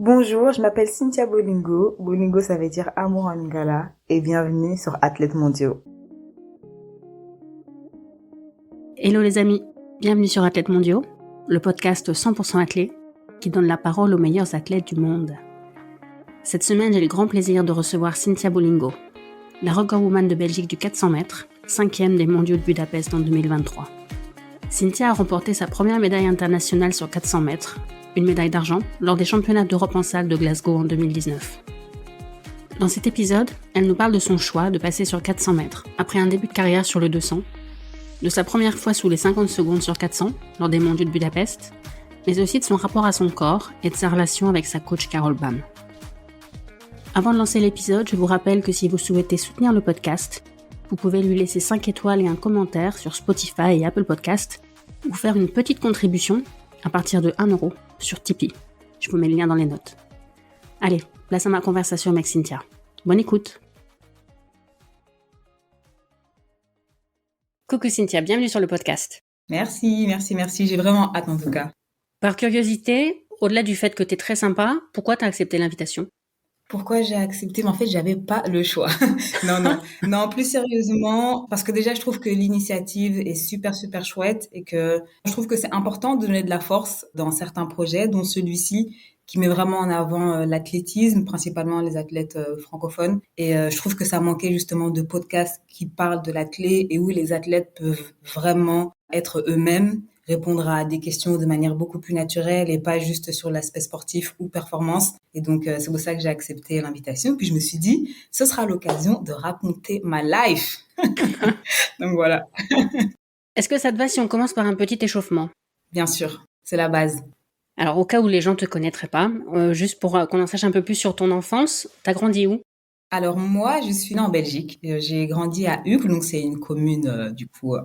Bonjour, je m'appelle Cynthia Bolingo. Bolingo, ça veut dire amour en lingala. Et bienvenue sur Athlètes mondiaux. Hello les amis, bienvenue sur Athlètes mondiaux, le podcast 100% athlète qui donne la parole aux meilleurs athlètes du monde. Cette semaine, j'ai le grand plaisir de recevoir Cynthia Bolingo, la recordwoman de Belgique du 400 mètres, 5e des mondiaux de Budapest en 2023. Cynthia a remporté sa première médaille internationale sur 400 mètres, une médaille d'argent, lors des championnats d'Europe en salle de Glasgow en 2019. Dans cet épisode, elle nous parle de son choix de passer sur 400 mètres, après un début de carrière sur le 200, de sa première fois sous les 50 secondes sur 400, lors des mondiaux de Budapest, mais aussi de son rapport à son corps et de sa relation avec sa coach Carole Bam. Avant de lancer l'épisode, je vous rappelle que si vous souhaitez soutenir le podcast, vous pouvez lui laisser 5 étoiles et un commentaire sur Spotify et Apple Podcast, ou faire une petite contribution à partir de 1 € sur Tipeee. Je vous mets le lien dans les notes. Allez, place à ma conversation avec Cynthia. Bonne écoute. Coucou Cynthia, bienvenue sur le podcast. Merci. J'ai vraiment hâte en tout cas. Par curiosité, au-delà du fait que t'es très sympa, pourquoi t'as accepté l'invitation ? Pourquoi j'ai accepté? Mais en fait, j'avais pas le choix. Non, plus sérieusement, parce que déjà, je trouve que l'initiative est super chouette et que je trouve que c'est important de donner de la force dans certains projets, dont celui-ci, qui met vraiment en avant l'athlétisme, principalement les athlètes francophones. Et je trouve que ça manquait justement de podcasts qui parlent de l'athlète et où les athlètes peuvent vraiment être eux-mêmes, répondre à des questions de manière beaucoup plus naturelle et pas juste sur l'aspect sportif ou performance. Et donc, c'est pour ça que j'ai accepté l'invitation. Puis je me suis dit, ce sera l'occasion de raconter ma life. Donc voilà. Est-ce que ça te va si on commence par un petit échauffement ? Bien sûr, c'est la base. Alors, au cas où les gens te connaîtraient pas, juste pour qu'on en sache un peu plus sur ton enfance, t'as grandi où ? Alors moi, je suis née en Belgique. J'ai grandi à Uccle, donc c'est une commune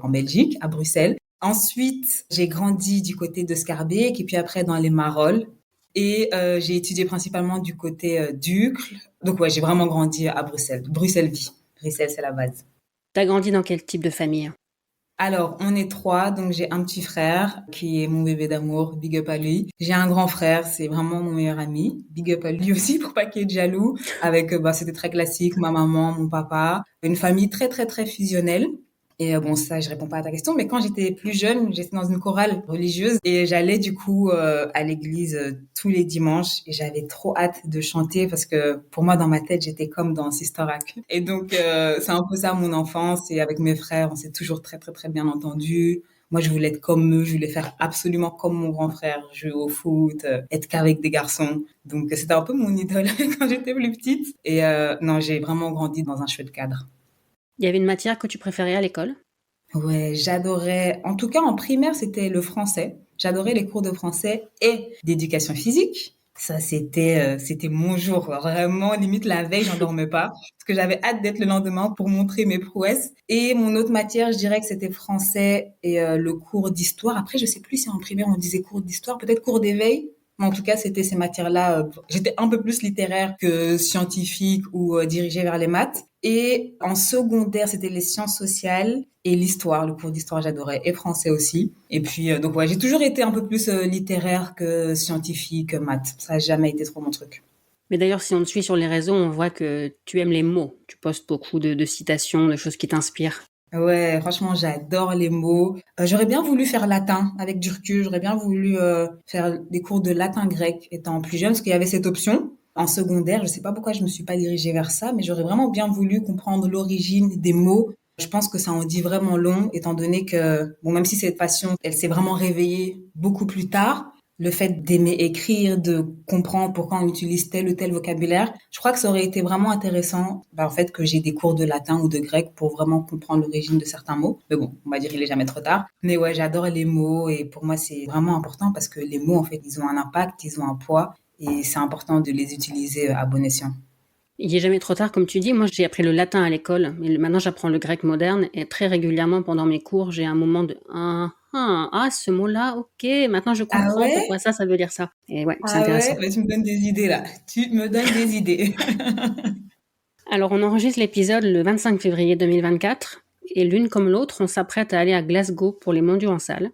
en Belgique, à Bruxelles. Ensuite, j'ai grandi du côté de Schaerbeek et puis après dans les Marolles. Et j'ai étudié principalement du côté d'Uccle. Donc ouais, j'ai vraiment grandi à Bruxelles. Bruxelles-Vie. Bruxelles, c'est la base. T'as grandi dans quel type de famille ? Alors, on est 3, donc j'ai un petit frère qui est mon bébé d'amour, big up à lui. J'ai un grand frère, c'est vraiment mon meilleur ami, big up à lui aussi pour pas qu'il ait de jaloux. Avec, c'était très classique, ma maman, mon papa, une famille très fusionnelle. Et bon, ça, je réponds pas à ta question, mais quand j'étais plus jeune, j'étais dans une chorale religieuse et j'allais du coup à l'église tous les dimanches et j'avais trop hâte de chanter parce que pour moi, dans ma tête, j'étais comme dans Sister Act. Et donc, c'est un peu ça mon enfance et avec mes frères, on s'est toujours très bien entendu. Moi, je voulais être comme eux, je voulais faire absolument comme mon grand frère, jouer au foot, être qu'avec des garçons. Donc, c'était un peu mon idole quand j'étais plus petite. Et non, j'ai vraiment grandi dans un chouette cadre. Il y avait une matière que tu préférais à l'école ? Ouais, j'adorais. En tout cas, en primaire, c'était le français. J'adorais les cours de français et d'éducation physique. Ça, c'était mon jour, quoi. Vraiment, limite la veille, j'en dormais pas parce que j'avais hâte d'être le lendemain pour montrer mes prouesses. Et mon autre matière, je dirais que c'était français et le cours d'histoire. Après, je sais plus si en primaire on disait cours d'histoire, peut-être cours d'éveil. Mais en tout cas, c'était ces matières-là. J'étais un peu plus littéraire que scientifique ou dirigée vers les maths. Et en secondaire, c'était les sciences sociales et l'histoire. Le cours d'histoire, j'adorais, et français aussi. Et puis, donc ouais, j'ai toujours été un peu plus littéraire que scientifique, que maths. Ça n'a jamais été trop mon truc. Mais d'ailleurs, si on te suit sur les réseaux, on voit que tu aimes les mots. Tu postes beaucoup de citations, de choses qui t'inspirent. Ouais, franchement, j'adore les mots. J'aurais bien voulu faire latin avec du recul. J'aurais bien voulu faire des cours de latin grec étant plus jeune, parce qu'il y avait cette option. En secondaire, je sais pas pourquoi je me suis pas dirigée vers ça, mais j'aurais vraiment bien voulu comprendre l'origine des mots. Je pense que ça en dit vraiment long, étant donné que, bon, même si cette passion, elle s'est vraiment réveillée beaucoup plus tard, le fait d'aimer écrire, de comprendre pourquoi on utilise tel ou tel vocabulaire, je crois que ça aurait été vraiment intéressant, en fait, que j'ai des cours de latin ou de grec pour vraiment comprendre l'origine de certains mots. Mais bon, on va dire il est jamais trop tard. Mais ouais, j'adore les mots et pour moi, c'est vraiment important parce que les mots, en fait, ils ont un impact, ils ont un poids et c'est important de les utiliser à bon escient. Il n'est jamais trop tard, comme tu dis. Moi, j'ai appris le latin à l'école, mais maintenant, j'apprends le grec moderne. Et très régulièrement, pendant mes cours, j'ai un moment de « ce mot-là, ok, maintenant je Ah comprends ouais? pourquoi ça veut dire ça. » Et ouais, c'est Ah intéressant. ouais? Bah, tu me donnes des idées là. Tu me donnes des idées. Alors, on enregistre l'épisode le 25 février 2024. Et l'une comme l'autre, on s'apprête à aller à Glasgow pour les mondiaux en salle.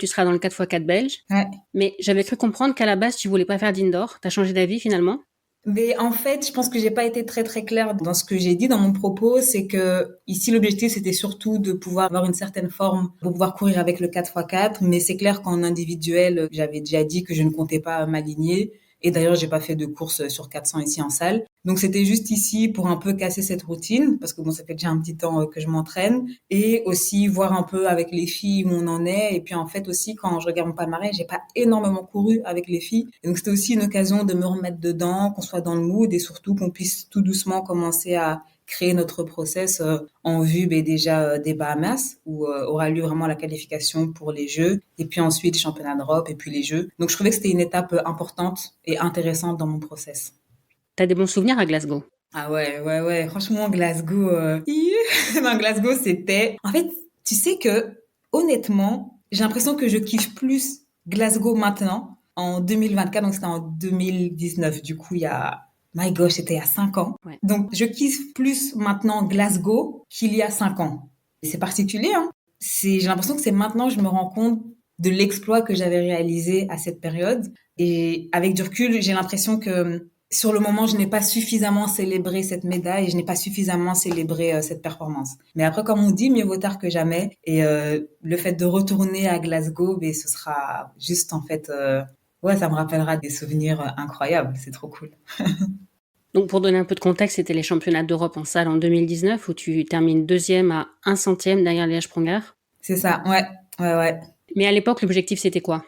Tu seras dans le 4x4 belge. Ouais. Mais j'avais cru comprendre qu'à la base, tu voulais pas faire d'indoor. T'as changé d'avis finalement? Mais en fait, je pense que j'ai pas été très très claire dans ce que j'ai dit dans mon propos. C'est que ici, l'objectif, c'était surtout de pouvoir avoir une certaine forme pour pouvoir courir avec le 4x4. Mais c'est clair qu'en individuel, j'avais déjà dit que je ne comptais pas m'aligner. Et d'ailleurs, j'ai pas fait de course sur 400 ici en salle. Donc c'était juste ici pour un peu casser cette routine, parce que bon, ça fait déjà un petit temps que je m'entraîne, et aussi voir un peu avec les filles où on en est. Et puis en fait aussi, quand je regarde mon palmarès, j'ai pas énormément couru avec les filles. Et donc c'était aussi une occasion de me remettre dedans, qu'on soit dans le mood, et surtout qu'on puisse tout doucement commencer à créer notre process en vue déjà des Bahamas, où aura lieu vraiment la qualification pour les Jeux, et puis ensuite les championnats d'Europe, et puis les Jeux. Donc je trouvais que c'était une étape importante et intéressante dans mon process. T'as des bons souvenirs à Glasgow? Ah ouais, ouais, ouais. Franchement, Glasgow, non, Glasgow, c'était... En fait, tu sais que, honnêtement, j'ai l'impression que je kiffe plus Glasgow maintenant, en 2024, donc c'était en 2019. Du coup, il y a... My gosh, c'était il y a 5 ans. Ouais. Donc, je kiffe plus maintenant Glasgow qu'il y a 5 ans. C'est particulier, hein. J'ai l'impression que c'est maintenant que je me rends compte de l'exploit que j'avais réalisé à cette période. Et avec du recul, j'ai l'impression que sur le moment, je n'ai pas suffisamment célébré cette médaille et je n'ai pas suffisamment célébré cette performance. Mais après, comme on dit, mieux vaut tard que jamais. Et le fait de retourner à Glasgow, ben, ce sera juste en fait... ouais, ça me rappellera des souvenirs incroyables. C'est trop cool. Donc pour donner un peu de contexte, c'était les championnats d'Europe en salle en 2019 où tu termines deuxième à 1 centième derrière Liège Pronger. C'est ça, ouais, ouais, ouais. Mais à l'époque, l'objectif c'était quoi?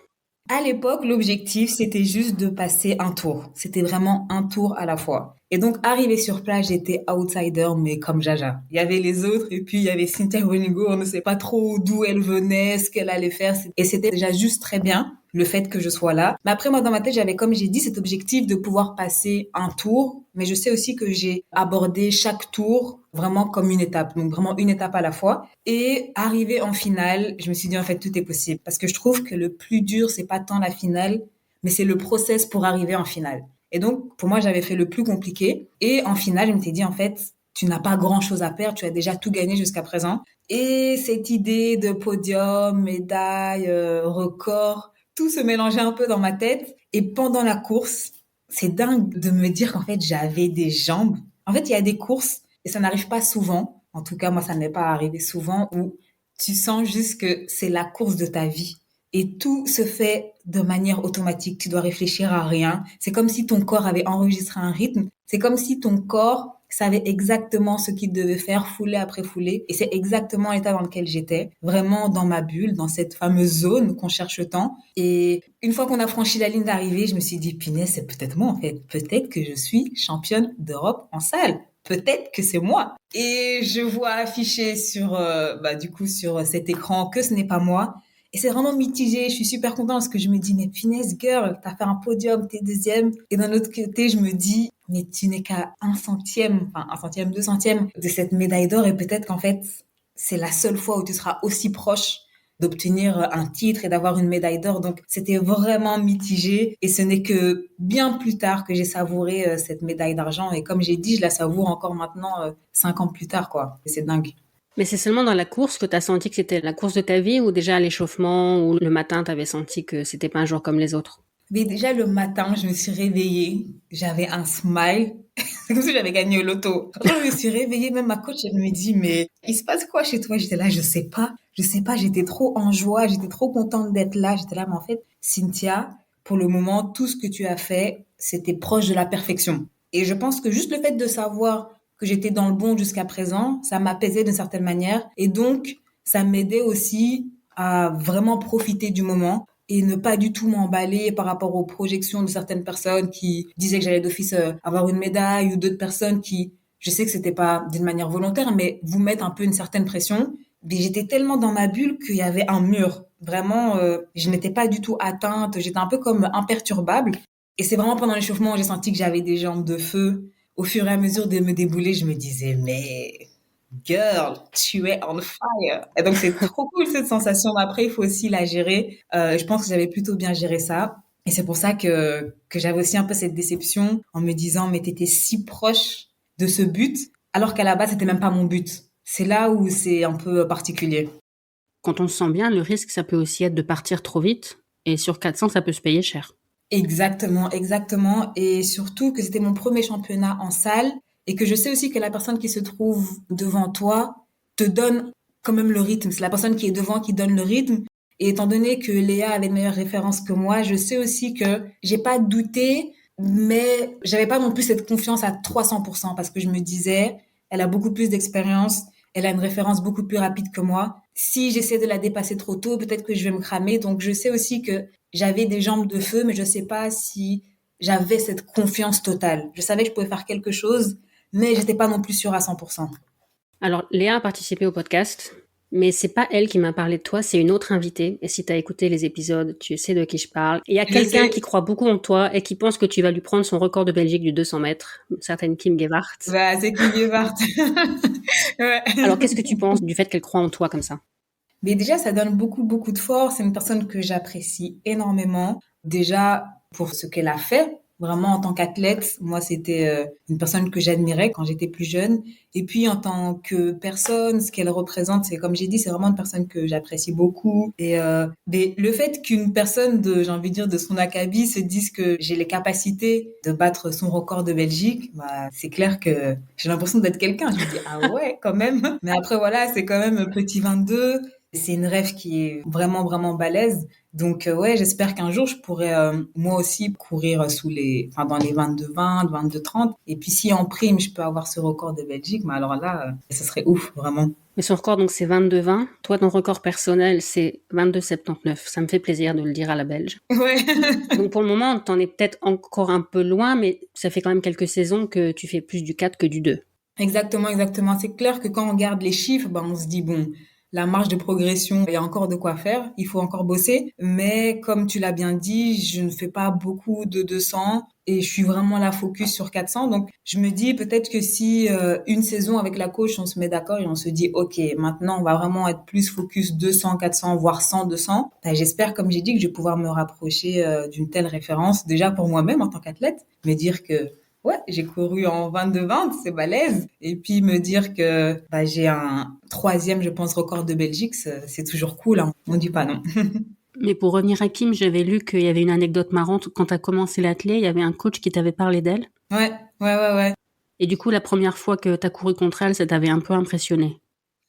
À l'époque, l'objectif, c'était juste de passer un tour. C'était vraiment un tour à la fois. Et donc, arrivé sur place, j'étais outsider, mais comme Jaja. Il y avait les autres, et puis il y avait Cynthia Wenigo, on ne sait pas trop d'où elle venait, ce qu'elle allait faire. Et c'était déjà juste très bien, le fait que je sois là. Mais après, moi, dans ma tête, j'avais, comme j'ai dit, cet objectif de pouvoir passer un tour. Mais je sais aussi que j'ai abordé chaque tour vraiment comme une étape. Donc, vraiment une étape à la fois. Et arrivé en finale, je me suis dit, en fait, tout est possible. Parce que je trouve que le plus dur, c'est pas tant la finale, mais c'est le process pour arriver en finale. Et donc, pour moi, j'avais fait le plus compliqué. Et en finale, je me suis dit, en fait, tu n'as pas grand-chose à perdre, tu as déjà tout gagné jusqu'à présent. Et cette idée de podium, médaille, record, tout se mélangeait un peu dans ma tête. Et pendant la course, c'est dingue de me dire qu'en fait, j'avais des jambes. En fait, il y a des courses, et ça n'arrive pas souvent. En tout cas, moi, ça n'est pas arrivé souvent, où tu sens juste que c'est la course de ta vie. Et tout se fait de manière automatique. Tu dois réfléchir à rien. C'est comme si ton corps avait enregistré un rythme. C'est comme si ton corps savait exactement ce qu'il devait faire, foulée après foulée. Et c'est exactement l'état dans lequel j'étais. Vraiment dans ma bulle, dans cette fameuse zone qu'on cherche tant. Et une fois qu'on a franchi la ligne d'arrivée, je me suis dit, punaise, c'est peut-être moi, en fait. Peut-être que je suis championne d'Europe en salle. Peut-être que c'est moi. Et je vois affiché sur, du coup, sur cet écran que ce n'est pas moi. Et c'est vraiment mitigé. Je suis super contente parce que je me dis, mais finesse, girl, t'as fait un podium, t'es deuxième. Et d'un autre côté, je me dis, mais tu n'es qu'à 1 centième, enfin 1 centième, 2 centièmes de cette médaille d'or. Et peut-être qu'en fait, c'est la seule fois où tu seras aussi proche d'obtenir un titre et d'avoir une médaille d'or. Donc, c'était vraiment mitigé. Et ce n'est que bien plus tard que j'ai savouré cette médaille d'argent. Et comme j'ai dit, je la savoure encore maintenant, 5 ans plus tard, quoi. Et c'est dingue. Mais c'est seulement dans la course que t'as senti que c'était la course de ta vie ou déjà à l'échauffement ou le matin t'avais senti que c'était pas un jour comme les autres? Mais déjà le matin, je me suis réveillée, j'avais un smile, c'est comme si j'avais gagné au loto. Quand je me suis réveillée, même ma coach, elle me dit, mais il se passe quoi chez toi? J'étais là, je sais pas, j'étais trop en joie, j'étais trop contente d'être là. J'étais là, mais en fait, Cynthia, pour le moment, tout ce que tu as fait, c'était proche de la perfection. Et je pense que juste le fait de savoir que j'étais dans le bon jusqu'à présent, ça m'apaisait d'une certaine manière. Et donc, ça m'aidait aussi à vraiment profiter du moment et ne pas du tout m'emballer par rapport aux projections de certaines personnes qui disaient que j'allais d'office avoir une médaille ou d'autres personnes qui, je sais que c'était pas d'une manière volontaire, mais vous mettent un peu une certaine pression. Mais j'étais tellement dans ma bulle qu'il y avait un mur. Vraiment, je n'étais pas du tout atteinte. J'étais un peu comme imperturbable. Et c'est vraiment pendant l'échauffement où j'ai senti que j'avais des jambes de feu. Au fur et à mesure de me débouler, je me disais, mais girl, tu es on fire. Et donc, c'est trop cool cette sensation. Mais après, il faut aussi la gérer. Je pense que j'avais plutôt bien géré ça. Et c'est pour ça que j'avais aussi un peu cette déception en me disant, mais t'étais si proche de ce but, alors qu'à la base, c'était même pas mon but. C'est là où c'est un peu particulier. quand on se sent bien, le risque, ça peut aussi être de partir trop vite. Et sur 400, ça peut se payer cher. Exactement, exactement. Et surtout que c'était mon premier championnat en salle et que je sais aussi que la personne qui se trouve devant toi te donne quand même le rythme. C'est la personne qui est devant qui donne le rythme. Et étant donné que Léa avait une meilleure référence que moi, je sais aussi que j'ai pas douté, mais j'avais pas non plus cette confiance à 300% parce que je me disais, elle a beaucoup plus d'expérience, elle a une référence beaucoup plus rapide que moi. Si j'essaie de la dépasser trop tôt, peut-être que je vais me cramer. Donc je sais aussi que j'avais des jambes de feu, mais je sais pas si j'avais cette confiance totale. Je savais que je pouvais faire quelque chose, mais j'étais pas non plus sûre à 100%. Alors, Léa a participé au podcast, mais c'est pas elle qui m'a parlé de toi, c'est une autre invitée. Et si tu as écouté les épisodes, tu sais de qui je parle. Et il y a Je quelqu'un sais. qui croit beaucoup en toi et qui pense que tu vas lui prendre son record de Belgique du 200 mètres, une certaine Kim Gewart. Bah, c'est Kim Gevart. Ouais. Alors, qu'est-ce que tu penses du fait qu'elle croit en toi comme ça? Mais déjà, ça donne beaucoup, beaucoup de force. C'est une personne que j'apprécie énormément. Déjà, pour ce qu'elle a fait, vraiment en tant qu'athlète, moi, c'était une personne que j'admirais quand j'étais plus jeune. Et puis, en tant que personne, ce qu'elle représente, c'est comme j'ai dit, c'est vraiment une personne que j'apprécie beaucoup. Et mais le fait qu'une personne de, j'ai envie de dire, de son acabit se dise que j'ai les capacités de battre son record de Belgique, bah, c'est clair que j'ai l'impression d'être quelqu'un. Je me dis, ah ouais, quand même. Mais après, voilà, c'est quand même petit 22. C'est une rêve qui est vraiment, vraiment balèze. Donc, ouais, j'espère qu'un jour, je pourrai, moi aussi, courir dans les 22-20, 22-30. Et puis, si en prime, je peux avoir ce record de Belgique, mais alors là, ce serait ouf, vraiment. Mais son record, donc, c'est 22,20. Toi, ton record personnel, c'est 22,79. Ça me fait plaisir de le dire à la Belge. Ouais. Donc, pour le moment, t'en es peut-être encore un peu loin, mais ça fait quand même quelques saisons que tu fais plus du 4 que du 2. Exactement, exactement. C'est clair que quand on regarde les chiffres, ben, on se dit, bon, la marge de progression, il y a encore de quoi faire, il faut encore bosser. Mais comme tu l'as bien dit, je ne fais pas beaucoup de 200 et je suis vraiment là focus sur 400. Donc, je me dis peut-être que si une saison avec la coach, on se met d'accord et on se dit, OK, maintenant, on va vraiment être plus focus 200, 400, voire 100, 200. Ben, j'espère, comme j'ai dit, que je vais pouvoir me rapprocher d'une telle référence, déjà pour moi-même en tant qu'athlète, me dire que ouais, j'ai couru en 22-20, c'est balèze. Et puis me dire que bah, j'ai un troisième, je pense, record de Belgique, c'est toujours cool. Hein. On dit pas non. Mais pour revenir à Kim, j'avais lu qu'il y avait une anecdote marrante. Quand tu as commencé l'athlé, il y avait un coach qui t'avait parlé d'elle. Ouais, ouais, ouais, ouais. Et du coup, la première fois que tu as couru contre elle, ça t'avait un peu impressionné.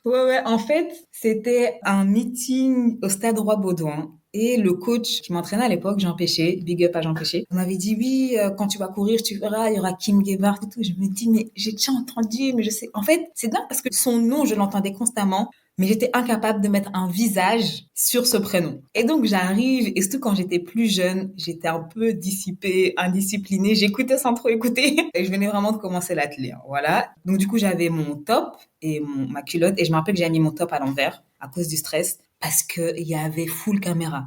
Ouais, ouais. En fait, c'était un meeting au Stade Roi-Baudouin. Et le coach qui m'entraînait à l'époque, Jean Péché, big up à Jean Péché, on m'avait dit, oui, quand tu vas courir, tu verras, il y aura Kim Gebhardt et tout. Je me dis, mais j'ai déjà entendu, mais je sais. En fait, c'est dingue parce que son nom, je l'entendais constamment, mais j'étais incapable de mettre un visage sur ce prénom. Et donc, j'arrive, et surtout quand j'étais plus jeune, j'étais un peu dissipée, indisciplinée, j'écoutais sans trop écouter. Et je venais vraiment de commencer l'athlé, hein, voilà. Donc, du coup, j'avais mon top et ma culotte, et je me rappelle que j'avais mis mon top à l'envers à cause du stress parce que il y avait full caméra.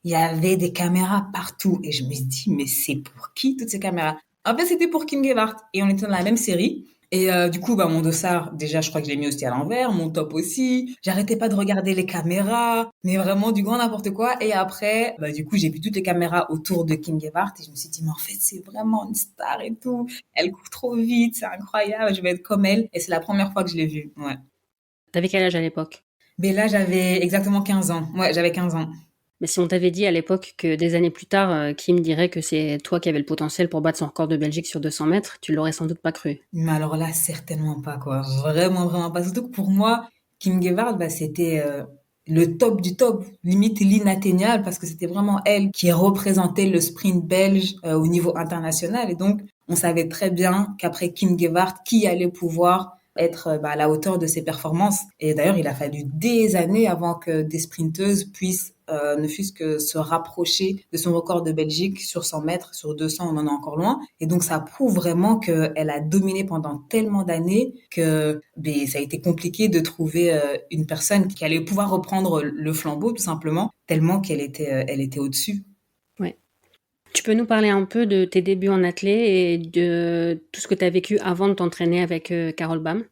Il y avait des caméras partout et je me suis dit mais c'est pour qui toutes ces caméras? En fait, c'était pour Kim Gewart et on était dans la même série. Et du coup, bah mon dossard, déjà, je crois que je l'ai mis aussi à l'envers, mon top aussi. J'arrêtais pas de regarder les caméras, mais vraiment du grand n'importe quoi. Et après, bah du coup, j'ai vu toutes les caméras autour de Kim Gewart et je me suis dit mais en fait, c'est vraiment une star et tout. Elle court trop vite, c'est incroyable, je vais être comme elle. Et c'est la première fois que je l'ai vue. Ouais. T'avais quel âge à l'époque? Mais là, j'avais exactement 15 ans. Ouais, j'avais 15 ans. Mais si on t'avait dit à l'époque que des années plus tard, Kim dirait que c'est toi qui avais le potentiel pour battre son record de Belgique sur 200 mètres, tu l'aurais sans doute pas cru. Mais alors là, certainement pas, quoi. Vraiment, vraiment pas. Surtout que pour moi, Kim Gewart, bah, c'était le top du top, limite l'inatteignable, parce que c'était vraiment elle qui représentait le sprint belge au niveau international. Et donc, on savait très bien qu'après Kim Gewart, qui allait pouvoir être bah, à la hauteur de ses performances. Et d'ailleurs, il a fallu des années avant que des sprinteuses puissent ne fût-ce que se rapprocher de son record de Belgique sur 100 mètres, sur 200, on en est encore loin. Et donc, ça prouve vraiment qu'elle a dominé pendant tellement d'années que ben, ça a été compliqué de trouver une personne qui allait pouvoir reprendre le flambeau, tout simplement, tellement elle était au-dessus. Ouais. Tu peux nous parler un peu de tes débuts en athlé et de tout ce que tu as vécu avant de t'entraîner avec Carole Bam?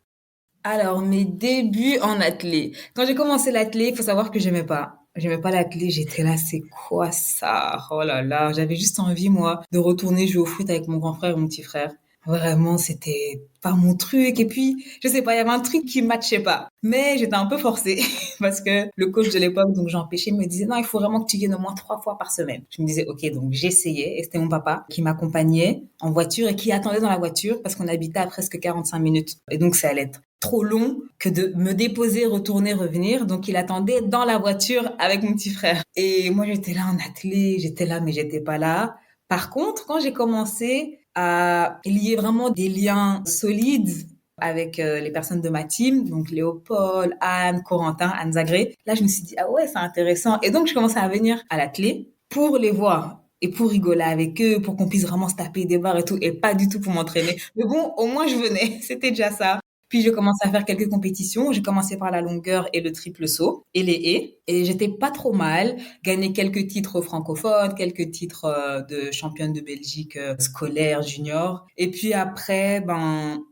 Alors, mes débuts en athlé. Quand j'ai commencé l'athlé, il faut savoir que j'aimais pas. J'aimais pas l'athlé, j'étais là, c'est quoi ça? Oh là là, j'avais juste envie, moi, de retourner jouer au foot avec mon grand frère et mon petit frère. Vraiment, c'était pas mon truc. Et puis, je sais pas, il y avait un truc qui matchait pas. Mais j'étais un peu forcée parce que le coach de l'époque, donc j'ai empêché, me disait non, il faut vraiment que tu viennes au moins 3 fois par semaine. Je me disais ok, donc j'essayais et c'était mon papa qui m'accompagnait en voiture et qui attendait dans la voiture parce qu'on habitait à presque 45 minutes. Et donc ça allait être trop long que de me déposer, retourner, revenir. Donc il attendait dans la voiture avec mon petit frère. Et moi j'étais là en athlée, j'étais là mais j'étais pas là. Par contre, quand j'ai commencé à lier vraiment des liens solides avec les personnes de ma team, donc Léopold, Anne, Corentin, Anne Zagré, là je me suis dit ah ouais c'est intéressant et donc je commençais à venir à l'athlé pour les voir et pour rigoler avec eux, pour qu'on puisse vraiment se taper des barres et tout, et pas du tout pour m'entraîner. Mais bon, au moins je venais, c'était déjà ça. Puis je commençais à faire quelques compétitions. J'ai commencé par la longueur et le triple saut et les haies. Et j'étais pas trop mal. Gagné quelques titres francophones, quelques titres de championne de Belgique scolaire, junior. Et puis après,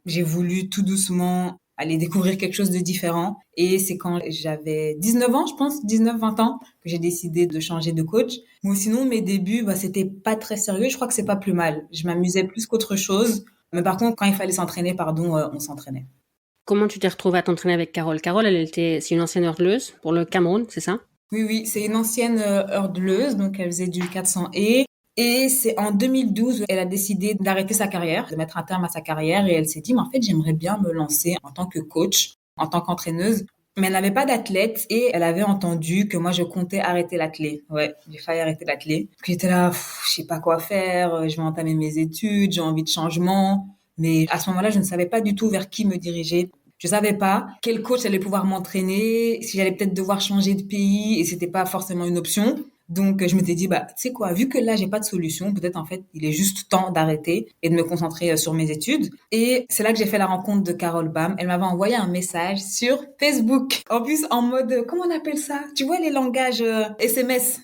j'ai voulu tout doucement aller découvrir quelque chose de différent. Et c'est quand j'avais 19 ans, je pense, 19-20 ans, que j'ai décidé de changer de coach. Mais sinon, mes débuts, c'était pas très sérieux. Je crois que c'est pas plus mal. Je m'amusais plus qu'autre chose. Mais par contre, quand il fallait s'entraîner, on s'entraînait. Comment tu t'es retrouvée à t'entraîner avec Carole? Carole, c'est une ancienne hurdleuse pour le Cameroun, c'est ça? Oui, oui, c'est une ancienne hurdleuse, donc elle faisait du 400 haies. Et c'est en 2012 où elle a décidé d'arrêter sa carrière, de mettre un terme à sa carrière. Et elle s'est dit, mais en fait, j'aimerais bien me lancer en tant que coach, en tant qu'entraîneuse. Mais elle n'avait pas d'athlète et elle avait entendu que moi, je comptais arrêter l'athlé. Ouais, j'ai failli arrêter l'athlé. Puis j'étais là, je sais pas quoi faire, je vais entamer mes études, j'ai envie de changement. Mais à ce moment-là, je ne savais pas du tout vers qui me diriger. Je savais pas quel coach allait pouvoir m'entraîner, si j'allais peut-être devoir changer de pays et c'était pas forcément une option. Donc, je m'étais dit, tu sais quoi, vu que là, j'ai pas de solution, peut-être en fait, il est juste temps d'arrêter et de me concentrer sur mes études. Et c'est là que j'ai fait la rencontre de Carole Bam. Elle m'avait envoyé un message sur Facebook. En plus, en mode, comment on appelle ça? Tu vois les langages SMS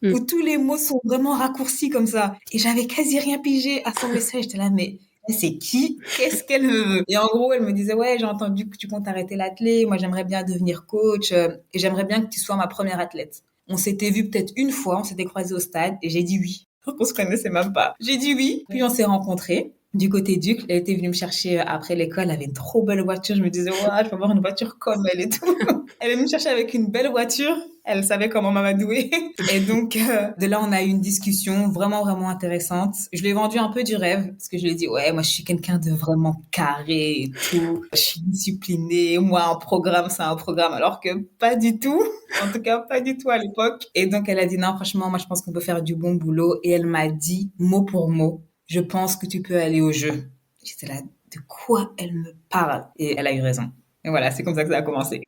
où tous les mots sont vraiment raccourcis comme ça. Et j'avais quasi rien pigé à son message. J'étais là, mais c'est qui? Qu'est-ce qu'elle me veut? Et en gros, elle me disait, ouais, j'ai entendu que tu comptes arrêter l'athlé. Moi, j'aimerais bien devenir coach et j'aimerais bien que tu sois ma première athlète. On s'était vu peut-être une fois, on s'était croisés au stade et j'ai dit oui. On se connaissait même pas. J'ai dit oui, puis on s'est rencontrés. Du côté d'Ucle, elle était venue me chercher après l'école, elle avait une trop belle voiture. Je me disais, ouais, je peux avoir une voiture comme elle et tout. Elle est venue me chercher avec une belle voiture. Elle savait comment m'amadouer. Et donc, de là, on a eu une discussion vraiment, vraiment intéressante. Je lui ai vendu un peu du rêve parce que je lui ai dit, ouais, moi, je suis quelqu'un de vraiment carré et tout. Je suis disciplinée. Moi, un programme, c'est un programme. Alors que pas du tout. En tout cas, pas du tout à l'époque. Et donc, elle a dit, non, franchement, moi, je pense qu'on peut faire du bon boulot. Et elle m'a dit, mot pour mot, je pense que tu peux aller au jeu. J'étais là, de quoi elle me parle? Et elle a eu raison. Et voilà, c'est comme ça que ça a commencé.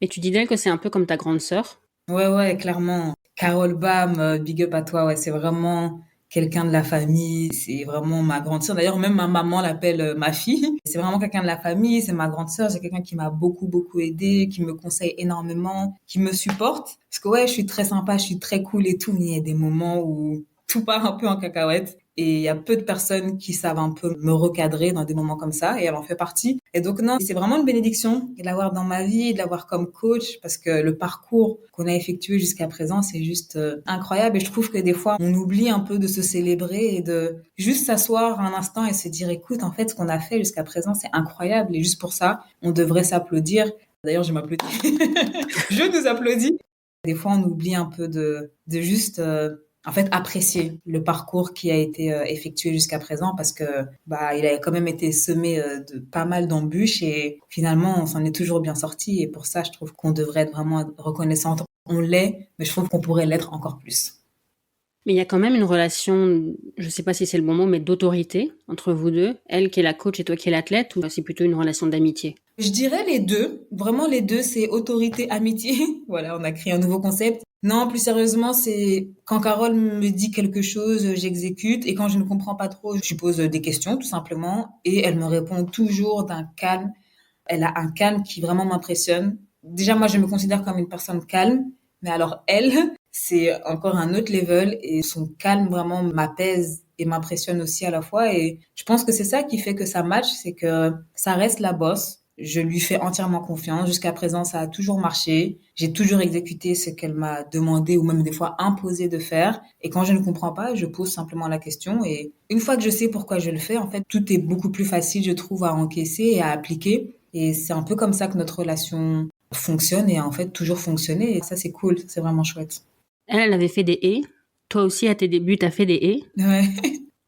Et tu dis d'elle que c'est un peu comme ta grande sœur? Ouais, clairement. Carole Bam, big up à toi. Ouais, c'est vraiment quelqu'un de la famille. C'est vraiment ma grande sœur. D'ailleurs, même ma maman l'appelle ma fille. C'est vraiment quelqu'un de la famille. C'est ma grande sœur. C'est quelqu'un qui m'a beaucoup, beaucoup aidé, qui me conseille énormément, qui me supporte. Parce que ouais, je suis très sympa, je suis très cool et tout, mais il y a des moments où tout part un peu en cacahuète. Et il y a peu de personnes qui savent un peu me recadrer dans des moments comme ça, et elle en fait partie. Et donc non, c'est vraiment une bénédiction de l'avoir dans ma vie, de l'avoir comme coach, parce que le parcours qu'on a effectué jusqu'à présent, c'est juste incroyable. Et je trouve que des fois, on oublie un peu de se célébrer et de juste s'asseoir un instant et se dire, écoute, en fait, ce qu'on a fait jusqu'à présent, c'est incroyable. Et juste pour ça, on devrait s'applaudir. D'ailleurs, je m'applaudis. Je nous applaudis. Des fois, on oublie un peu de juste en fait apprécier le parcours qui a été effectué jusqu'à présent parce que il a quand même été semé de pas mal d'embûches et finalement on s'en est toujours bien sorti et pour ça je trouve qu'on devrait être vraiment reconnaissante. On l'est, mais je trouve qu'on pourrait l'être encore plus. Mais il y a quand même une relation, je sais pas si c'est le bon mot, mais d'autorité entre vous deux. Elle qui est la coach et toi qui es l'athlète, ou c'est plutôt une relation d'amitié? Je dirais les deux. Vraiment les deux, c'est autorité, amitié. Voilà, on a créé un nouveau concept. Non, plus sérieusement, c'est quand Carole me dit quelque chose, j'exécute. Et quand je ne comprends pas trop, je lui pose des questions, tout simplement. Et elle me répond toujours d'un calme. Elle a un calme qui vraiment m'impressionne. Déjà, moi, je me considère comme une personne calme. Mais alors, elle, c'est encore un autre level. Et son calme vraiment m'apaise et m'impressionne aussi à la fois. Et je pense que c'est ça qui fait que ça match, c'est que ça reste la bosse. Je lui fais entièrement confiance. Jusqu'à présent, ça a toujours marché. J'ai toujours exécuté ce qu'elle m'a demandé ou même des fois imposé de faire. Et quand je ne comprends pas, je pose simplement la question. Et une fois que je sais pourquoi je le fais, en fait, tout est beaucoup plus facile, je trouve, à encaisser et à appliquer. Et c'est un peu comme ça que notre relation fonctionne et a en fait toujours fonctionné. Et ça, c'est cool. C'est vraiment chouette. Elle avait fait des haies. Toi aussi, à tes débuts, t'as fait des haies. Ouais.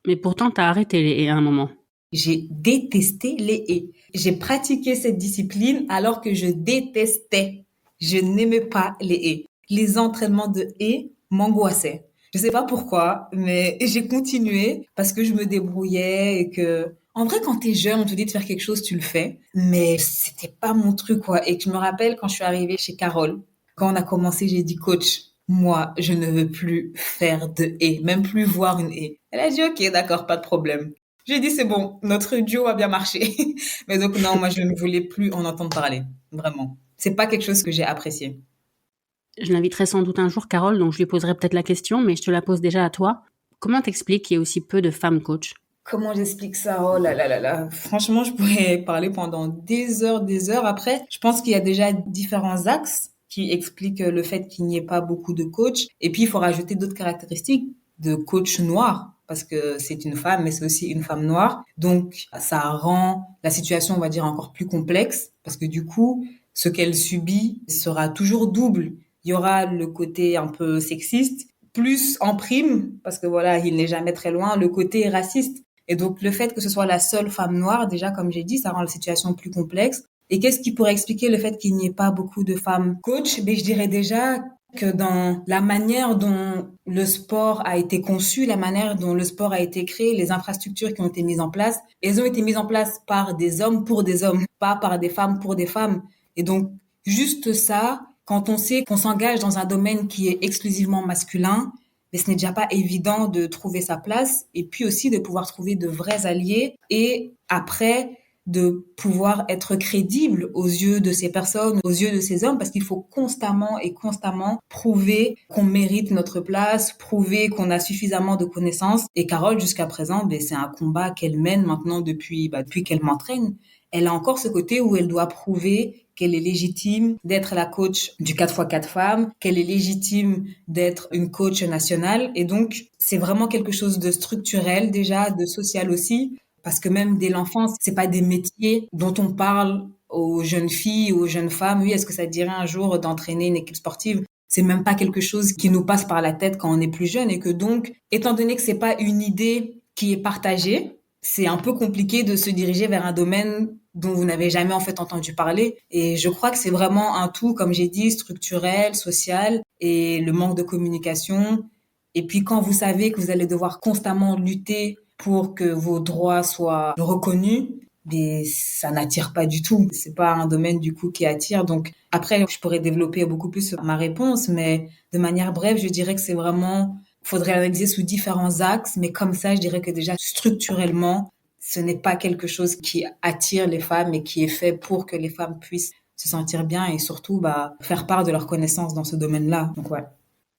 Mais pourtant, t'as arrêté les haies à un moment. J'ai détesté les haies. J'ai pratiqué cette discipline alors que je détestais. Je n'aimais pas les haies. Les entraînements de haies m'angoissaient. Je sais pas pourquoi, mais j'ai continué parce que je me débrouillais et que, en vrai, quand t'es jeune, on te dit de faire quelque chose, tu le fais. Mais c'était pas mon truc, quoi. Et je me rappelle quand je suis arrivée chez Carole, quand on a commencé, j'ai dit, coach, moi, je ne veux plus faire de haies, même plus voir une haie. Elle a dit, ok, d'accord, pas de problème. J'ai dit, c'est bon, notre duo a bien marché. Mais donc, non, moi, je ne voulais plus en entendre parler. Vraiment. C'est pas quelque chose que j'ai apprécié. Je l'inviterai sans doute un jour, Carole, donc je lui poserai peut-être la question, mais je te la pose déjà à toi. Comment t'expliques qu'il y ait aussi peu de femmes coachs? Comment j'explique ça? Oh là là là là. Franchement, je pourrais parler pendant des heures, des heures. Après, je pense qu'il y a déjà différents axes qui expliquent le fait qu'il n'y ait pas beaucoup de coachs. Et puis, il faut rajouter d'autres caractéristiques de coach noir, parce que c'est une femme, mais c'est aussi une femme noire. Donc, ça rend la situation, on va dire, encore plus complexe, parce que du coup, ce qu'elle subit sera toujours double. Il y aura le côté un peu sexiste, plus en prime, parce que voilà, il n'est jamais très loin, le côté raciste. Et donc, le fait que ce soit la seule femme noire, déjà, comme j'ai dit, ça rend la situation plus complexe. Et qu'est-ce qui pourrait expliquer le fait qu'il n'y ait pas beaucoup de femmes coachs? Ben, je dirais déjà que dans la manière dont le sport a été conçu, la manière dont le sport a été créé, les infrastructures qui ont été mises en place, elles ont été mises en place par des hommes pour des hommes, pas par des femmes pour des femmes. Et donc, juste ça, quand on sait qu'on s'engage dans un domaine qui est exclusivement masculin, mais ce n'est déjà pas évident de trouver sa place et puis aussi de pouvoir trouver de vrais alliés et après de pouvoir être crédible aux yeux de ces personnes, aux yeux de ces hommes, parce qu'il faut constamment et constamment prouver qu'on mérite notre place, prouver qu'on a suffisamment de connaissances. Et Carole, jusqu'à présent, ben, c'est un combat qu'elle mène maintenant depuis qu'elle m'entraîne. Elle a encore ce côté où elle doit prouver qu'elle est légitime d'être la coach du 4x4 femmes, qu'elle est légitime d'être une coach nationale. Et donc, c'est vraiment quelque chose de structurel déjà, de social aussi, parce que même dès l'enfance, c'est pas des métiers dont on parle aux jeunes filles ou aux jeunes femmes. Oui, est-ce que ça te dirait un jour d'entraîner une équipe sportive? C'est même pas quelque chose qui nous passe par la tête quand on est plus jeune et que donc, étant donné que c'est pas une idée qui est partagée, c'est un peu compliqué de se diriger vers un domaine dont vous n'avez jamais en fait entendu parler. Et je crois que c'est vraiment un tout, comme j'ai dit, structurel, social et le manque de communication. Et puis quand vous savez que vous allez devoir constamment lutter pour que vos droits soient reconnus, mais ça n'attire pas du tout. C'est pas un domaine du coup qui attire. Donc après, je pourrais développer beaucoup plus ma réponse, mais de manière brève, je dirais que c'est vraiment faudrait analyser sous différents axes, mais comme ça, je dirais que déjà structurellement, ce n'est pas quelque chose qui attire les femmes et qui est fait pour que les femmes puissent se sentir bien et surtout faire part de leurs connaissances dans ce domaine-là. Donc ouais.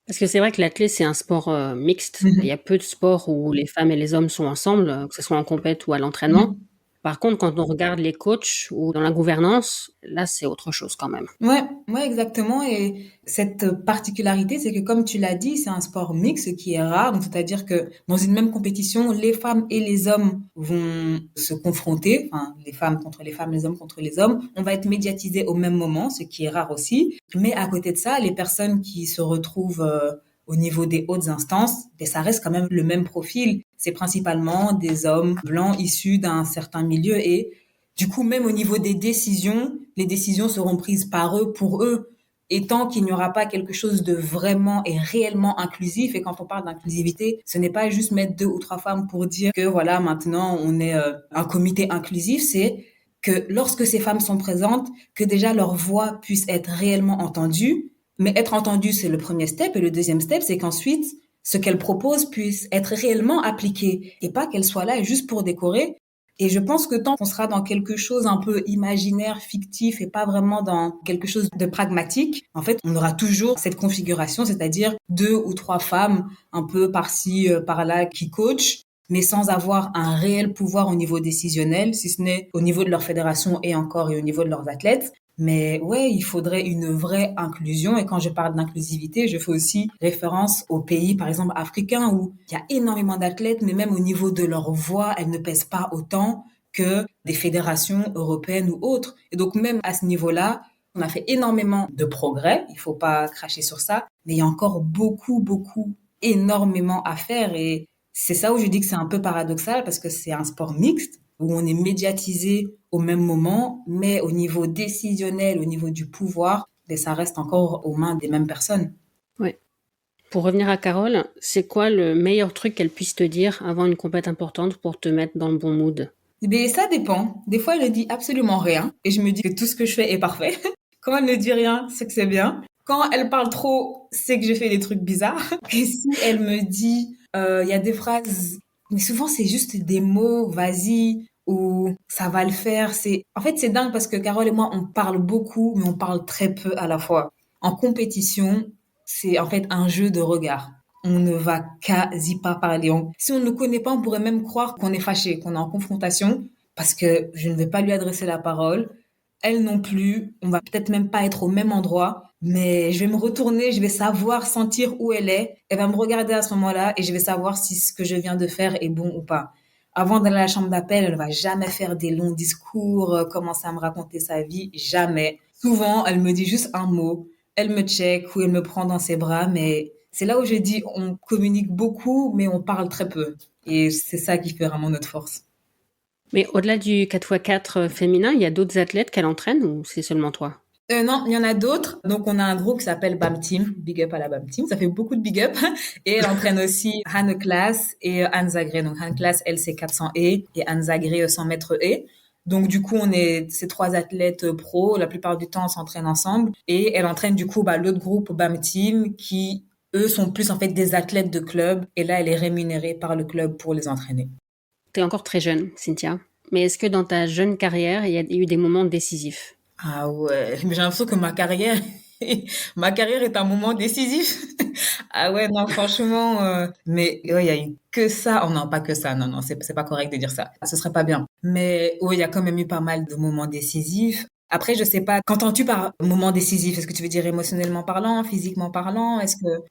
Parce que c'est vrai que l'athlé, c'est un sport mixte. Il y Mhm. a peu de sports où les femmes et les hommes sont ensemble, que ce soit en compète ou à l'entraînement. Mhm. Par contre, quand on regarde les coachs ou dans la gouvernance, là, c'est autre chose quand même. Ouais, ouais, exactement. Et cette particularité, c'est que comme tu l'as dit, c'est un sport mixte, ce qui est rare. Donc, c'est-à-dire que dans une même compétition, les femmes et les hommes vont se confronter. Enfin, les femmes contre les femmes, les hommes contre les hommes. On va être médiatisés au même moment, ce qui est rare aussi. Mais à côté de ça, les personnes qui se retrouvent au niveau des hautes instances, ben, ça reste quand même le même profil. C'est principalement des hommes blancs issus d'un certain milieu et du coup, même au niveau des décisions, les décisions seront prises par eux pour eux. Et tant qu'il n'y aura pas quelque chose de vraiment et réellement inclusif, et quand on parle d'inclusivité, ce n'est pas juste mettre 2 ou 3 femmes pour dire que voilà, maintenant on est un comité inclusif, c'est que lorsque ces femmes sont présentes, que déjà leur voix puisse être réellement entendue. Mais être entendue, c'est le premier step, et le deuxième step, c'est qu'ensuite, ce qu'elles proposent puisse être réellement appliqué, et pas qu'elles soient là juste pour décorer, et je pense que tant qu'on sera dans quelque chose un peu imaginaire, fictif et pas vraiment dans quelque chose de pragmatique, en fait, on aura toujours cette configuration, c'est-à-dire 2 ou 3 femmes un peu par-ci, par-là qui coachent. mais sans avoir un réel pouvoir au niveau décisionnel, si ce n'est au niveau de leur fédération et au niveau de leurs athlètes. Mais ouais, il faudrait une vraie inclusion. Et quand je parle d'inclusivité, je fais aussi référence aux pays, par exemple, africains, où il y a énormément d'athlètes, mais même au niveau de leur voix, elles ne pèsent pas autant que des fédérations européennes ou autres. Et donc, même à ce niveau-là, on a fait énormément de progrès. Il faut pas cracher sur ça. Mais il y a encore beaucoup, énormément à faire. Et c'est ça où je dis que c'est un peu paradoxal parce que c'est un sport mixte où on est médiatisé au même moment, mais au niveau décisionnel, au niveau du pouvoir, ben, ça reste encore aux mains des mêmes personnes. Ouais. Pour revenir à Carole, c'est quoi le meilleur truc qu'elle puisse te dire avant une compète importante pour te mettre dans le bon mood? Mais ça dépend. Des fois, elle ne dit absolument rien et je me dis que tout ce que je fais est parfait. Quand elle ne dit rien, c'est que c'est bien. Quand elle parle trop, c'est que j'ai fait des trucs bizarres. Et si elle me dit, il y a des phrases, mais souvent c'est juste des mots, vas-y, ou ça va le faire. En fait, c'est dingue parce que Carole et moi, on parle beaucoup, mais on parle très peu à la fois. En compétition, c'est en fait un jeu de regard. On ne va quasi pas parler. Si on ne nous connaît pas, on pourrait même croire qu'on est fâché, qu'on est en confrontation, parce que je ne vais pas lui adresser la parole. Elle non plus. On va peut-être même pas être au même endroit, mais je vais me retourner, je vais savoir sentir où elle est. Elle va me regarder à ce moment-là et je vais savoir si ce que je viens de faire est bon ou pas. Avant d'aller à la chambre d'appel, elle va jamais faire des longs discours, commencer à me raconter sa vie, jamais. Souvent, elle me dit juste un mot, elle me check ou elle me prend dans ses bras, mais c'est là où je dis on communique beaucoup, mais on parle très peu. Et c'est ça qui fait vraiment notre force. Mais au-delà du 4x4 féminin, il y a d'autres athlètes qu'elle entraîne ou c'est seulement toi? Non, il y en a d'autres. Donc, on a un groupe qui s'appelle BAM Team. Big up à la BAM Team. Ça fait beaucoup de big up. Et elle entraîne aussi Hanne Klaas et Anne Zagré. Donc, Hanne Klaas, elle, c'est 400 et Anne Zagré, 100 mètres et. Donc, du coup, on est ces trois athlètes pros. La plupart du temps, on s'entraîne ensemble. Et elle entraîne, du coup, l'autre groupe BAM Team qui, eux, sont plus, en fait, des athlètes de club. Et là, elle est rémunérée par le club pour les entraîner. T'es encore très jeune, Cynthia. Mais est-ce que dans ta jeune carrière, il y a eu des moments décisifs? Ah ouais, mais j'ai l'impression que ma carrière est un moment décisif. Ah ouais, non, franchement, mais ouais, il y a eu que ça. Oh non, pas que ça. Non, non, c'est pas correct de dire ça. Ce serait pas bien. Mais oui, il y a quand même eu pas mal de moments décisifs. Après, je sais pas, qu'entends-tu par moment décisif? Est-ce que tu veux dire émotionnellement parlant, physiquement parlant? Est-ce que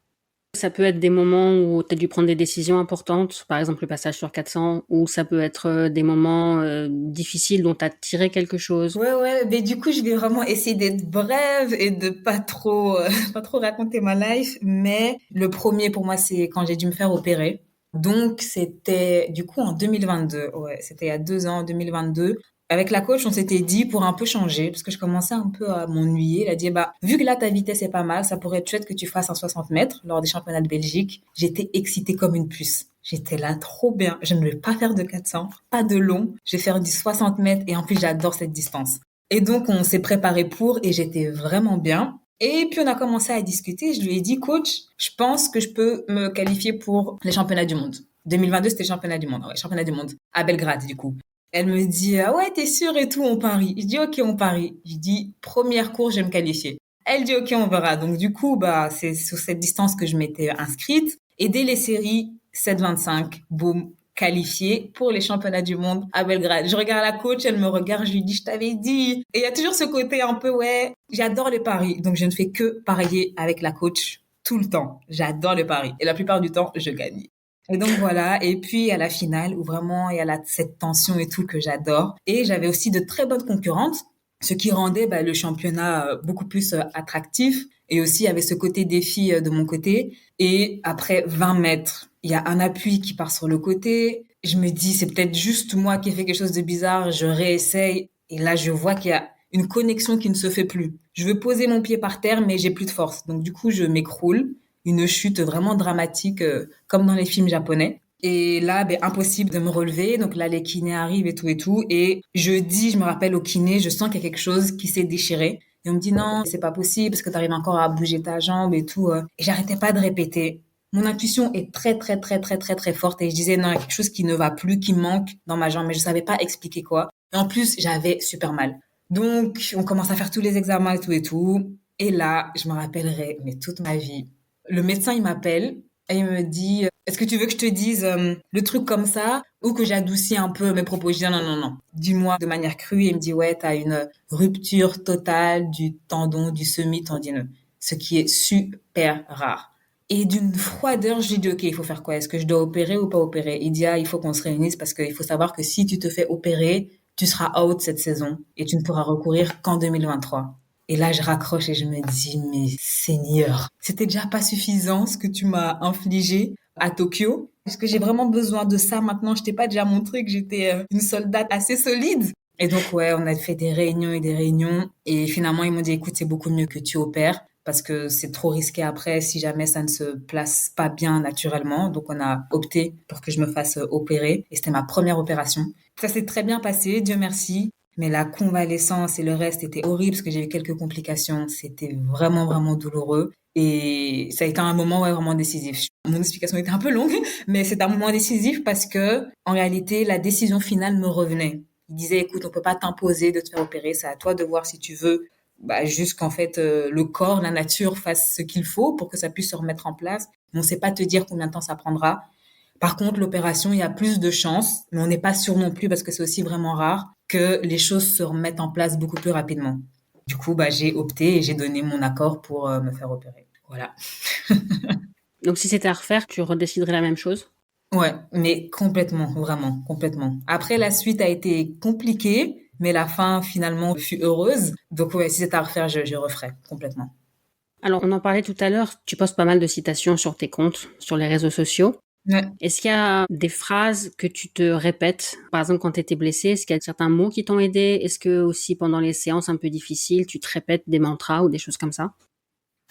Ça peut être des moments où tu as dû prendre des décisions importantes, par exemple le passage sur 400, ou ça peut être des moments difficiles dont tu as tiré quelque chose. Ouais, ouais, mais du coup, je vais vraiment essayer d'être brève et de pas trop, pas trop raconter ma life. Mais le premier pour moi, c'est quand j'ai dû me faire opérer. Donc, c'était du coup en 2022. Ouais, c'était il y a 2 ans, en 2022. Avec la coach, on s'était dit pour un peu changer, parce que je commençais un peu à m'ennuyer. Elle a dit, bah, vu que là, ta vitesse est pas mal, ça pourrait être chouette que tu fasses un 60 mètres lors des championnats de Belgique. J'étais excitée comme une puce. J'étais là, trop bien. Je ne vais pas faire de 400, pas de long. Je vais faire du 60 mètres et en plus, j'adore cette distance. Et donc, on s'est préparé pour et j'étais vraiment bien. Et puis, on a commencé à discuter. Je lui ai dit, coach, je pense que je peux me qualifier pour les championnats du monde. 2022, c'était championnat du monde. Ouais, championnat du monde. À Belgrade, du coup. Elle me dit, ah ouais, t'es sûre et tout, on parie. Je dis, ok, on parie. Je dis, première course, je vais me qualifier. Elle dit, ok, on verra. Donc, du coup, bah, c'est sur cette distance que je m'étais inscrite. Et dès les séries, 7,25, boum, qualifiée pour les championnats du monde à Belgrade. Je regarde la coach, elle me regarde, je lui dis, je t'avais dit. Et il y a toujours ce côté un peu, ouais, j'adore les paris. Donc, je ne fais que parier avec la coach tout le temps. J'adore les paris. Et la plupart du temps, je gagne. Et donc voilà, et puis à la finale où vraiment il y a cette tension et tout que j'adore. Et j'avais aussi de très bonnes concurrentes, ce qui rendait le championnat beaucoup plus attractif. Et aussi il y avait ce côté défi de mon côté. Et après 20 mètres, il y a un appui qui part sur le côté. Je me dis c'est peut-être juste moi qui ai fait quelque chose de bizarre, je réessaye. Et là je vois qu'il y a une connexion qui ne se fait plus. Je veux poser mon pied par terre mais j'ai plus de force. Donc du coup je m'écroule, une chute vraiment dramatique, comme dans les films japonais. Et là, impossible de me relever. Donc là, les kinés arrivent et tout et tout. Et je me rappelle au kiné, je sens qu'il y a quelque chose qui s'est déchiré. Et on me dit non, c'est pas possible parce que tu arrives encore à bouger ta jambe et tout. Et j'arrêtais pas de répéter. Mon intuition est très, très, très, très, très, très forte. Et je disais non, il y a quelque chose qui ne va plus, qui manque dans ma jambe. Mais je savais pas expliquer quoi. Et en plus, j'avais super mal. Donc, on commence à faire tous les examens et tout et tout. Et là, je me rappellerai, mais toute ma vie, le médecin, il m'appelle Et il me dit, est-ce que tu veux que je te dise le truc comme ça ou que j'adoucis un peu mes propos? Je dis non, non, non. Dis-moi de manière crue. Et il me dit, ouais, t'as une rupture totale du tendon du semi-tendineux, ce qui est super rare. Et d'une froideur, je lui dis, OK, il faut faire quoi? Est-ce que je dois opérer ou pas opérer? Il dit, ah, il faut qu'on se réunisse parce qu'il faut savoir que si tu te fais opérer, tu seras out cette saison et tu ne pourras recourir qu'en 2023. Et là, je raccroche et je me dis, mais Seigneur, c'était déjà pas suffisant ce que tu m'as infligé à Tokyo. Est-ce que j'ai vraiment besoin de ça maintenant? Je t'ai pas déjà montré que j'étais une soldate assez solide. Et donc, ouais, on a fait des réunions et des réunions. Et finalement, ils m'ont dit, écoute, c'est beaucoup mieux que tu opères parce que c'est trop risqué après si jamais ça ne se place pas bien naturellement. Donc, on a opté pour que je me fasse opérer. Et c'était ma première opération. Ça s'est très bien passé, Dieu merci. Mais la convalescence et le reste était horrible parce que j'ai eu quelques complications. C'était vraiment, vraiment douloureux. Et ça a été un moment vraiment décisif. Mon explication était un peu longue, mais c'est un moment décisif parce que, en réalité, la décision finale me revenait. Il disait, écoute, on peut pas t'imposer de te faire opérer. C'est à toi de voir si tu veux, juste qu'en fait, le corps, la nature fasse ce qu'il faut pour que ça puisse se remettre en place. On sait pas te dire combien de temps ça prendra. Par contre, l'opération, il y a plus de chances, mais on n'est pas sûr non plus parce que c'est aussi vraiment rare que les choses se remettent en place beaucoup plus rapidement. Du coup, j'ai opté et j'ai donné mon accord pour me faire opérer. Voilà. Donc si c'était à refaire, tu redéciderais la même chose? Ouais, mais complètement, vraiment, complètement. Après, la suite a été compliquée, mais la fin finalement fut heureuse. Donc ouais, si c'était à refaire, je referais complètement. Alors, on en parlait tout à l'heure, tu postes pas mal de citations sur tes comptes, sur les réseaux sociaux. Ouais. Est-ce qu'il y a des phrases que tu te répètes? Par exemple, quand tu étais blessée, est-ce qu'il y a certains mots qui t'ont aidé? Est-ce que aussi pendant les séances un peu difficiles, tu te répètes des mantras ou des choses comme ça?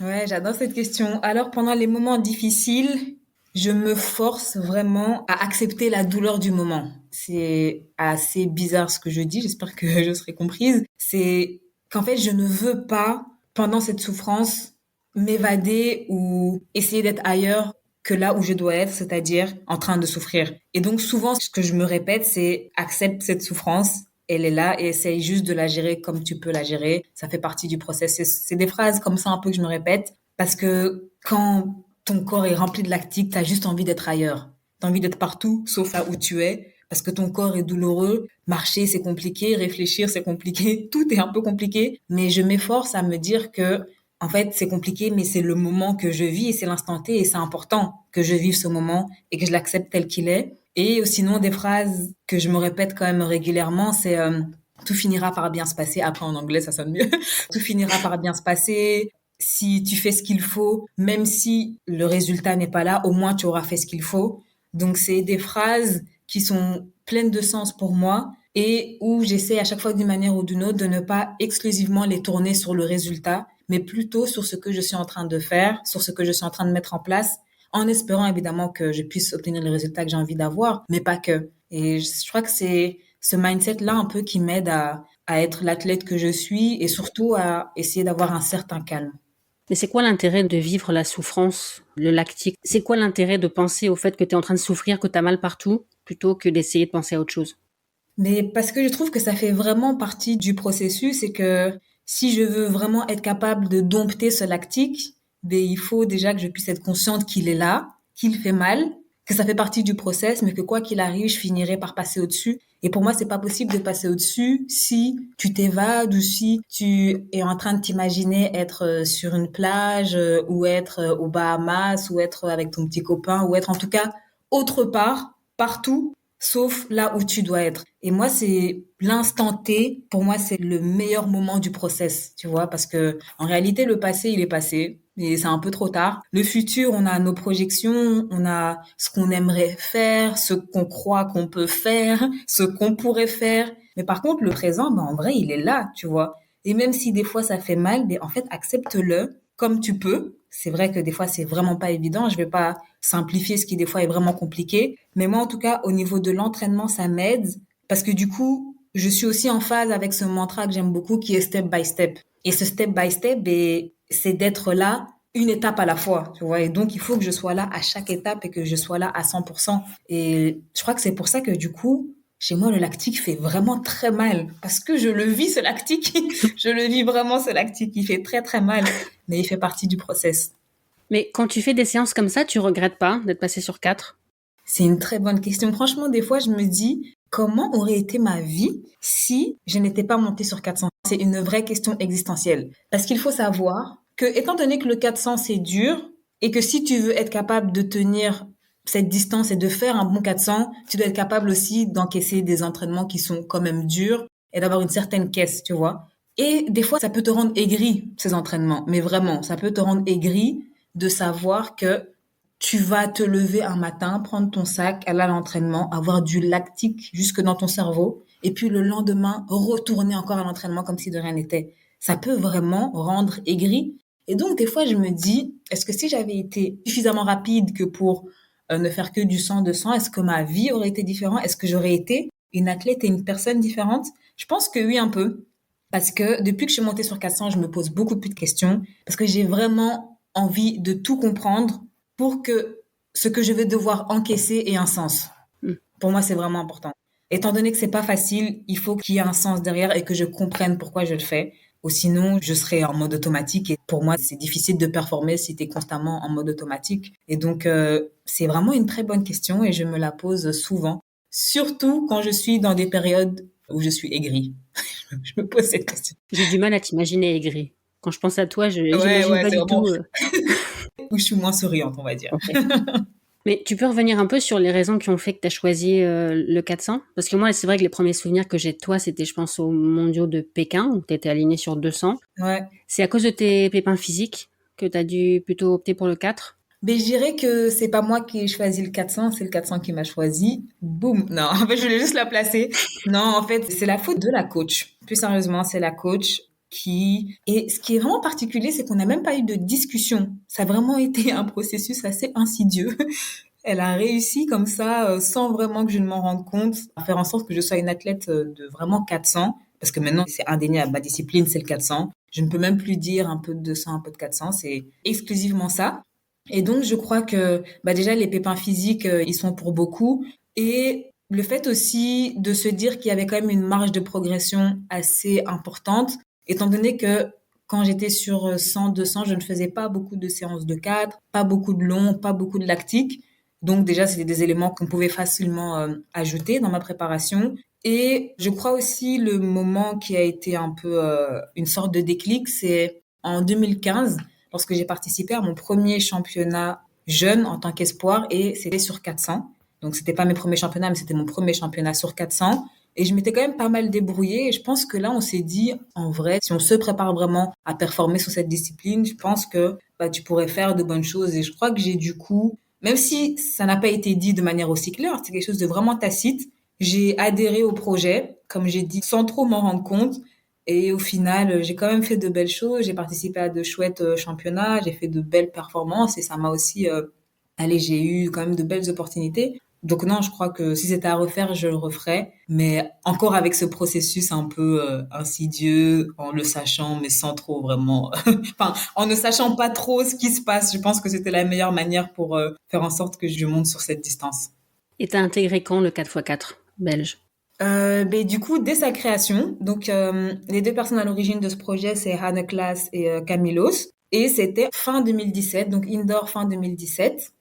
Ouais, j'adore cette question. Alors, pendant les moments difficiles, je me force vraiment à accepter la douleur du moment. C'est assez bizarre ce que je dis, j'espère que je serai comprise. C'est qu'en fait, je ne veux pas, pendant cette souffrance, m'évader ou essayer d'être ailleurs que là où je dois être, c'est-à-dire en train de souffrir. Et donc, souvent, ce que je me répète, c'est accepte cette souffrance, elle est là et essaye juste de la gérer comme tu peux la gérer. Ça fait partie du process. C'est des phrases comme ça un peu que je me répète parce que quand ton corps est rempli de lactique, t'as juste envie d'être ailleurs. T'as envie d'être partout sauf là où tu es parce que ton corps est douloureux. Marcher, c'est compliqué. Réfléchir, c'est compliqué. Tout est un peu compliqué. Mais je m'efforce à me dire que en fait, c'est compliqué, mais c'est le moment que je vis et c'est l'instant T et c'est important que je vive ce moment et que je l'accepte tel qu'il est. Et sinon, des phrases que je me répète quand même régulièrement, c'est tout finira par bien se passer. Après, en anglais, ça sonne mieux. Tout finira par bien se passer. Si tu fais ce qu'il faut, même si le résultat n'est pas là, au moins tu auras fait ce qu'il faut. Donc, c'est des phrases qui sont pleines de sens pour moi et où j'essaie à chaque fois d'une manière ou d'une autre de ne pas exclusivement les tourner sur le résultat, mais plutôt sur ce que je suis en train de faire, sur ce que je suis en train de mettre en place, en espérant évidemment que je puisse obtenir les résultats que j'ai envie d'avoir, mais pas que. Et je crois que c'est ce mindset-là un peu qui m'aide à être l'athlète que je suis et surtout à essayer d'avoir un certain calme. Mais c'est quoi l'intérêt de vivre la souffrance, le lactique? C'est quoi l'intérêt de penser au fait que tu es en train de souffrir, que tu as mal partout, plutôt que d'essayer de penser à autre chose? Mais parce que je trouve que ça fait vraiment partie du processus et que si je veux vraiment être capable de dompter ce lactique, il faut déjà que je puisse être consciente qu'il est là, qu'il fait mal, que ça fait partie du process, mais que quoi qu'il arrive, je finirai par passer au-dessus. Et pour moi, c'est pas possible de passer au-dessus si tu t'évades ou si tu es en train de t'imaginer être sur une plage ou être aux Bahamas ou être avec ton petit copain ou être en tout cas autre part, partout sauf là où tu dois être. Et moi, c'est l'instant T. Pour moi, c'est le meilleur moment du process, tu vois, parce que en réalité, le passé, il est passé. Et c'est un peu trop tard. Le futur, on a nos projections, on a ce qu'on aimerait faire, ce qu'on croit qu'on peut faire, ce qu'on pourrait faire. Mais par contre, le présent, en vrai, il est là, tu vois. Et même si des fois ça fait mal, mais en fait, accepte-le comme tu peux. C'est vrai que des fois, c'est vraiment pas évident. Je vais pas simplifier ce qui des fois est vraiment compliqué. Mais moi, en tout cas, au niveau de l'entraînement, ça m'aide parce que du coup, je suis aussi en phase avec ce mantra que j'aime beaucoup qui est step by step. Et ce step by step, c'est d'être là une étape à la fois, tu vois. Et donc, il faut que je sois là à chaque étape et que je sois là à 100%. Et je crois que c'est pour ça que du coup, chez moi, le lactique fait vraiment très mal parce que je le vis, ce lactique. Je le vis vraiment, ce lactique. Il fait très, très mal, mais il fait partie du process. Mais quand tu fais des séances comme ça, tu regrettes pas d'être passé sur 4? C'est une très bonne question. Franchement, des fois, je me dis, comment aurait été ma vie si je n'étais pas montée sur 400? C'est une vraie question existentielle. Parce qu'il faut savoir que, étant donné que le 400, c'est dur, et que si tu veux être capable de tenir cette distance et de faire un bon 400, tu dois être capable aussi d'encaisser des entraînements qui sont quand même durs et d'avoir une certaine caisse, tu vois. Et des fois, ça peut te rendre aigri, ces entraînements. Mais vraiment, ça peut te rendre aigri de savoir que tu vas te lever un matin, prendre ton sac, aller à l'entraînement, avoir du lactique jusque dans ton cerveau, et puis le lendemain, retourner encore à l'entraînement comme si de rien n'était. Ça peut vraiment rendre aigri. Et donc, des fois, je me dis, est-ce que si j'avais été suffisamment rapide que pour ne faire que du 100, 200, est-ce que ma vie aurait été différente? Est-ce que j'aurais été une athlète et une personne différente? Je pense que oui, un peu. Parce que depuis que je suis montée sur 400, je me pose beaucoup plus de questions. Parce que j'ai vraiment envie de tout comprendre pour que ce que je vais devoir encaisser ait un sens. Mm. Pour moi, c'est vraiment important. Étant donné que c'est pas facile, il faut qu'il y ait un sens derrière et que je comprenne pourquoi je le fais. Ou sinon, je serai en mode automatique. Et pour moi, c'est difficile de performer si tu es constamment en mode automatique. Et donc, c'est vraiment une très bonne question et je me la pose souvent. Surtout quand je suis dans des périodes où je suis aigrie. Je me pose cette question. J'ai du mal à t'imaginer aigri. Quand je pense à toi, Ouais, j'imagine ouais, pas c'est du vraiment tout. où je suis moins souriante, on va dire. Ok. Mais tu peux revenir un peu sur les raisons qui ont fait que tu as choisi le 400? Parce que moi, c'est vrai que les premiers souvenirs que j'ai de toi, c'était, je pense, aux mondiaux de Pékin, où tu étais aligné sur 200. Ouais. C'est à cause de tes pépins physiques que tu as dû plutôt opter pour le 4? Mais je dirais que c'est pas moi qui ai choisi le 400, c'est le 400 qui m'a choisi. Boum. Non, en fait, je voulais juste la placer. Non, en fait, c'est la faute de la coach. Plus sérieusement, c'est la coach qui... Et ce qui est vraiment particulier, c'est qu'on n'a même pas eu de discussion. Ça a vraiment été un processus assez insidieux. Elle a réussi comme ça, sans vraiment que je ne m'en rende compte, à faire en sorte que je sois une athlète de vraiment 400. Parce que maintenant, c'est indéniable. Ma discipline, c'est le 400. Je ne peux même plus dire un peu de 200, un peu de 400. C'est exclusivement ça. Et donc, je crois que bah déjà, les pépins physiques, ils sont pour beaucoup. Et le fait aussi de se dire qu'il y avait quand même une marge de progression assez importante, étant donné que quand j'étais sur 100, 200, je ne faisais pas beaucoup de séances de 4, pas beaucoup de long, pas beaucoup de lactique. Donc déjà, c'était des éléments qu'on pouvait facilement ajouter dans ma préparation. Et je crois aussi le moment qui a été un peu une sorte de déclic, c'est en 2015, lorsque j'ai participé à mon premier championnat jeune en tant qu'espoir et c'était sur 400. Donc c'était pas mes premiers championnats, mais c'était mon premier championnat sur 400. Et je m'étais quand même pas mal débrouillée et je pense que là, on s'est dit, en vrai, si on se prépare vraiment à performer sur cette discipline, je pense que bah, tu pourrais faire de bonnes choses. Et je crois que j'ai du coup, même si ça n'a pas été dit de manière aussi claire, c'est quelque chose de vraiment tacite, j'ai adhéré au projet, comme j'ai dit, sans trop m'en rendre compte. Et au final, j'ai quand même fait de belles choses. J'ai participé à de chouettes championnats, j'ai fait de belles performances et ça m'a aussi, allez, j'ai eu quand même de belles opportunités. Donc non, je crois que si c'était à refaire, je le referais, mais encore avec ce processus un peu insidieux, en le sachant, mais sans trop vraiment, enfin, en ne sachant pas trop ce qui se passe. Je pense que c'était la meilleure manière pour faire en sorte que je monte sur cette distance. Et t'as intégré quand le 4x4 belge? Ben, du coup, dès sa création, donc les deux personnes à l'origine de ce projet, c'est Hanne Klaas et Camilos. Et c'était fin 2017, donc indoor fin 2017,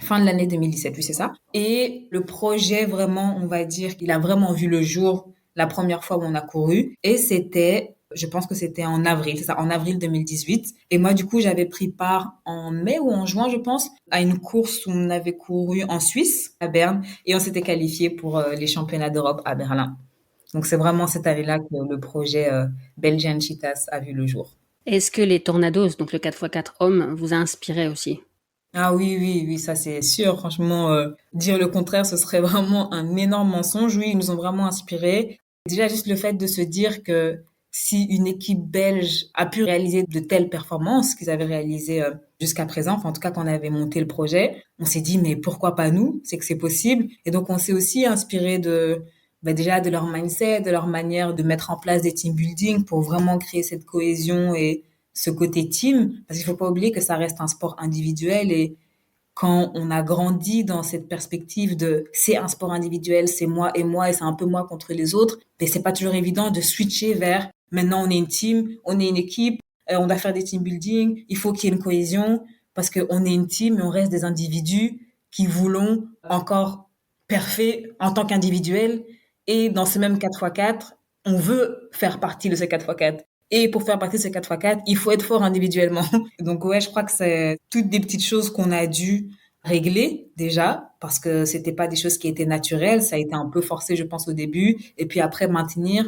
fin de l'année 2017, oui, c'est ça. Et le projet, vraiment, on va dire qu'il a vraiment vu le jour la première fois où on a couru. Et c'était, je pense que c'était en avril, c'est ça, en avril 2018. Et moi, du coup, j'avais pris part en mai ou en juin, je pense, à une course où on avait couru en Suisse, à Berne, et on s'était qualifié pour les championnats d'Europe à Berlin. Donc, c'est vraiment cette année-là que le projet Belgian Cheetahs a vu le jour. Est-ce que les Tornados, donc le 4x4 homme, vous a inspiré aussi? Ah oui, oui, oui, ça c'est sûr. Franchement, dire le contraire, ce serait vraiment un énorme mensonge. Oui, ils nous ont vraiment inspirés. Déjà, juste le fait de se dire que si une équipe belge a pu réaliser de telles performances qu'ils avaient réalisées jusqu'à présent, enfin, en tout cas quand on avait monté le projet, on s'est dit mais pourquoi pas nous? C'est que c'est possible. Et donc on s'est aussi inspiré de bah, déjà de leur mindset, de leur manière de mettre en place des team building pour vraiment créer cette cohésion et ce côté team, parce qu'il faut pas oublier que ça reste un sport individuel et quand on a grandi dans cette perspective de c'est un sport individuel, c'est moi et c'est un peu moi contre les autres, mais c'est pas toujours évident de switcher vers maintenant on est une team, on est une équipe, on doit faire des team building, il faut qu'il y ait une cohésion parce qu'on est une team, mais on reste des individus qui voulons encore parfait en tant qu'individuel. Et dans ce même 4x4, on veut faire partie de ces 4x4. Et pour faire partie de ces 4x4, il faut être fort individuellement. Donc ouais, je crois que c'est toutes des petites choses qu'on a dû régler déjà, parce que c'était pas des choses qui étaient naturelles. Ça a été un peu forcé, je pense, au début. Et puis après, maintenir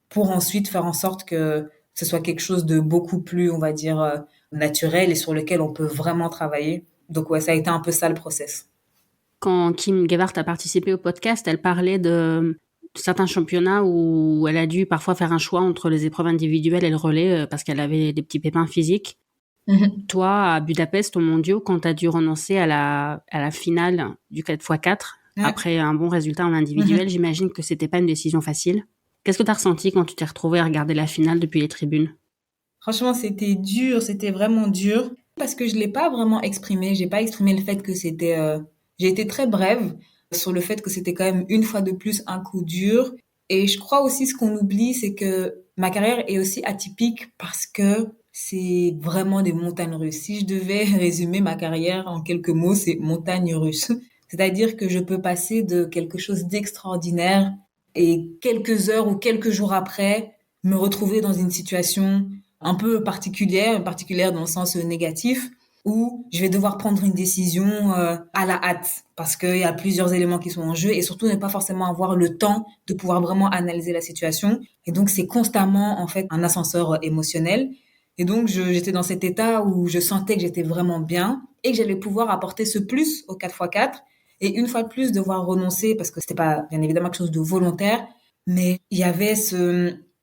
pour ensuite faire en sorte que ce soit quelque chose de beaucoup plus, on va dire, naturel et sur lequel on peut vraiment travailler. Donc ouais, ça a été un peu ça le process. Quand Kim Gevart a participé au podcast, elle parlait de certains championnats où elle a dû parfois faire un choix entre les épreuves individuelles et le relais parce qu'elle avait des petits pépins physiques. Mhm. Toi, à Budapest, au Mondiaux, quand tu as dû renoncer à la finale du 4x4, Ouais. après un bon résultat en individuel, Mhm. j'imagine que c'était pas une décision facile. Qu'est-ce que tu as ressenti quand tu t'es retrouvée à regarder la finale depuis les tribunes? Franchement, c'était dur, c'était vraiment dur parce que je l'ai pas vraiment exprimé. J'ai pas exprimé le fait que c'était. J'ai été très brève sur le fait que c'était quand même une fois de plus un coup dur. Et je crois aussi ce qu'on oublie, c'est que ma carrière est aussi atypique parce que c'est vraiment des montagnes russes. Si je devais résumer ma carrière en quelques mots, c'est montagne russe. C'est-à-dire que je peux passer de quelque chose d'extraordinaire et quelques heures ou quelques jours après me retrouver dans une situation un peu particulière dans le sens négatif, où je vais devoir prendre une décision à la hâte parce qu'il y a plusieurs éléments qui sont en jeu et surtout ne pas forcément avoir le temps de pouvoir vraiment analyser la situation. Et donc c'est constamment en fait un ascenseur émotionnel. Et donc j'étais dans cet état où je sentais que j'étais vraiment bien et que j'allais pouvoir apporter ce plus au 4x4 et une fois de plus devoir renoncer parce que c'était pas bien évidemment quelque chose de volontaire, mais il y avait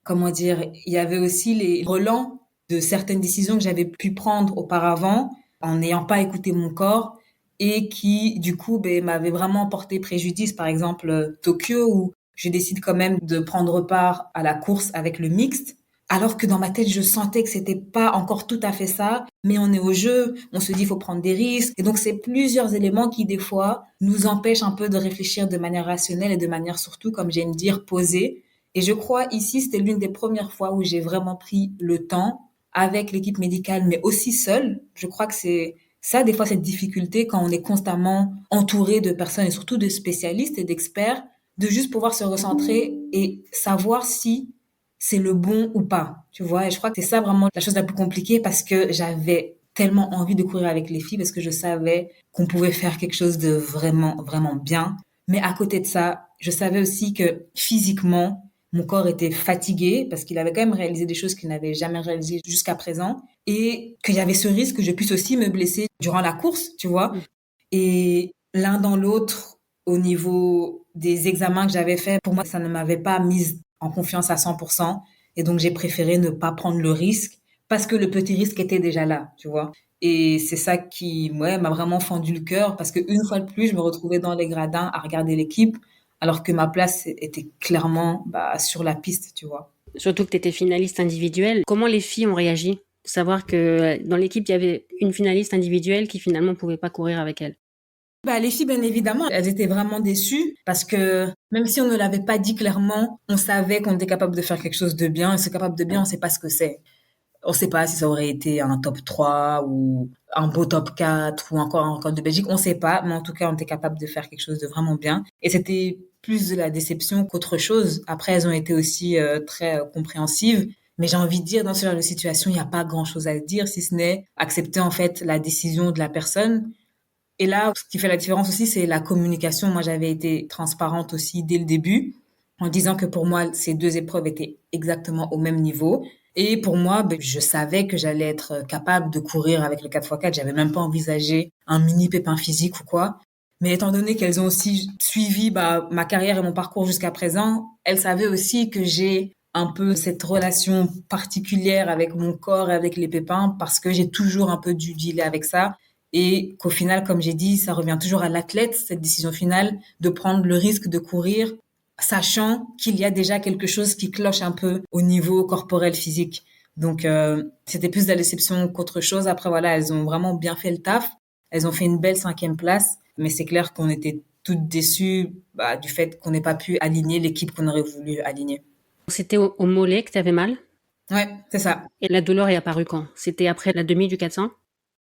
comment dire, il y avait aussi les relents de certaines décisions que j'avais pu prendre auparavant en n'ayant pas écouté mon corps et qui, du coup, ben, m'avaient vraiment porté préjudice. Par exemple, Tokyo, où je décide quand même de prendre part à la course avec le mixte, alors que dans ma tête, je sentais que c'était pas encore tout à fait ça, mais on est au jeu, on se dit il faut prendre des risques. Et donc, c'est plusieurs éléments qui, des fois, nous empêchent un peu de réfléchir de manière rationnelle et de manière surtout, comme j'aime dire, posée. Et je crois ici, c'était l'une des premières fois où j'ai vraiment pris le temps avec l'équipe médicale, mais aussi seule. Je crois que c'est ça, des fois, cette difficulté quand on est constamment entouré de personnes et surtout de spécialistes et d'experts, de juste pouvoir se recentrer et savoir si c'est le bon ou pas, tu vois. Et je crois que c'est ça vraiment la chose la plus compliquée parce que j'avais tellement envie de courir avec les filles parce que je savais qu'on pouvait faire quelque chose de vraiment, vraiment bien. Mais à côté de ça, je savais aussi que physiquement, mon corps était fatigué parce qu'il avait quand même réalisé des choses qu'il n'avait jamais réalisées jusqu'à présent et qu'il y avait ce risque que je puisse aussi me blesser durant la course, tu vois. Et l'un dans l'autre, au niveau des examens que j'avais faits, pour moi, ça ne m'avait pas mise en confiance à 100%. Et donc, j'ai préféré ne pas prendre le risque parce que le petit risque était déjà là, tu vois. Et c'est ça qui, ouais, m'a vraiment fendu le cœur parce qu'une fois de plus, je me retrouvais dans les gradins à regarder l'équipe alors que ma place était clairement bah, sur la piste, tu vois. Surtout que tu étais finaliste individuelle. Comment les filles ont réagi? Savoir que dans l'équipe, il y avait une finaliste individuelle qui finalement pouvait pas courir avec elle. Bah, les filles, bien évidemment, elles étaient vraiment déçues parce que même si on ne l'avait pas dit clairement, on savait qu'on était capable de faire quelque chose de bien. Et ce capable de bien, on ne sait pas ce que c'est. On ne sait pas si ça aurait été un top 3 ou un beau top 4 ou encore un record de Belgique. On ne sait pas, mais en tout cas, on était capable de faire quelque chose de vraiment bien. Et c'était plus de la déception qu'autre chose. Après, elles ont été aussi très compréhensives. Mais j'ai envie de dire, dans ce genre de situation, il n'y a pas grand-chose à dire, si ce n'est accepter en fait la décision de la personne. Et là, ce qui fait la différence aussi, c'est la communication. Moi, j'avais été transparente aussi dès le début en disant que pour moi, ces deux épreuves étaient exactement au même niveau. Et pour moi, ben, je savais que j'allais être capable de courir avec le 4x4. J'avais même pas envisagé un mini pépin physique ou quoi. Mais étant donné qu'elles ont aussi suivi bah, ma carrière et mon parcours jusqu'à présent, elles savaient aussi que j'ai un peu cette relation particulière avec mon corps et avec les pépins parce que j'ai toujours un peu dû dealer avec ça et qu'au final, comme j'ai dit, ça revient toujours à l'athlète, cette décision finale, de prendre le risque de courir, sachant qu'il y a déjà quelque chose qui cloche un peu au niveau corporel physique. Donc, c'était plus de la déception qu'autre chose. Après, voilà, elles ont vraiment bien fait le taf. Elles ont fait une belle 5e place. Mais c'est clair qu'on était toutes déçues bah, du fait qu'on n'ait pas pu aligner l'équipe qu'on aurait voulu aligner. C'était au mollet que tu avais mal? Ouais, c'est ça. Et la douleur est apparue quand? C'était après la demi du 400?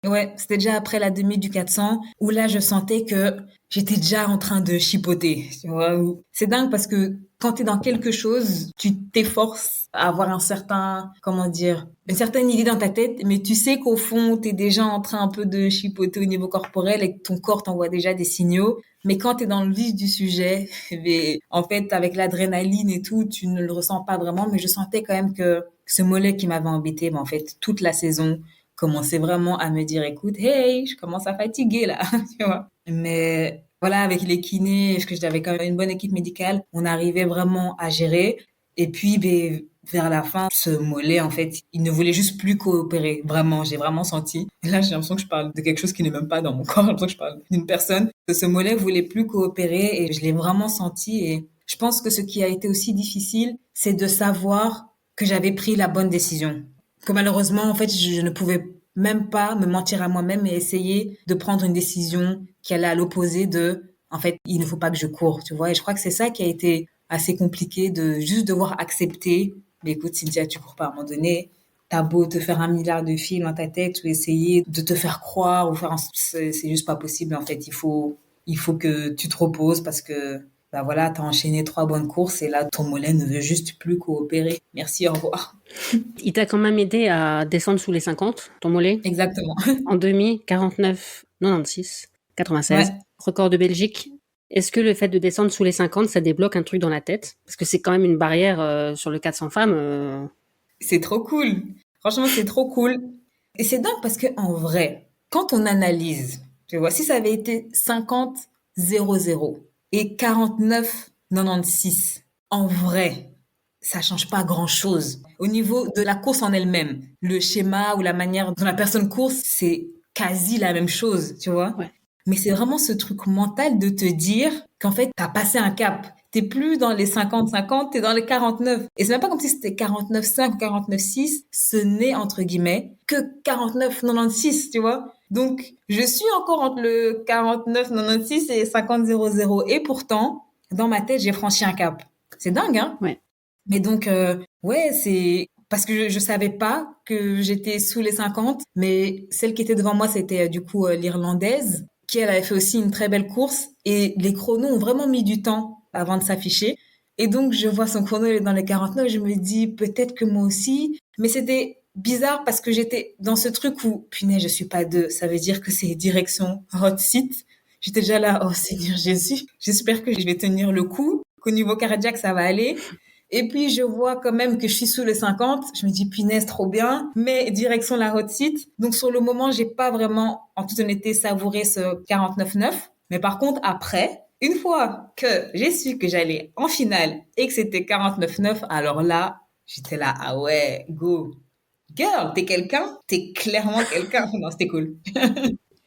Ouais, c'était déjà après la demi du 400 où là, je sentais que j'étais déjà en train de chipoter, tu vois. C'est dingue parce que quand tu es dans quelque chose, tu t'efforces à avoir un certain, comment dire, une certaine idée dans ta tête, mais tu sais qu'au fond, tu es déjà en train un peu de chipoter au niveau corporel et que ton corps t'envoie déjà des signaux. Mais quand tu es dans le vif du sujet, mais en fait, avec l'adrénaline et tout, tu ne le ressens pas vraiment, mais je sentais quand même que ce mollet qui m'avait embêté, en fait, toute la saison, commençait vraiment à me dire, écoute, hey, je commence à fatiguer là, tu vois. Mais voilà, avec les kinés, parce que j'avais quand même une bonne équipe médicale, on arrivait vraiment à gérer. Et puis, ben, vers la fin, ce mollet, en fait, il ne voulait juste plus coopérer. Vraiment, j'ai vraiment senti. Et là, j'ai l'impression que je parle de quelque chose qui n'est même pas dans mon corps. J'ai l'impression que je parle d'une personne. Que ce mollet voulait plus coopérer et je l'ai vraiment senti. Et je pense que ce qui a été aussi difficile, c'est de savoir que j'avais pris la bonne décision. Que malheureusement, en fait, je ne pouvais même pas me mentir à moi-même et essayer de prendre une décision qui allait à l'opposé de, en fait, il ne faut pas que je cours, tu vois. Et je crois que c'est ça qui a été assez compliqué de juste devoir accepter. Mais écoute, Cynthia, tu cours pas à un moment donné. T'as beau te faire 1 milliard de films dans ta tête ou essayer de te faire croire ou faire c'est juste pas possible. En fait, il faut que tu te reposes parce que, bah voilà, t'as enchaîné 3 bonnes courses et là, ton mollet ne veut juste plus coopérer. Merci, au revoir. Il t'a quand même aidé à descendre sous les 50, ton mollet. Exactement. En demi, 49, 96, 96, Ouais. record de Belgique. Est-ce que le fait de descendre sous les 50, ça débloque un truc dans la tête? Parce que c'est quand même une barrière sur le 400 femmes. C'est trop cool. Franchement, c'est trop cool. Et c'est dingue parce que en vrai, quand on analyse, tu vois, si ça avait été 50-0-0 et 49-96, en vrai, ça change pas grand-chose. Au niveau de la course en elle-même, le schéma ou la manière dont la personne court, c'est quasi la même chose, tu vois. Ouais. Mais c'est vraiment ce truc mental de te dire qu'en fait, t'as passé un cap. T'es plus dans les 50-50, t'es dans les 49. Et c'est même pas comme si c'était 49-5 ou 49-6. Ce n'est, entre guillemets, que 49-96, tu vois. Donc, je suis encore entre le 49-96 et 50-0-0. Et pourtant, dans ma tête, j'ai franchi un cap. C'est dingue, hein? Ouais. Mais donc, ouais, c'est parce que je savais pas que j'étais sous les 50, mais celle qui était devant moi, c'était du coup l'Irlandaise, qui elle avait fait aussi une très belle course et les chronos ont vraiment mis du temps avant de s'afficher. Et donc, je vois son chrono il est dans les 49, je me dis peut-être que moi aussi, mais c'était bizarre parce que j'étais dans ce truc où, punaise, je suis pas deux, ça veut dire que c'est direction hot seat. J'étais déjà là, oh Seigneur Jésus, j'espère que je vais tenir le coup, qu'au niveau cardiaque, ça va aller. Et puis, je vois quand même que je suis sous les 50. Je me dis, punaise, trop bien. Mais direction la hot seat. Donc, sur le moment, j'ai pas vraiment, en toute honnêteté, savouré ce 49-9. Mais par contre, après, une fois que j'ai su que j'allais en finale et que c'était 49-9, alors là, j'étais là, ah ouais, go. Girl, t'es quelqu'un? T'es clairement quelqu'un. Non, c'était cool.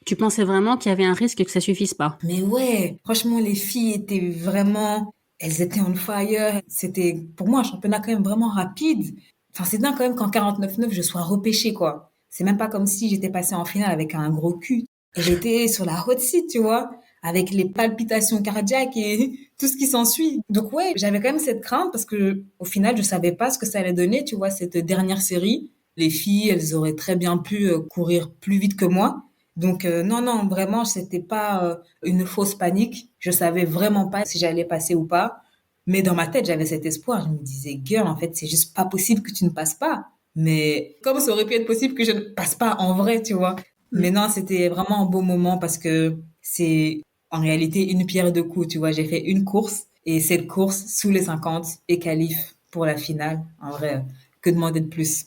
Tu pensais vraiment qu'il y avait un risque que ça suffise pas? Mais ouais, franchement, les filles étaient vraiment, elles étaient on fire. C'était, pour moi, un championnat quand même vraiment rapide. Enfin, c'est dingue quand même qu'en 49-9, je sois repêchée, quoi. C'est même pas comme si j'étais passée en finale avec un gros cul. Et j'étais sur la hot seat, tu vois, avec les palpitations cardiaques et tout ce qui s'ensuit. Donc ouais, j'avais quand même cette crainte parce que, au final, je savais pas ce que ça allait donner, tu vois, cette dernière série. Les filles, elles auraient très bien pu courir plus vite que moi. Donc non, non, vraiment, c'était pas une fausse panique. Je savais vraiment pas si j'allais passer ou pas. Mais dans ma tête, j'avais cet espoir. Je me disais, girl, en fait, c'est juste pas possible que tu ne passes pas. Mais comme ça aurait pu être possible que je ne passe pas en vrai, tu vois. Mm. Mais non, c'était vraiment un beau moment parce que c'est en réalité une pierre deux coups, tu vois. J'ai fait une course et cette course sous les 50 et qualif pour la finale. En vrai, que demander de plus?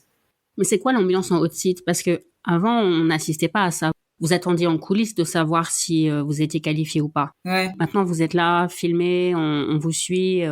Mais c'est quoi l'ambiance en hot seat? Parce que avant, on n'assistait pas à ça. Vous attendiez en coulisses de savoir si vous étiez qualifié ou pas. Ouais. Maintenant, vous êtes là, filmé, on vous suit.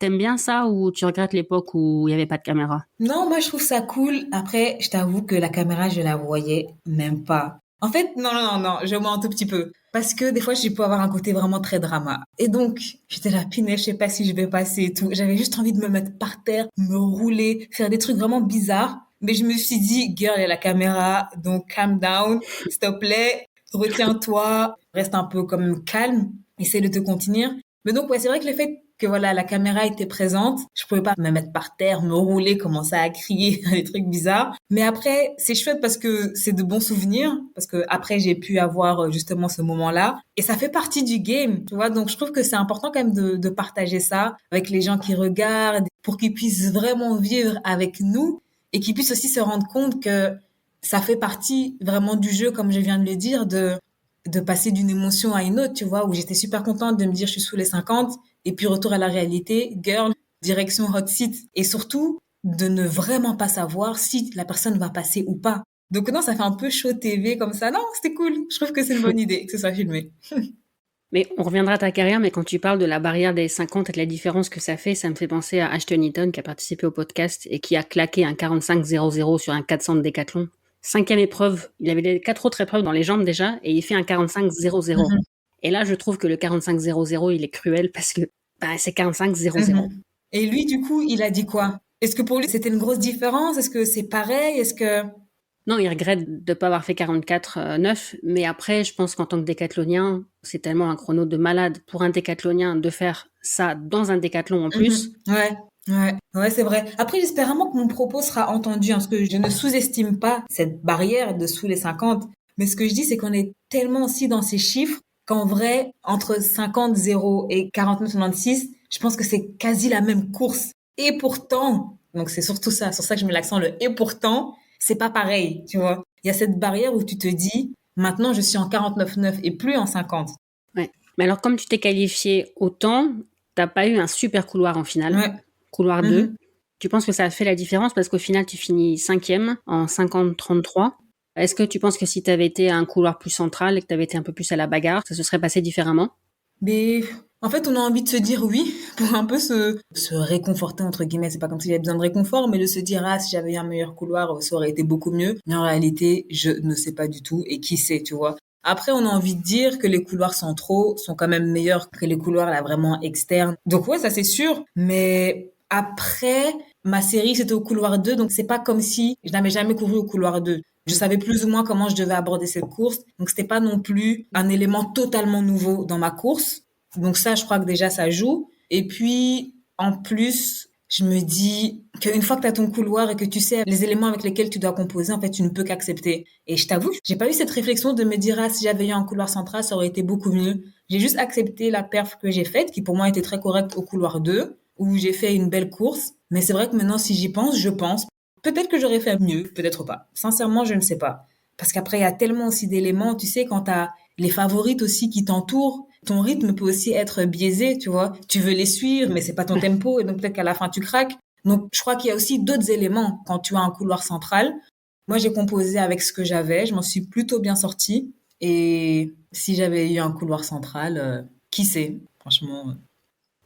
T'aimes bien ça ou tu regrettes l'époque où il n'y avait pas de caméra? Non, moi je trouve ça cool. Après, je t'avoue que la caméra, je la voyais même pas. En fait, non, non, non, non, je mens un tout petit peu. Parce que des fois, je peux avoir un côté vraiment très drama. Et donc, j'étais là, punaise, je sais pas si je vais passer et tout. J'avais juste envie de me mettre par terre, me rouler, faire des trucs vraiment bizarres. Mais je me suis dit, girl, il y a la caméra, donc calm down, s'il te plaît, retiens-toi, reste un peu quand même calme, essaie de te contenir. Mais donc, ouais, c'est vrai que le fait que voilà, la caméra était présente. Je pouvais pas me mettre par terre, me rouler, commencer à crier, des trucs bizarres. Mais après, c'est chouette parce que c'est de bons souvenirs, parce que après, j'ai pu avoir justement ce moment-là. Et ça fait partie du game, tu vois. Donc, je trouve que c'est important quand même de partager ça avec les gens qui regardent pour qu'ils puissent vraiment vivre avec nous et qu'ils puissent aussi se rendre compte que ça fait partie vraiment du jeu, comme je viens de le dire, de passer d'une émotion à une autre, tu vois, où j'étais super contente de me dire je suis sous les 50 et puis retour à la réalité, girl, direction hot seat et surtout de ne vraiment pas savoir si la personne va passer ou pas. Donc non, ça fait un peu show TV comme ça. Non, c'était cool. Je trouve que c'est une bonne idée que ce soit filmé. Mais on reviendra à ta carrière, mais quand tu parles de la barrière des 50 et de la différence que ça me fait penser à Ashton Eaton qui a participé au podcast et qui a claqué un 45-0-0 sur un 400 de décathlon. 5e épreuve, il avait les 4 autres épreuves dans les jambes déjà et il fait un 45-0-0. Mhm. Et là, je trouve que le 45-0-0, il est cruel parce que c'est 45-0-0. Mhm. Et lui, du coup, il a dit quoi? Est-ce que pour lui, c'était une grosse différence? Est-ce que c'est pareil? Est-ce que... Non, il regrette de ne pas avoir fait 44-9, mais après, je pense qu'en tant que décathlonien, c'est tellement un chrono de malade pour un décathlonien de faire ça dans un décathlon en plus. Ouais, c'est vrai. Après, j'espère vraiment que mon propos sera entendu, hein, parce que je ne sous-estime pas cette barrière de sous les 50. Mais ce que je dis, c'est qu'on est tellement aussi dans ces chiffres qu'en vrai, entre 50-0 et 49-96, je pense que c'est quasi la même course. Et pourtant, donc c'est surtout ça, sur ça que je mets l'accent, le et pourtant, c'est pas pareil, tu vois. Il y a cette barrière où tu te dis, maintenant je suis en 49-9 et plus en 50. Ouais. Mais alors, comme tu t'es qualifié autant, t'as pas eu un super couloir en finale. Ouais. Couloir 2. Mhm. Tu penses que ça a fait la différence parce qu'au final, tu finis 5e en 50-33. Est-ce que tu penses que si tu avais été à un couloir plus central et que tu avais été un peu plus à la bagarre, ça se serait passé différemment? Mais en fait, on a envie de se dire oui pour un peu se réconforter, entre guillemets. C'est pas comme s'il y avait besoin de réconfort, mais de se dire, ah, si j'avais eu un meilleur couloir, ça aurait été beaucoup mieux. Mais en réalité, je ne sais pas du tout. Et qui sait, tu vois. Après, on a envie de dire que les couloirs centraux sont quand même meilleurs que les couloirs là vraiment externes. Donc ouais, ça c'est sûr. Mais après, ma série c'était au couloir 2, donc c'est pas comme si je n'avais jamais couru au couloir 2. Je savais plus ou moins comment je devais aborder cette course, donc c'était pas non plus un élément totalement nouveau dans ma course. Donc ça, je crois que déjà ça joue. Et puis en plus, je me dis qu'une fois que tu as ton couloir et que tu sais les éléments avec lesquels tu dois composer, en fait, tu ne peux qu'accepter. Et je t'avoue, j'ai pas eu cette réflexion de me dire, ah, si j'avais eu un couloir central, ça aurait été beaucoup mieux. J'ai juste accepté la perf que j'ai faite, qui pour moi était très correcte au couloir 2, où j'ai fait une belle course. Mais c'est vrai que maintenant, si j'y pense, je pense, peut-être que j'aurais fait mieux, peut-être pas. Sincèrement, je ne sais pas. Parce qu'après, il y a tellement aussi d'éléments, tu sais, quand t'as les favorites aussi qui t'entourent, ton rythme peut aussi être biaisé, tu vois. Tu veux les suivre, mais c'est pas ton tempo, et donc peut-être qu'à la fin tu craques. Donc, je crois qu'il y a aussi d'autres éléments quand tu as un couloir central. Moi, j'ai composé avec ce que j'avais, je m'en suis plutôt bien sortie. Et si j'avais eu un couloir central, qui sait, franchement.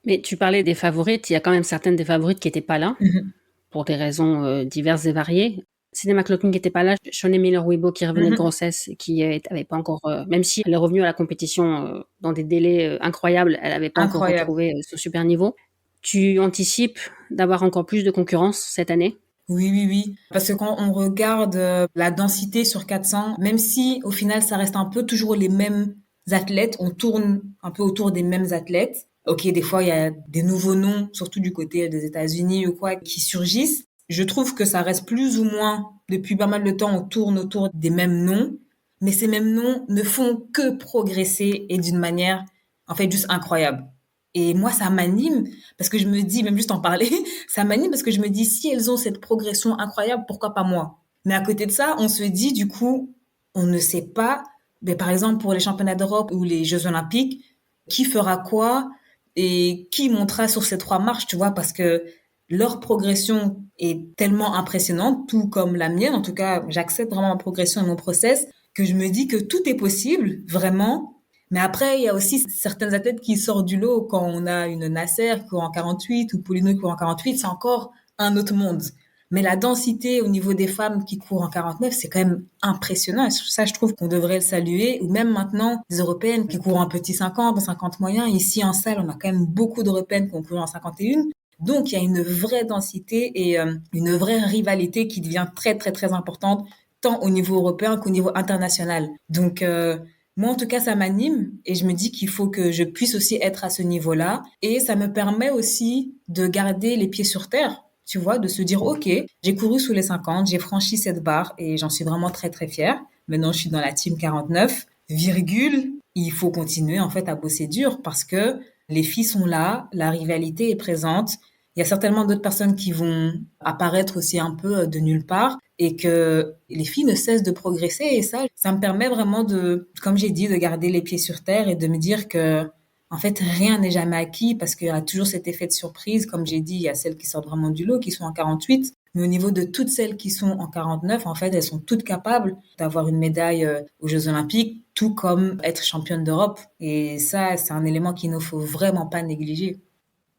Mais tu parlais des favorites, il y a quand même certaines des favorites qui n'étaient pas là, Mhm. pour des raisons diverses et variées. Sidney McLaughlin qui n'était pas là, Shaunae Miller-Uibo qui revenait de Mhm. grossesse, qui avait pas encore, même si elle est revenue à la compétition dans des délais incroyables, elle n'avait pas encore Incroyable. retrouvé son super niveau. Tu anticipes d'avoir encore plus de concurrence cette année? Oui. Parce que quand on regarde la densité sur 400, même si au final ça reste un peu toujours les mêmes athlètes, on tourne un peu autour des mêmes athlètes. Ok, des fois il y a des nouveaux noms, surtout du côté des États-Unis ou quoi, qui surgissent. Je trouve que ça reste plus ou moins, depuis pas mal de temps, on tourne autour des mêmes noms, mais ces mêmes noms ne font que progresser et d'une manière, en fait, juste incroyable. Et moi, ça m'anime parce que je me dis, même juste en parler, ça m'anime parce que je me dis, si elles ont cette progression incroyable, pourquoi pas moi? Mais à côté de ça, on se dit, du coup, on ne sait pas, mais par exemple, pour les championnats d'Europe ou les Jeux Olympiques, qui fera quoi et qui montera sur ces 3 marches, tu vois, parce que leur progression est tellement impressionnante, tout comme la mienne. En tout cas, j'accepte vraiment ma progression et mon process, que je me dis que tout est possible, vraiment. Mais après, il y a aussi certaines athlètes qui sortent du lot quand on a une Nasser qui court en 48 ou Paulino qui court en 48, c'est encore un autre monde. Mais la densité au niveau des femmes qui courent en 49, c'est quand même impressionnant. Et ça, je trouve qu'on devrait le saluer. Ou même maintenant, des Européennes qui courent en petit 50, en 50 moyen. Ici, en salle, on a quand même beaucoup d'Européennes qui ont couru en 51. Donc, il y a une vraie densité et une vraie rivalité qui devient très, très, très importante, tant au niveau européen qu'au niveau international. Donc, Moi, en tout cas, ça m'anime et je me dis qu'il faut que je puisse aussi être à ce niveau-là. Et ça me permet aussi de garder les pieds sur terre, tu vois, de se dire, OK, j'ai couru sous les 50, j'ai franchi cette barre et j'en suis vraiment très, très fière. Maintenant, je suis dans la team 49, virgule, il faut continuer en fait à bosser dur parce que les filles sont là, la rivalité est présente. Il y a certainement d'autres personnes qui vont apparaître aussi un peu de nulle part et que les filles ne cessent de progresser et ça me permet vraiment de, comme j'ai dit, de garder les pieds sur terre et de me dire que, en fait, rien n'est jamais acquis parce qu'il y a toujours cet effet de surprise. Comme j'ai dit, il y a celles qui sortent vraiment du lot, qui sont en 48. Mais au niveau de toutes celles qui sont en 49, en fait, elles sont toutes capables d'avoir une médaille aux Jeux Olympiques, tout comme être championne d'Europe. Et ça, c'est un élément qu'il ne faut vraiment pas négliger.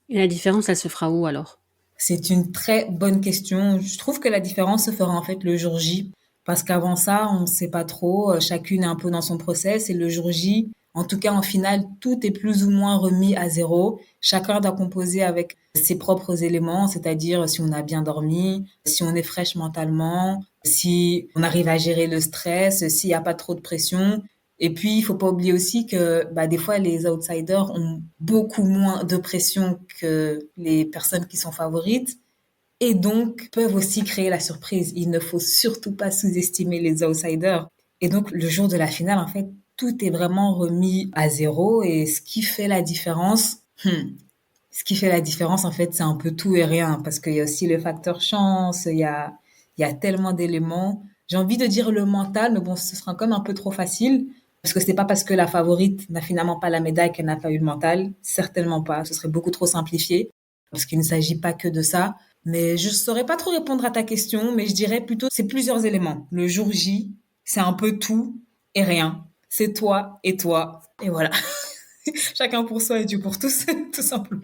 Et la différence, elle se fera où alors? C'est une très bonne question. Je trouve que la différence se fera en fait le jour J. Parce qu'avant ça, on ne sait pas trop. Chacune est un peu dans son process. Et le jour J, en tout cas en finale, tout est plus ou moins remis à zéro. Chacun doit composer avec ses propres éléments, c'est-à-dire si on a bien dormi, si on est fraîche mentalement, si on arrive à gérer le stress, s'il n'y a pas trop de pression. Et puis, il faut pas oublier aussi que des fois, les outsiders ont beaucoup moins de pression que les personnes qui sont favorites et donc peuvent aussi créer la surprise. Il ne faut surtout pas sous-estimer les outsiders. Et donc, le jour de la finale, en fait, tout est vraiment remis à zéro et ce qui fait la différence, ce qui fait la différence, en fait, c'est un peu tout et rien parce qu'il y a aussi le facteur chance, il y a tellement d'éléments. J'ai envie de dire le mental, mais bon, ce sera comme un peu trop facile. Parce que c'est pas parce que la favorite n'a finalement pas la médaille qu'elle n'a pas eu le mental. Certainement pas. Ce serait beaucoup trop simplifié. Parce qu'il ne s'agit pas que de ça. Mais je saurais pas trop répondre à ta question, mais je dirais plutôt, c'est plusieurs éléments. Le jour J, c'est un peu tout et rien. C'est toi et toi. Et voilà. Chacun pour soi et Dieu pour tous, tout simplement.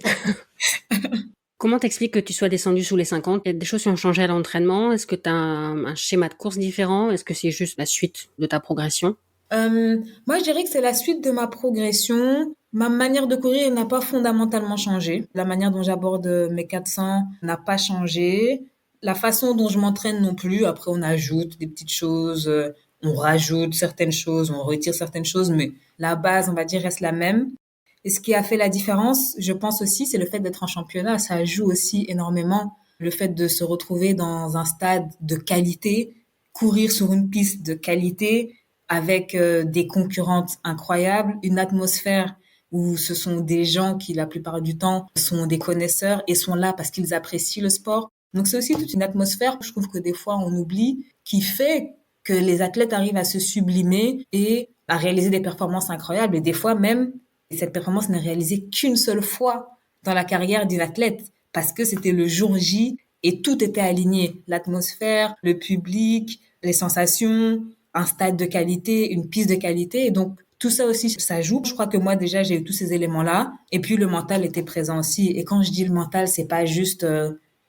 Comment t'expliques que tu sois descendu sous les 50? Il y a des choses qui ont changé à l'entraînement? Est-ce que tu as un schéma de course différent? Est-ce que c'est juste la suite de ta progression? Moi, je dirais que c'est la suite de ma progression. Ma manière de courir n'a pas fondamentalement changé. La manière dont j'aborde mes 400 n'a pas changé. La façon dont je m'entraîne non plus. Après, on ajoute des petites choses, on rajoute certaines choses, on retire certaines choses, mais la base, on va dire, reste la même. Et ce qui a fait la différence, je pense aussi, c'est le fait d'être en championnat. Ça joue aussi énormément. Le fait de se retrouver dans un stade de qualité, courir sur une piste de qualité, avec des concurrentes incroyables, une atmosphère où ce sont des gens qui, la plupart du temps, sont des connaisseurs et sont là parce qu'ils apprécient le sport. Donc c'est aussi toute une atmosphère, je trouve que des fois on oublie, qui fait que les athlètes arrivent à se sublimer et à réaliser des performances incroyables. Et des fois même, cette performance n'est réalisée qu'une seule fois dans la carrière d'une athlète parce que c'était le jour J et tout était aligné. L'atmosphère, le public, les sensations, un stade de qualité, une piste de qualité. Et donc, tout ça aussi, ça joue. Je crois que moi, déjà, j'ai eu tous ces éléments-là. Et puis, le mental était présent aussi. Et quand je dis le mental, c'est pas juste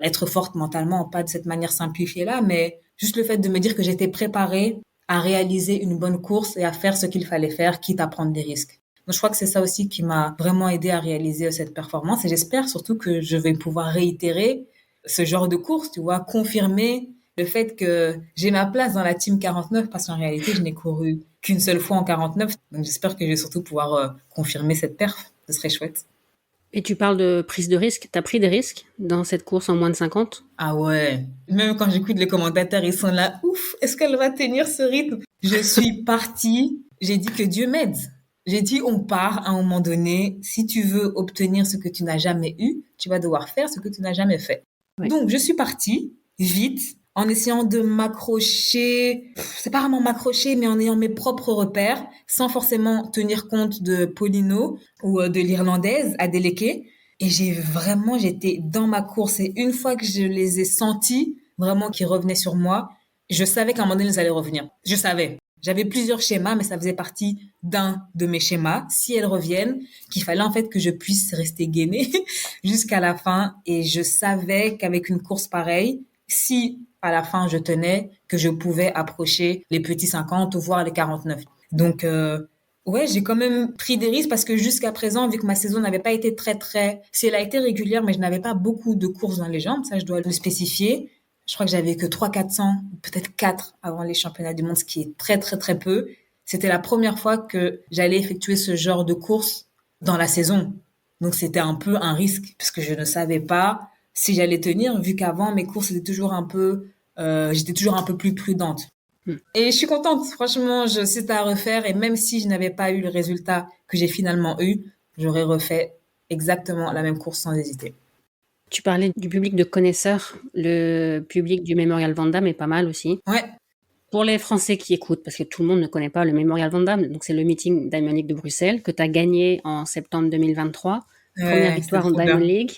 être forte mentalement, pas de cette manière simplifiée-là, mais juste le fait de me dire que j'étais préparée à réaliser une bonne course et à faire ce qu'il fallait faire, quitte à prendre des risques. Donc, je crois que c'est ça aussi qui m'a vraiment aidé à réaliser cette performance. Et j'espère surtout que je vais pouvoir réitérer ce genre de course, tu vois, confirmer le fait que j'ai ma place dans la team 49 parce qu'en réalité, je n'ai couru qu'une seule fois en 49. Donc, j'espère que je vais surtout pouvoir confirmer cette perf. Ce serait chouette. Et tu parles de prise de risque. T'as pris des risques dans cette course en moins de 50? Ah ouais. Même quand j'écoute les commentateurs, ils sont là, ouf, est-ce qu'elle va tenir ce rythme? Je suis partie. J'ai dit que Dieu m'aide. J'ai dit, on part à un moment donné. Si tu veux obtenir ce que tu n'as jamais eu, tu vas devoir faire ce que tu n'as jamais fait. Oui. Donc, je suis partie vite en essayant de m'accrocher, c'est pas vraiment m'accrocher, mais en ayant mes propres repères, sans forcément tenir compte de Polino ou de l'Irlandaise, Adeleke. Et j'étais dans ma course. Et une fois que je les ai sentis, vraiment, qui revenaient sur moi, je savais qu'à un moment donné, ils allaient revenir. Je savais. J'avais plusieurs schémas, mais ça faisait partie d'un de mes schémas. Si elles reviennent, qu'il fallait en fait que je puisse rester gainée jusqu'à la fin. Et je savais qu'avec une course pareille, si à la fin je tenais, que je pouvais approcher les petits 50 ou voire les 49. Donc, ouais, j'ai quand même pris des risques parce que jusqu'à présent, vu que ma saison n'avait pas été si elle a été régulière, mais je n'avais pas beaucoup de courses dans les jambes, ça je dois le spécifier. Je crois que j'avais que 300-400, peut-être 4 avant les championnats du monde, ce qui est très très très peu. c'était la première fois que j'allais effectuer ce genre de course dans la saison. Donc c'était un peu un risque parce que je ne savais pas si j'allais tenir vu qu'avant mes courses étaient toujours un peu, j'étais toujours un peu plus prudente. Et je suis contente, franchement, c'est à refaire et même si je n'avais pas eu le résultat que j'ai finalement eu, j'aurais refait exactement la même course sans hésiter. Tu parlais du public de connaisseurs. Le public du Memorial Van Damme est pas mal aussi. Ouais, Pour les Français qui écoutent, parce que tout le monde ne connaît pas le Memorial Van Damme, donc c'est le meeting Diamond League de Bruxelles que tu as gagné en septembre 2023. Première ouais, c'était victoire en trop Diamond bien. League.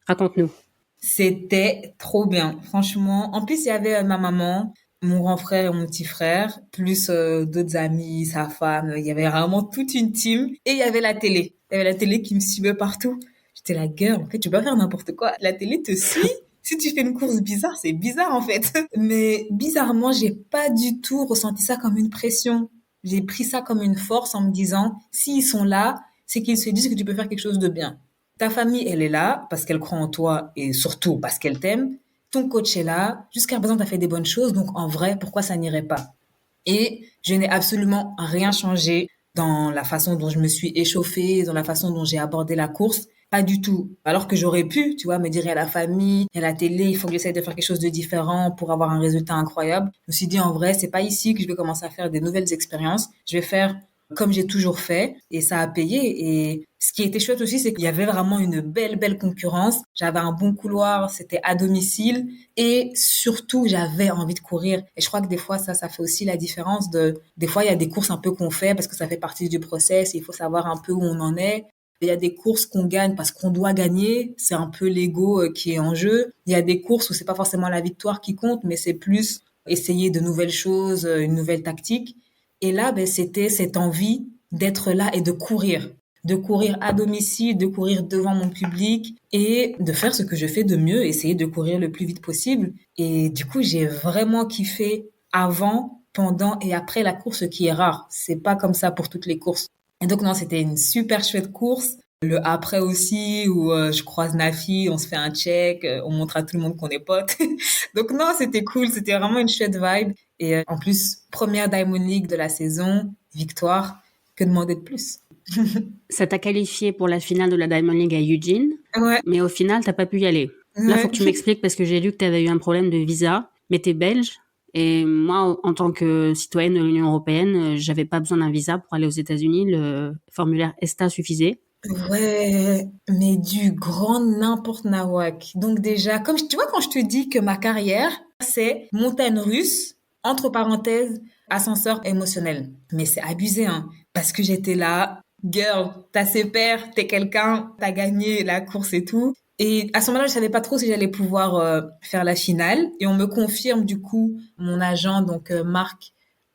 Raconte-nous. C'était trop bien, franchement. En plus, il y avait ma maman, mon grand frère et mon petit frère, plus d'autres amis, sa femme. Il y avait vraiment toute une team. Et il y avait la télé. Il y avait la télé qui me suivait partout. J'étais la gueule. En fait, tu peux pas faire n'importe quoi. La télé te suit. Si tu fais une course bizarre, c'est bizarre en fait. Mais bizarrement, j'ai pas du tout ressenti ça comme une pression. J'ai pris ça comme une force en me disant, s'ils sont là, c'est qu'ils se disent que tu peux faire quelque chose de bien. Ta famille, elle est là parce qu'elle croit en toi et surtout parce qu'elle t'aime. Ton coach est là. Jusqu'à présent, tu as fait des bonnes choses. Donc, en vrai, pourquoi ça n'irait pas? Et je n'ai absolument rien changé dans la façon dont je me suis échauffée, dans la façon dont j'ai abordé la course. Pas du tout. Alors que j'aurais pu, tu vois, me dire à la famille, à la télé, il faut que j'essaye de faire quelque chose de différent pour avoir un résultat incroyable. Je me suis dit, en vrai, c'est pas ici que je vais commencer à faire des nouvelles expériences. Je vais faire comme j'ai toujours fait et ça a payé. Et ce qui était chouette aussi, c'est qu'il y avait vraiment une belle concurrence. J'avais un bon couloir, c'était à domicile et surtout, j'avais envie de courir. Et je crois que des fois, ça fait aussi la différence des fois, il y a des courses un peu qu'on fait parce que ça fait partie du process et il faut savoir un peu où on en est. Il y a des courses qu'on gagne parce qu'on doit gagner, c'est un peu l'ego qui est en jeu. Il y a des courses où c'est pas forcément la victoire qui compte, mais c'est plus essayer de nouvelles choses, une nouvelle tactique. Et là, ben, c'était cette envie d'être là et de courir à domicile, de courir devant mon public et de faire ce que je fais de mieux, essayer de courir le plus vite possible. Et du coup, j'ai vraiment kiffé avant, pendant et après la course, ce qui est rare. C'est pas comme ça pour toutes les courses. Et donc non, c'était une super chouette course. Le après aussi, où je croise Nafi, on se fait un check, on montre à tout le monde qu'on est potes. Donc non, c'était cool, c'était vraiment une chouette vibe. Et en plus, première Diamond League de la saison, victoire, que demander de plus? Ça t'a qualifié pour la finale de la Diamond League à Eugene, Ouais, mais au final, t'as pas pu y aller. Là, faut ouais. que tu m'expliques parce que j'ai lu que t'avais eu un problème de visa, mais t'es belge. Et moi, en tant que citoyenne de l'Union européenne, j'avais pas besoin d'un visa pour aller aux États-Unis. Le formulaire ESTA suffisait. Ouais, mais du grand n'importe nawak. Donc déjà, tu vois quand je te dis que ma carrière, c'est montagne russe, entre parenthèses, ascenseur émotionnel. Mais c'est abusé, hein. Parce que j'étais là, girl, t'as ses pairs, t'es quelqu'un, t'as gagné la course et tout. Et à ce moment-là, je savais pas trop si j'allais pouvoir faire la finale. Et on me confirme du coup, mon agent, donc Marc,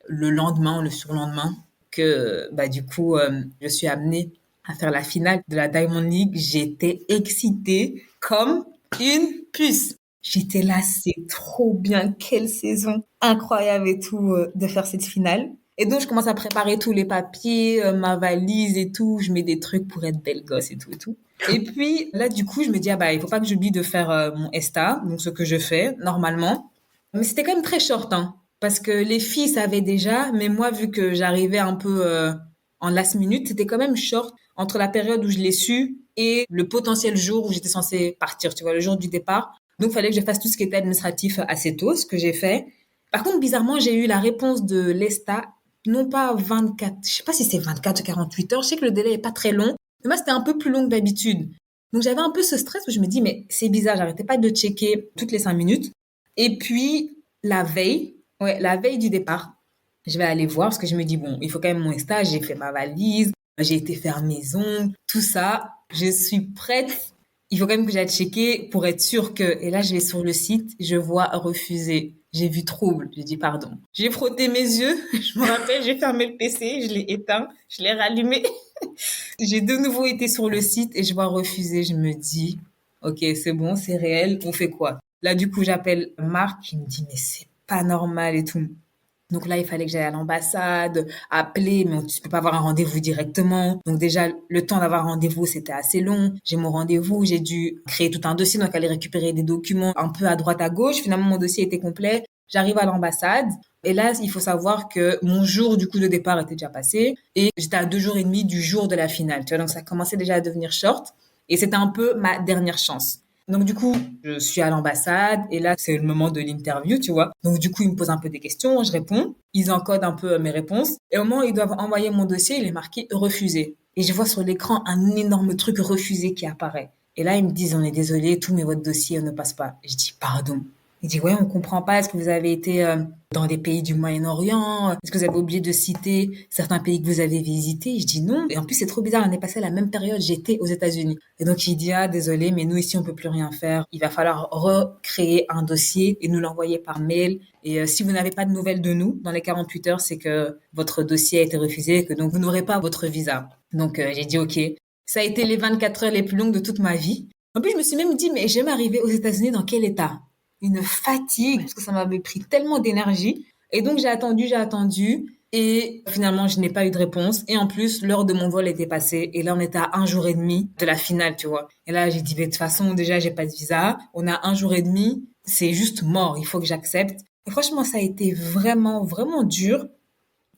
le lendemain, le surlendemain, que bah du coup, je suis amenée à faire la finale de la Diamond League. J'étais excitée comme une puce. J'étais là, c'est trop bien, quelle saison incroyable et tout de faire cette finale. Et donc je commence à préparer tous les papiers, ma valise et tout. Je mets des trucs pour être belle gosse et tout et tout. Et puis là du coup je me dis ah bah il faut pas que j'oublie de faire mon ESTA, donc ce que je fais normalement. Mais c'était quand même très short, hein, parce que les filles savaient déjà, mais moi vu que j'arrivais un peu en last minute, c'était quand même short entre la période où je l'ai su et le potentiel jour où j'étais censée partir, tu vois, le jour du départ. Donc, il fallait que je fasse tout ce qui était administratif assez tôt, ce que j'ai fait. Par contre, bizarrement, j'ai eu la réponse de l'ESTA, non pas 24, je sais pas si c'est 24 ou 48 heures, je sais que le délai est pas très long, mais moi, c'était un peu plus long que d'habitude. Donc, j'avais un peu ce stress où je me dis, mais c'est bizarre, j'arrêtais pas de checker toutes les 5 minutes. Et puis, la veille du départ, je vais aller voir parce que je me dis, bon, il faut quand même mon stage, j'ai fait ma valise, j'ai été faire mes ongles, tout ça. Je suis prête. Il faut quand même que j'aille checker pour être sûre que... Et là, je vais sur le site, je vois refuser. J'ai vu trouble. J'ai dit pardon. J'ai frotté mes yeux. Je me rappelle, j'ai fermé le PC, je l'ai éteint, je l'ai rallumé. J'ai de nouveau été sur le site et je vois refuser. Je me dis, ok, c'est bon, c'est réel, on fait quoi? Là, du coup, j'appelle Marc, il me dit, mais c'est pas normal et tout. Donc là, il fallait que j'aille à l'ambassade, appeler, mais tu peux pas avoir un rendez-vous directement. Donc déjà, le temps d'avoir un rendez-vous, c'était assez long. J'ai mon rendez-vous, j'ai dû créer tout un dossier, donc aller récupérer des documents un peu à droite à gauche. Finalement, mon dossier était complet. J'arrive à l'ambassade. Et là, il faut savoir que mon jour du coup de départ était déjà passé et j'étais à 2 jours et demi du jour de la finale. Tu vois, donc ça commençait déjà à devenir short et c'était un peu ma dernière chance. Donc du coup, je suis à l'ambassade et là, c'est le moment de l'interview, tu vois. Donc du coup, ils me posent un peu des questions, je réponds. Ils encodent un peu mes réponses. Et au moment où ils doivent envoyer mon dossier, il est marqué refusé. Et je vois sur l'écran un énorme truc refusé qui apparaît. Et là, ils me disent, on est désolé, tout mais votre dossier ne passe pas. Je dis, pardon. Il dit, ouais, on comprend pas. Est-ce que vous avez été dans des pays du Moyen-Orient? Est-ce que vous avez oublié de citer certains pays que vous avez visités? Je dis non. Et en plus, c'est trop bizarre. On est passé à la même période. J'étais aux États-Unis. Et donc, il dit, ah, désolé, mais nous, ici, on peut plus rien faire. Il va falloir recréer un dossier et nous l'envoyer par mail. Et si vous n'avez pas de nouvelles de nous dans les 48 heures, c'est que votre dossier a été refusé et que donc vous n'aurez pas votre visa. Donc, j'ai dit, OK. Ça a été les 24 heures les plus longues de toute ma vie. En plus, je me suis même dit, mais je vais m'arriver aux États-Unis dans quel état? Une fatigue, parce que ça m'avait pris tellement d'énergie. Et donc, j'ai attendu. Et finalement, je n'ai pas eu de réponse. Et en plus, l'heure de mon vol était passée. Et là, on était à 1 jour et demi de la finale, tu vois. Et là, j'ai dit, mais de toute façon, déjà, j'ai pas de visa. On a 1 jour et demi. C'est juste mort. Il faut que j'accepte. Et franchement, ça a été vraiment, vraiment dur.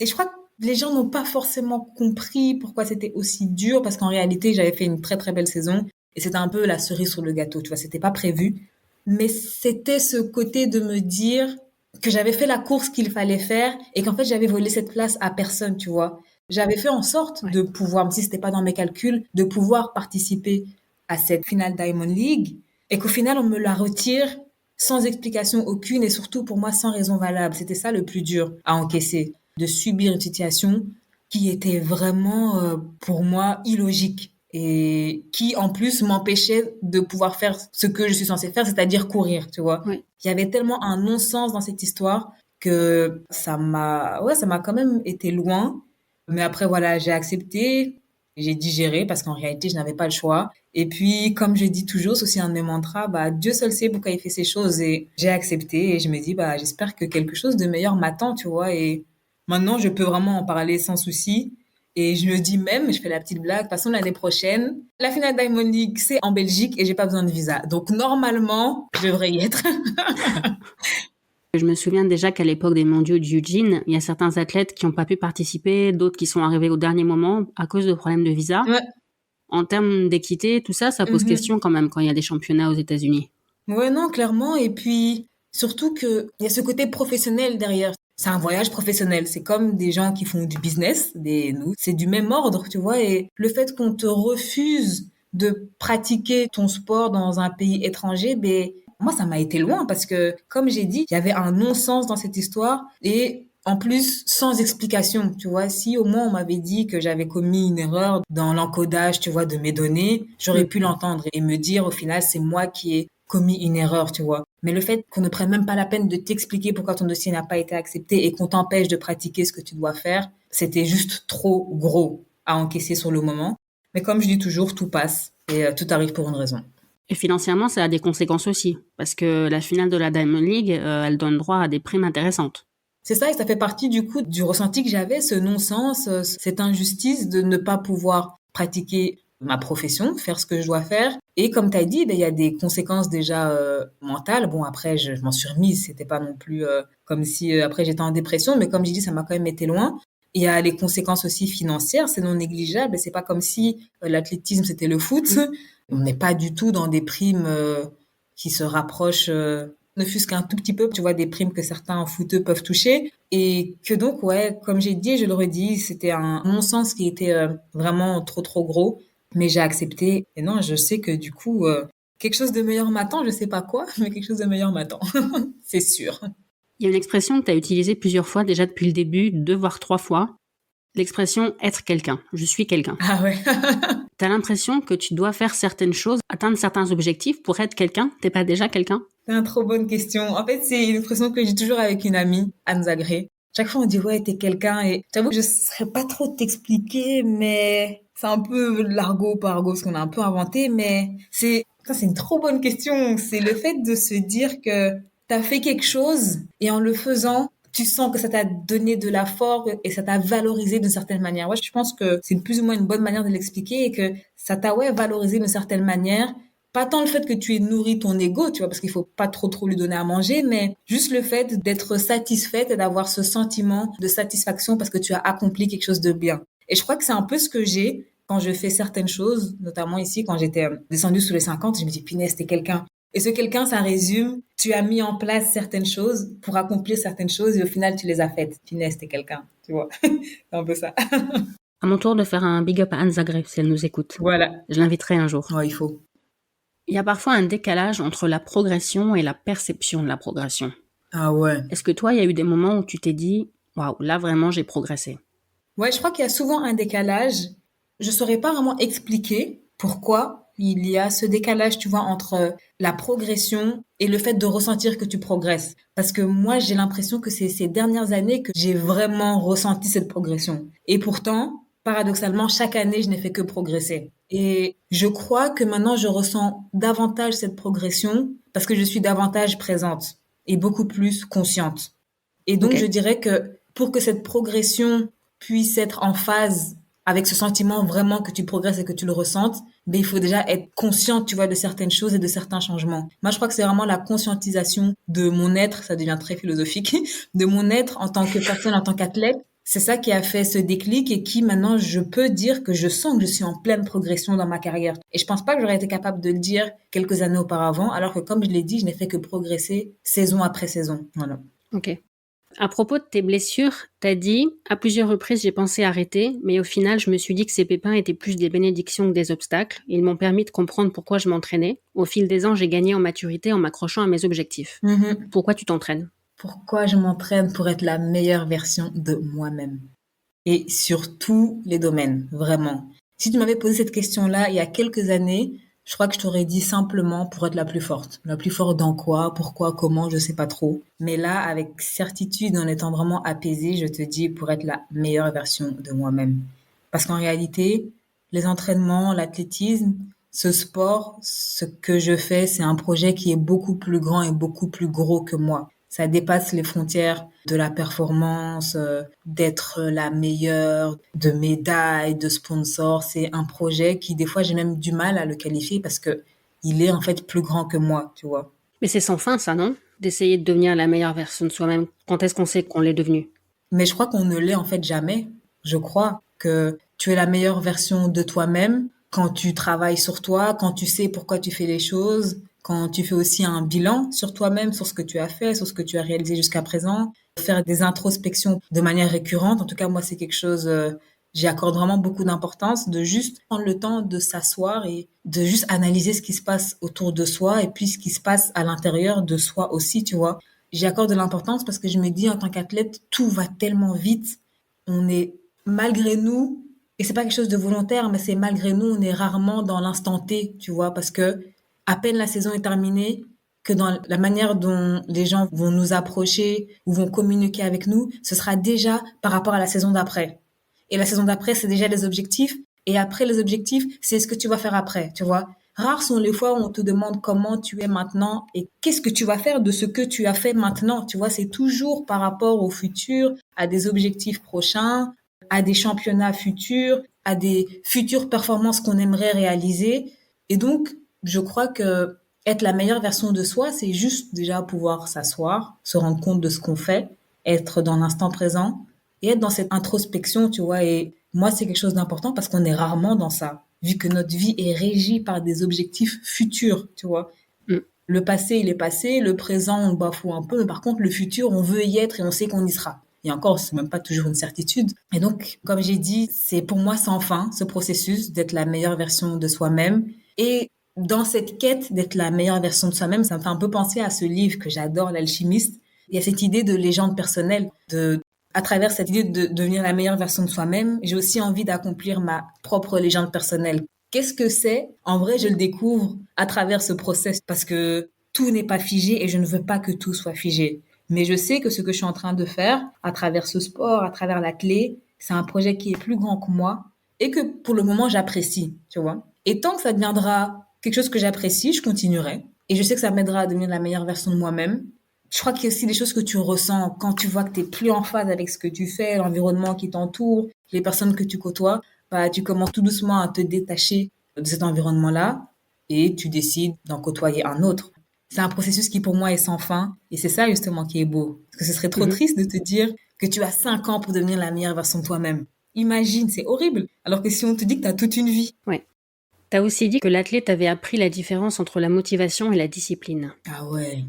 Et je crois que les gens n'ont pas forcément compris pourquoi c'était aussi dur. Parce qu'en réalité, j'avais fait une très, très belle saison. Et c'était un peu la cerise sur le gâteau, tu vois. C'était pas prévu. Mais c'était ce côté de me dire que j'avais fait la course qu'il fallait faire et qu'en fait, j'avais volé cette place à personne, tu vois. J'avais fait en sorte de pouvoir, même si c'était pas dans mes calculs, de pouvoir participer à cette finale Diamond League et qu'au final, on me la retire sans explication aucune et surtout pour moi sans raison valable. C'était ça le plus dur à encaisser, de subir une situation qui était vraiment pour moi illogique et qui en plus m'empêchait de pouvoir faire ce que je suis censée faire, c'est-à-dire courir, tu vois. Oui. Il y avait tellement un non-sens dans cette histoire que ça m'a quand même été loin. Mais après, voilà, j'ai accepté, j'ai digéré parce qu'en réalité, je n'avais pas le choix. Et puis, comme je dis toujours, c'est aussi un de mes mantras, bah, Dieu seul sait pourquoi il fait ces choses et j'ai accepté et je me dis, bah, j'espère que quelque chose de meilleur m'attend, tu vois, et maintenant, je peux vraiment en parler sans souci. Et je me dis même, je fais la petite blague, de toute façon, l'année prochaine, la finale Diamond League, c'est en Belgique et j'ai pas besoin de visa. Donc, normalement, je devrais y être. Je me souviens déjà qu'à l'époque des mondiaux de Eugene, il y a certains athlètes qui n'ont pas pu participer, d'autres qui sont arrivés au dernier moment à cause de problèmes de visa. Ouais. En termes d'équité, tout ça, ça pose question quand même quand il y a des championnats aux États-Unis. Ouais, non, clairement. Et puis, surtout que il y a ce côté professionnel derrière. C'est un voyage professionnel. C'est comme des gens qui font du business, nous. C'est du même ordre, tu vois. Et le fait qu'on te refuse de pratiquer ton sport dans un pays étranger, ben, moi, ça m'a été loin parce que, comme j'ai dit, il y avait un non-sens dans cette histoire et en plus, sans explication, tu vois. Si au moins on m'avait dit que j'avais commis une erreur dans l'encodage, tu vois, de mes données, j'aurais pu l'entendre et me dire au final, c'est moi qui ai commis une erreur, tu vois. Mais le fait qu'on ne prenne même pas la peine de t'expliquer pourquoi ton dossier n'a pas été accepté et qu'on t'empêche de pratiquer ce que tu dois faire, c'était juste trop gros à encaisser sur le moment. Mais comme je dis toujours, tout passe et tout arrive pour une raison. Et financièrement, ça a des conséquences aussi, parce que la finale de la Diamond League, elle donne droit à des primes intéressantes. C'est ça, et ça fait partie du coup du ressenti que j'avais, ce non-sens, cette injustice de ne pas pouvoir pratiquer ma profession, faire ce que je dois faire. Et comme tu as dit, ben, il y a des conséquences déjà mentales. Bon, après, je m'en suis remise, c'était pas non plus comme si après j'étais en dépression, mais comme j'ai dit, ça m'a quand même été loin. Il y a les conséquences aussi financières, c'est non négligeable. C'est pas comme si l'athlétisme c'était le foot. On n'est pas du tout dans des primes qui se rapprochent ne fût-ce qu'un tout petit peu, tu vois, des primes que certains footeux peuvent toucher. Et que donc, ouais, comme j'ai dit et je le redis, c'était un non-sens qui était vraiment trop, trop gros. Mais j'ai accepté. Et non, je sais que du coup, quelque chose de meilleur m'attend. Je sais pas quoi, mais quelque chose de meilleur m'attend. C'est sûr. Il y a une expression que tu as utilisée plusieurs fois déjà depuis le début, 2 voire 3 fois. L'expression être quelqu'un. Je suis quelqu'un. Ah ouais. T'as l'impression que tu dois faire certaines choses, atteindre certains objectifs pour être quelqu'un. T'es pas déjà quelqu'un? C'est une trop bonne question. En fait, c'est une expression que j'ai toujours avec une amie, Anne Zagré. Chaque fois, on dit, ouais, t'es quelqu'un. Et j'avoue que je saurais pas trop t'expliquer, mais c'est un peu l'argot par argot, ce qu'on a un peu inventé. Mais c'est une trop bonne question. C'est le fait de se dire que t'as fait quelque chose et en le faisant, tu sens que ça t'a donné de la force et ça t'a valorisé d'une certaine manière. Ouais, je pense que c'est plus ou moins une bonne manière de l'expliquer et que ça t'a, ouais, valorisé d'une certaine manière Pas tant le fait que tu aies nourri ton ego, tu vois, parce qu'il faut pas trop lui donner à manger, mais juste le fait d'être satisfaite et d'avoir ce sentiment de satisfaction parce que tu as accompli quelque chose de bien. Et je crois que c'est un peu ce que j'ai quand je fais certaines choses, notamment ici, quand j'étais descendue sous les 50, je me dis, punaise, t'es quelqu'un. Et ce quelqu'un, ça résume, tu as mis en place certaines choses pour accomplir certaines choses et au final, tu les as faites. Punaise, t'es quelqu'un, tu vois. C'est un peu ça. À mon tour de faire un big up à Anne Zagreb si elle nous écoute. Voilà. Je l'inviterai un jour. Ouais, il faut. Il y a parfois un décalage entre la progression et la perception de la progression. Ah ouais. Est-ce que toi, il y a eu des moments où tu t'es dit, waouh, là vraiment j'ai progressé? Ouais, je crois qu'il y a souvent un décalage. Je saurais pas vraiment expliquer pourquoi il y a ce décalage, tu vois, entre la progression et le fait de ressentir que tu progresses. Parce que moi, j'ai l'impression que c'est ces dernières années que j'ai vraiment ressenti cette progression. Et pourtant, paradoxalement, chaque année, je n'ai fait que progresser. Et je crois que maintenant, je ressens davantage cette progression parce que je suis davantage présente et beaucoup plus consciente. Et donc, je Ok. dirais que pour que cette progression puisse être en phase avec ce sentiment vraiment que tu progresses et que tu le ressentes, ben, il faut déjà être consciente, tu vois, de certaines choses et de certains changements. Moi, je crois que c'est vraiment la conscientisation de mon être, ça devient très philosophique, de mon être en tant que personne, en tant qu'athlète. C'est ça qui a fait ce déclic et qui, maintenant, je peux dire que je sens que je suis en pleine progression dans ma carrière. Et je pense pas que j'aurais été capable de le dire quelques années auparavant, alors que comme je l'ai dit, je n'ai fait que progresser saison après saison. Voilà. Ok. À propos de tes blessures, t'as dit, à plusieurs reprises j'ai pensé arrêter, mais au final je me suis dit que ces pépins étaient plus des bénédictions que des obstacles. Ils m'ont permis de comprendre pourquoi je m'entraînais. Au fil des ans, j'ai gagné en maturité en m'accrochant à mes objectifs. Mhm. Pourquoi tu t'entraînes? Pourquoi je m'entraîne pour être la meilleure version de moi-même? Et sur tous les domaines, vraiment. Si tu m'avais posé cette question-là il y a quelques années, je crois que je t'aurais dit simplement pour être la plus forte. La plus forte dans quoi, pourquoi, comment, je sais pas trop. Mais là, avec certitude, en étant vraiment apaisée, je te dis pour être la meilleure version de moi-même. Parce qu'en réalité, les entraînements, l'athlétisme, ce sport, ce que je fais, c'est un projet qui est beaucoup plus grand et beaucoup plus gros que moi. Ça dépasse les frontières de la performance, d'être la meilleure, de médailles, de sponsors. C'est un projet qui, des fois, j'ai même du mal à le qualifier parce que il est en fait plus grand que moi, tu vois. Mais c'est sans fin ça, non? D'essayer de devenir la meilleure version de soi-même. Quand est-ce qu'on sait qu'on l'est devenu? Mais je crois qu'on ne l'est en fait jamais. Je crois que tu es la meilleure version de toi-même quand tu travailles sur toi, quand tu sais pourquoi tu fais les choses, quand tu fais aussi un bilan sur toi-même, sur ce que tu as fait, sur ce que tu as réalisé jusqu'à présent, faire des introspections de manière récurrente. En tout cas, moi, c'est quelque chose, j'y accorde vraiment beaucoup d'importance, de juste prendre le temps de s'asseoir et de juste analyser ce qui se passe autour de soi et puis ce qui se passe à l'intérieur de soi aussi, tu vois. J'y accorde de l'importance parce que je me dis, en tant qu'athlète, tout va tellement vite. On est, malgré nous, et c'est pas quelque chose de volontaire, mais c'est malgré nous, on est rarement dans l'instant T, tu vois, parce que à peine la saison est terminée, que dans la manière dont les gens vont nous approcher ou vont communiquer avec nous, ce sera déjà par rapport à la saison d'après. Et la saison d'après, c'est déjà les objectifs. Et après les objectifs, c'est ce que tu vas faire après, tu vois. Rares sont les fois où on te demande comment tu es maintenant et qu'est-ce que tu vas faire de ce que tu as fait maintenant. Tu vois, c'est toujours par rapport au futur, à des objectifs prochains, à des championnats futurs, à des futures performances qu'on aimerait réaliser. Et donc, je crois que être la meilleure version de soi, c'est juste déjà pouvoir s'asseoir, se rendre compte de ce qu'on fait, être dans l'instant présent et être dans cette introspection, tu vois. Et moi, c'est quelque chose d'important parce qu'on est rarement dans ça, vu que notre vie est régie par des objectifs futurs, tu vois. Mm. Le passé, il est passé, le présent, on le bafoue un peu, mais par contre, le futur, on veut y être et on sait qu'on y sera. Et encore, c'est même pas toujours une certitude. Et donc, comme j'ai dit, c'est pour moi sans fin, ce processus d'être la meilleure version de soi-même. Et dans cette quête d'être la meilleure version de soi-même, ça me fait un peu penser à ce livre que j'adore, L'Alchimiste. Il y a cette idée de légende personnelle, à travers cette idée de devenir la meilleure version de soi-même, j'ai aussi envie d'accomplir ma propre légende personnelle. Qu'est-ce que c'est? En vrai, je le découvre à travers ce process parce que tout n'est pas figé et je ne veux pas que tout soit figé. Mais je sais que ce que je suis en train de faire à travers ce sport, à travers la clé, c'est un projet qui est plus grand que moi et que pour le moment j'apprécie, tu vois. Et tant que ça deviendra quelque chose que j'apprécie, je continuerai. Et je sais que ça m'aidera à devenir la meilleure version de moi-même. Je crois qu'il y a aussi des choses que tu ressens quand tu vois que tu es plus en phase avec ce que tu fais, l'environnement qui t'entoure, les personnes que tu côtoies, bah, tu commences tout doucement à te détacher de cet environnement-là. et tu décides d'en côtoyer un autre. C'est un processus qui pour moi est sans fin et c'est ça justement qui est beau. Parce que ce serait trop Mhm. triste de te dire que tu as 5 ans pour devenir la meilleure version de toi-même. Imagine, c'est horrible. Alors que si on te dit que tu as toute une vie. Ouais. T'as aussi dit que l'athlète avait appris la différence entre la motivation et la discipline. Ah ouais,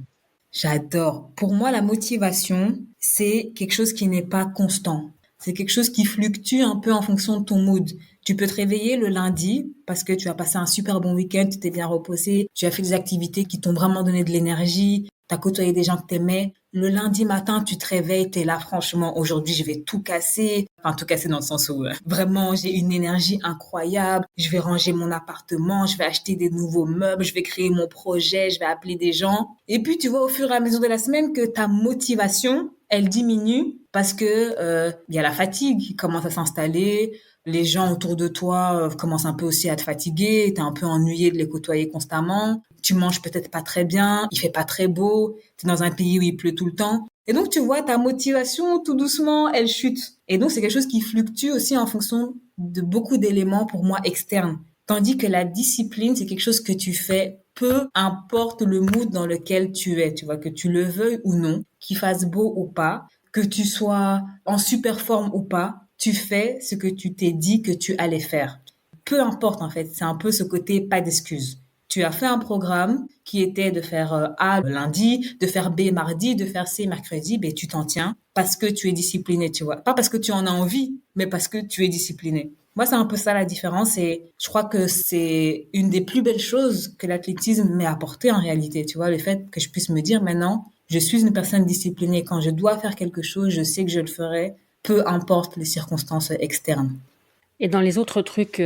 j'adore. Pour moi, la motivation, c'est quelque chose qui n'est pas constant. C'est quelque chose qui fluctue un peu en fonction de ton mood. Tu peux te réveiller le lundi parce que tu as passé un super bon week-end, tu t'es bien reposé, tu as fait des activités qui t'ont vraiment donné de l'énergie, tu as côtoyé des gens que t'aimais. Le lundi matin, tu te réveilles, t'es là, franchement, aujourd'hui, je vais tout casser. Enfin, tout casser dans le sens où vraiment, j'ai une énergie incroyable. Je vais ranger mon appartement, je vais acheter des nouveaux meubles, je vais créer mon projet, je vais appeler des gens. Et puis, tu vois au fur et à mesure de la semaine que ta motivation, elle diminue parce que il y a la fatigue qui commence à s'installer. Les gens autour de toi commencent un peu aussi à te fatiguer. T'es un peu ennuyé de les côtoyer constamment. Tu manges peut-être pas très bien. Il fait pas très beau. T'es dans un pays où il pleut tout le temps. Et donc, tu vois, ta motivation, tout doucement, elle chute. Et donc, c'est quelque chose qui fluctue aussi en fonction de beaucoup d'éléments, pour moi, externes. Tandis que la discipline, c'est quelque chose que tu fais peu importe le mood dans lequel tu es. Tu vois, que tu le veuilles ou non, qu'il fasse beau ou pas, que tu sois en super forme ou pas, tu fais ce que tu t'es dit que tu allais faire. Peu importe, en fait. C'est un peu ce côté pas d'excuse. Tu as fait un programme qui était de faire A le lundi, de faire B mardi, de faire C mercredi, ben tu t'en tiens parce que tu es discipliné, tu vois. Pas parce que tu en as envie, mais parce que tu es discipliné. Moi, c'est un peu ça la différence et je crois que c'est une des plus belles choses que l'athlétisme m'ait apporté en réalité, tu vois, le fait que je puisse me dire maintenant, je suis une personne disciplinée. Quand je dois faire quelque chose, je sais que je le ferai, peu importe les circonstances externes. Et dans les autres trucs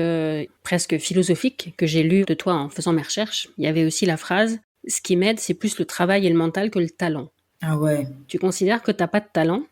presque philosophiques que j'ai lus de toi en faisant mes recherches, il y avait aussi la phrase « Ce qui m'aide, c'est plus le travail et le mental que le talent ». Ah ouais. Tu considères que t'as pas de talent?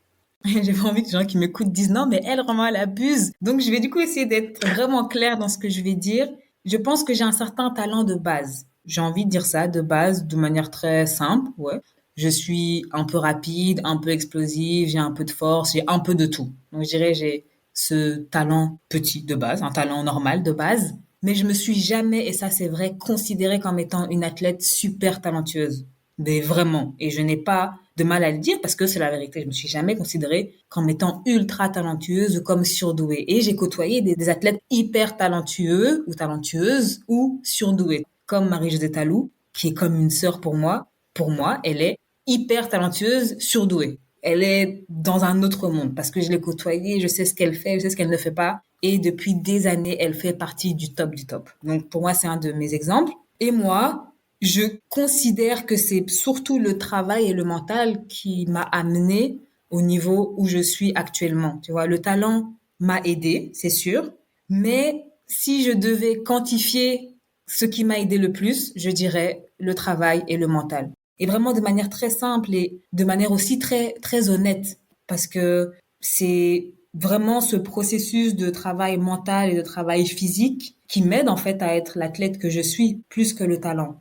J'ai pas envie que les gens qui m'écoutent disent non, mais elle, vraiment, elle abuse. Donc, je vais du coup essayer d'être vraiment claire dans ce que je vais dire. Je pense que j'ai un certain talent de base. J'ai envie de dire ça de base, de manière très simple, ouais. Je suis un peu rapide, un peu explosive, j'ai un peu de force, j'ai un peu de tout. Donc, je dirais, j'ai ce talent petit de base, un talent normal de base. Mais je me suis jamais, et ça c'est vrai, considérée comme étant une athlète super talentueuse. Mais vraiment. Et je n'ai pas de mal à le dire parce que c'est la vérité. Je me suis jamais considérée comme étant ultra talentueuse ou comme surdouée. Et j'ai côtoyé des athlètes hyper talentueux ou talentueuses ou surdouées. Comme Marie-Josée Talou, qui est comme une sœur pour moi. Pour moi, elle est hyper talentueuse, surdouée. Elle est dans un autre monde parce que je l'ai côtoyée, je sais ce qu'elle fait, je sais ce qu'elle ne fait pas. Et depuis des années, elle fait partie du top du top. Donc pour moi, c'est un de mes exemples. Et moi, je considère que c'est surtout le travail et le mental qui m'a amené au niveau où je suis actuellement. Tu vois, le talent m'a aidé, c'est sûr, mais si je devais quantifier ce qui m'a aidé le plus, je dirais le travail et le mental. Et vraiment de manière très simple et de manière aussi très très honnête, parce que c'est vraiment ce processus de travail mental et de travail physique qui m'aide en fait à être l'athlète que je suis plus que le talent.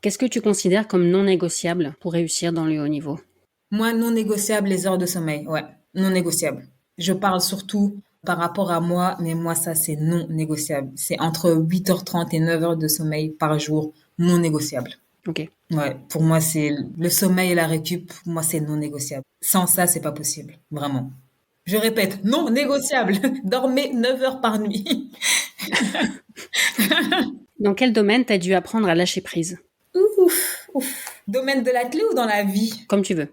Qu'est-ce que tu considères comme non négociable pour réussir dans le haut niveau? Moi, non négociable, les heures de sommeil. Ouais, non négociable. Je parle surtout par rapport à moi, mais moi, ça, c'est non négociable. C'est entre 8h30 et 9 heures de sommeil par jour, non négociable. Ok. Ouais, pour moi, c'est le sommeil et la récup, pour moi, c'est non négociable. Sans ça, c'est pas possible. Vraiment. Je répète, non négociable. Dormez 9 heures par nuit. Dans quel domaine t'as dû apprendre à lâcher prise? Ouf, ouf. Domaine de la clé ou dans la vie? Comme tu veux.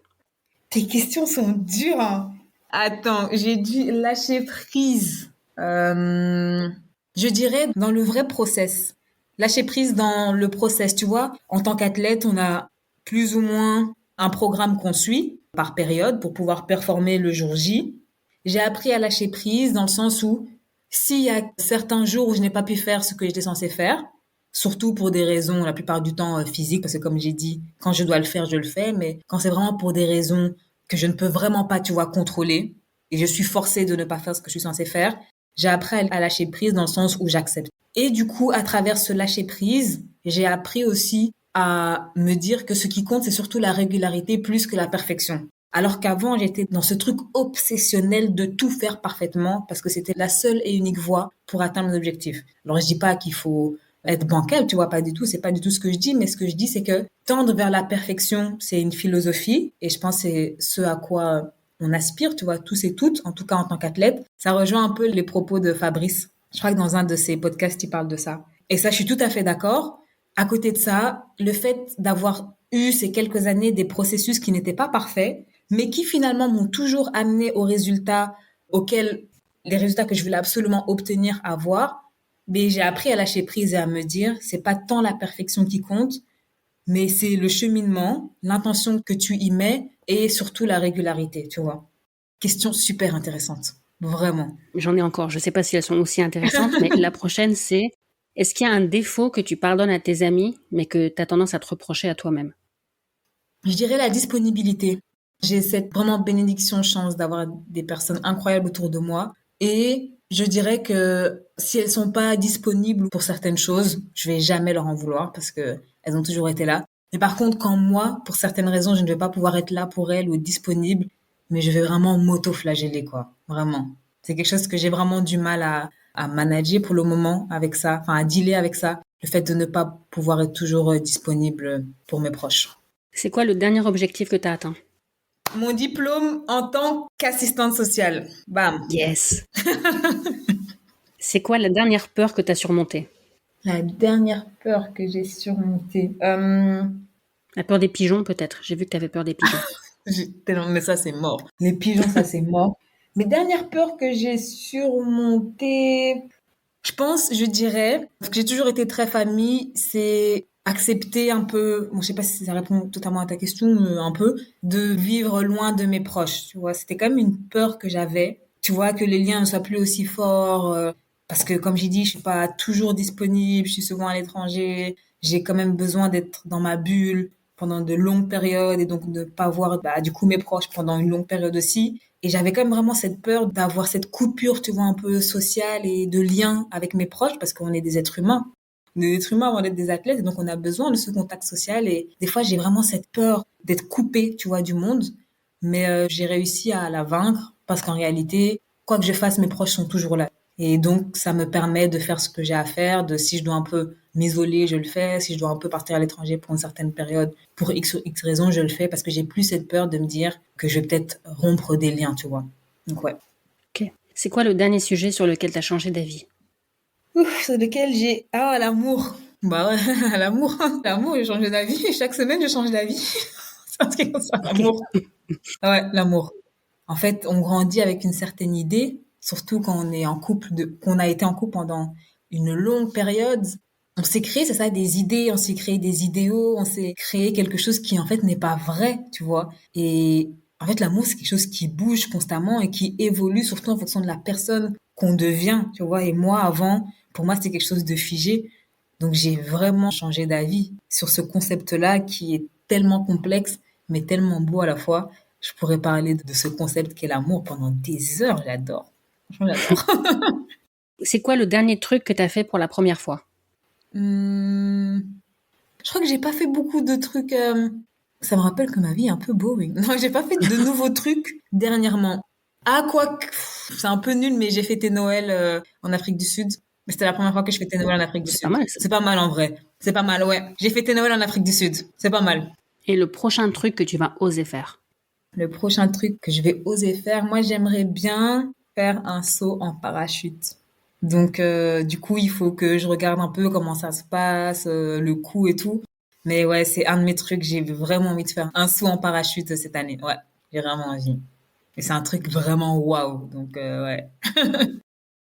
Tes questions sont dures, hein. Attends, j'ai dû lâcher prise. Je dirais dans le vrai process. Lâcher prise dans le process, tu vois. En tant qu'athlète, on a plus ou moins un programme qu'on suit par période pour pouvoir performer le jour J. J'ai appris à lâcher prise dans le sens où s'il y a certains jours où je n'ai pas pu faire ce que j'étais censée faire, surtout pour des raisons la plupart du temps physiques, parce que comme j'ai dit, quand je dois le faire, je le fais, mais quand c'est vraiment pour des raisons que je ne peux vraiment pas, tu vois, contrôler, et je suis forcée de ne pas faire ce que je suis censée faire, j'ai appris à lâcher prise dans le sens où j'accepte. Et du coup, à travers ce lâcher prise, j'ai appris aussi à me dire que ce qui compte, c'est surtout la régularité plus que la perfection. Alors qu'avant, j'étais dans ce truc obsessionnel de tout faire parfaitement parce que c'était la seule et unique voie pour atteindre mes objectifs. Alors, je dis pas qu'il faut être bancale, tu vois, pas du tout. C'est pas du tout ce que je dis, mais ce que je dis, c'est que tendre vers la perfection, c'est une philosophie, et je pense que c'est ce à quoi on aspire, tu vois, tous et toutes, en tout cas en tant qu'athlète. Ça rejoint un peu les propos de Fabrice. Je crois que dans un de ses podcasts, il parle de ça. Et ça, je suis tout à fait d'accord. À côté de ça, le fait d'avoir eu ces quelques années des processus qui n'étaient pas parfaits, mais qui finalement m'ont toujours amené aux résultats auxquels, les résultats que je voulais absolument obtenir, avoir, mais j'ai appris à lâcher prise et à me dire, c'est pas tant la perfection qui compte, mais c'est le cheminement, l'intention que tu y mets et surtout la régularité, tu vois. Question super intéressante. Vraiment. J'en ai encore, je sais pas si elles sont aussi intéressantes, mais la prochaine, c'est est-ce qu'il y a un défaut que tu pardonnes à tes amis, mais que tu as tendance à te reprocher à toi-même? Je dirais la disponibilité. J'ai cette vraiment bénédiction chance d'avoir des personnes incroyables autour de moi. Et je dirais que si elles sont pas disponibles pour certaines choses, je vais jamais leur en vouloir parce que elles ont toujours été là. Mais par contre, quand moi, pour certaines raisons, je ne vais pas pouvoir être là pour elles ou disponible, mais je vais vraiment m'auto-flageller, quoi. Vraiment. C'est quelque chose que j'ai vraiment du mal à manager pour le moment avec ça, enfin, à dealer avec ça. Le fait de ne pas pouvoir être toujours disponible pour mes proches. C'est quoi le dernier objectif que tu as atteint? Mon diplôme en tant qu'assistante sociale. Bam. Yes. C'est quoi la dernière peur que tu as surmontée? La dernière peur que j'ai surmontée. La peur des pigeons, peut-être. J'ai vu que tu avais peur des pigeons. Mais ça, c'est mort. Les pigeons, ça, c'est mort. Mes dernières peurs que j'ai surmontées, je pense, je dirais, parce que j'ai toujours été très famille, c'est accepter un peu, bon, je sais pas si ça répond totalement à ta question, mais un peu, de vivre loin de mes proches, tu vois. C'était quand même une peur que j'avais, tu vois, que les liens ne soient plus aussi forts, parce que comme j'ai dit, je suis pas toujours disponible, je suis souvent à l'étranger, j'ai quand même besoin d'être dans ma bulle pendant de longues périodes et donc de pas voir, bah, du coup, mes proches pendant une longue période aussi. Et j'avais quand même vraiment cette peur d'avoir cette coupure, tu vois, un peu sociale et de lien avec mes proches parce qu'on est des êtres humains. On est des êtres humains avant d'être des athlètes et donc on a besoin de ce contact social et des fois j'ai vraiment cette peur d'être coupée, tu vois, du monde. Mais j'ai réussi à la vaincre parce qu'en réalité, quoi que je fasse, mes proches sont toujours là. Et donc ça me permet de faire ce que j'ai à faire, de si je dois un peu m'isoler, je le fais, si je dois un peu partir à l'étranger pour une certaine période, pour X ou X raisons, je le fais parce que j'ai plus cette peur de me dire que je vais peut-être rompre des liens, tu vois. Donc ouais. Ok. C'est quoi le dernier sujet sur lequel tu as changé d'avis? Ouf, sur lequel j'ai... Ah, l'amour. Bah ouais, l'amour. L'amour, j'ai changé d'avis. Chaque semaine, je change d'avis. C'est un truc comme ça, Ok. l'amour. Ouais, l'amour. En fait, on grandit avec une certaine idée, surtout quand on est en couple, qu'on a été en couple pendant une longue période. On s'est créé, c'est ça, des idées, on s'est créé des idéaux, on s'est créé quelque chose qui en fait n'est pas vrai, tu vois. Et en fait, l'amour, c'est quelque chose qui bouge constamment et qui évolue, surtout en fonction de la personne qu'on devient, tu vois. Et moi, avant, pour moi, c'était quelque chose de figé. Donc, j'ai vraiment changé d'avis sur ce concept-là qui est tellement complexe, mais tellement beau à la fois. Je pourrais parler de ce concept qu'est l'amour pendant des heures, j'adore. Franchement, j'adore. C'est quoi le dernier truc que tu as fait pour la première fois? Hum, je crois que j'ai pas fait beaucoup de trucs. Ça me rappelle que ma vie est un peu boring. Non, j'ai pas fait de nouveaux trucs dernièrement. Ah, quoi que, c'est un peu nul, mais j'ai fêté Noël en Afrique du Sud. Mais c'était la première fois que je fêtais Noël en Afrique du C'est pas Sud. mal ça. C'est pas mal en vrai. C'est pas mal, ouais. J'ai fêté Noël en Afrique du Sud. C'est pas mal. Et le prochain truc que tu vas oser faire? Le prochain truc que je vais oser faire, moi j'aimerais bien faire un saut en parachute. Donc du coup, il faut que je regarde un peu comment ça se passe, le coût et tout. Mais ouais, c'est un de mes trucs, j'ai vraiment envie de faire un saut en parachute cette année. Ouais, j'ai vraiment envie. Et c'est un truc vraiment waouh. Donc ouais.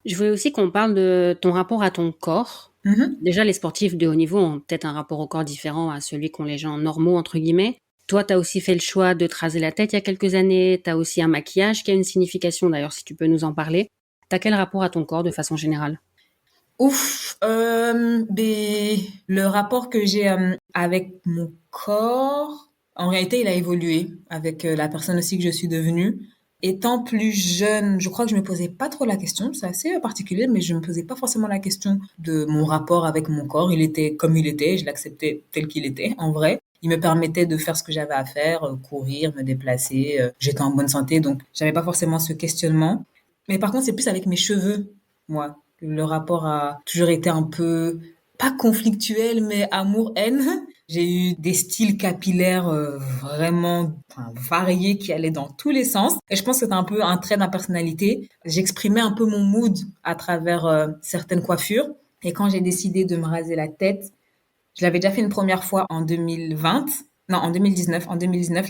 Je voulais aussi qu'on parle de ton rapport à ton corps. Mhm. Déjà, les sportifs de haut niveau ont peut-être un rapport au corps différent à celui qu'ont les gens normaux, entre guillemets. Toi, tu as aussi fait le choix de te raser la tête il y a quelques années. Tu as aussi un maquillage qui a une signification, d'ailleurs, si tu peux nous en parler. Tu as quel rapport à ton corps de façon générale? Ouf, le rapport que j'ai avec mon corps, en réalité, il a évolué avec la personne aussi que je suis devenue. Étant plus jeune, je crois que je me posais pas trop la question. C'est assez particulier, mais je me posais pas forcément la question de mon rapport avec mon corps. Il était comme il était, je l'acceptais tel qu'il était, en vrai. Il me permettait de faire ce que j'avais à faire, courir, me déplacer. J'étais en bonne santé, donc j'avais pas forcément ce questionnement. Mais par contre, c'est plus avec mes cheveux, moi. Le rapport a toujours été un peu pas conflictuel, mais amour-haine. J'ai eu des styles capillaires vraiment variés qui allaient dans tous les sens. Et je pense que c'est un peu un trait de ma personnalité. J'exprimais un peu mon mood à travers certaines coiffures. Et quand j'ai décidé de me raser la tête, je l'avais déjà fait une première fois en 2020. Non, en 2019,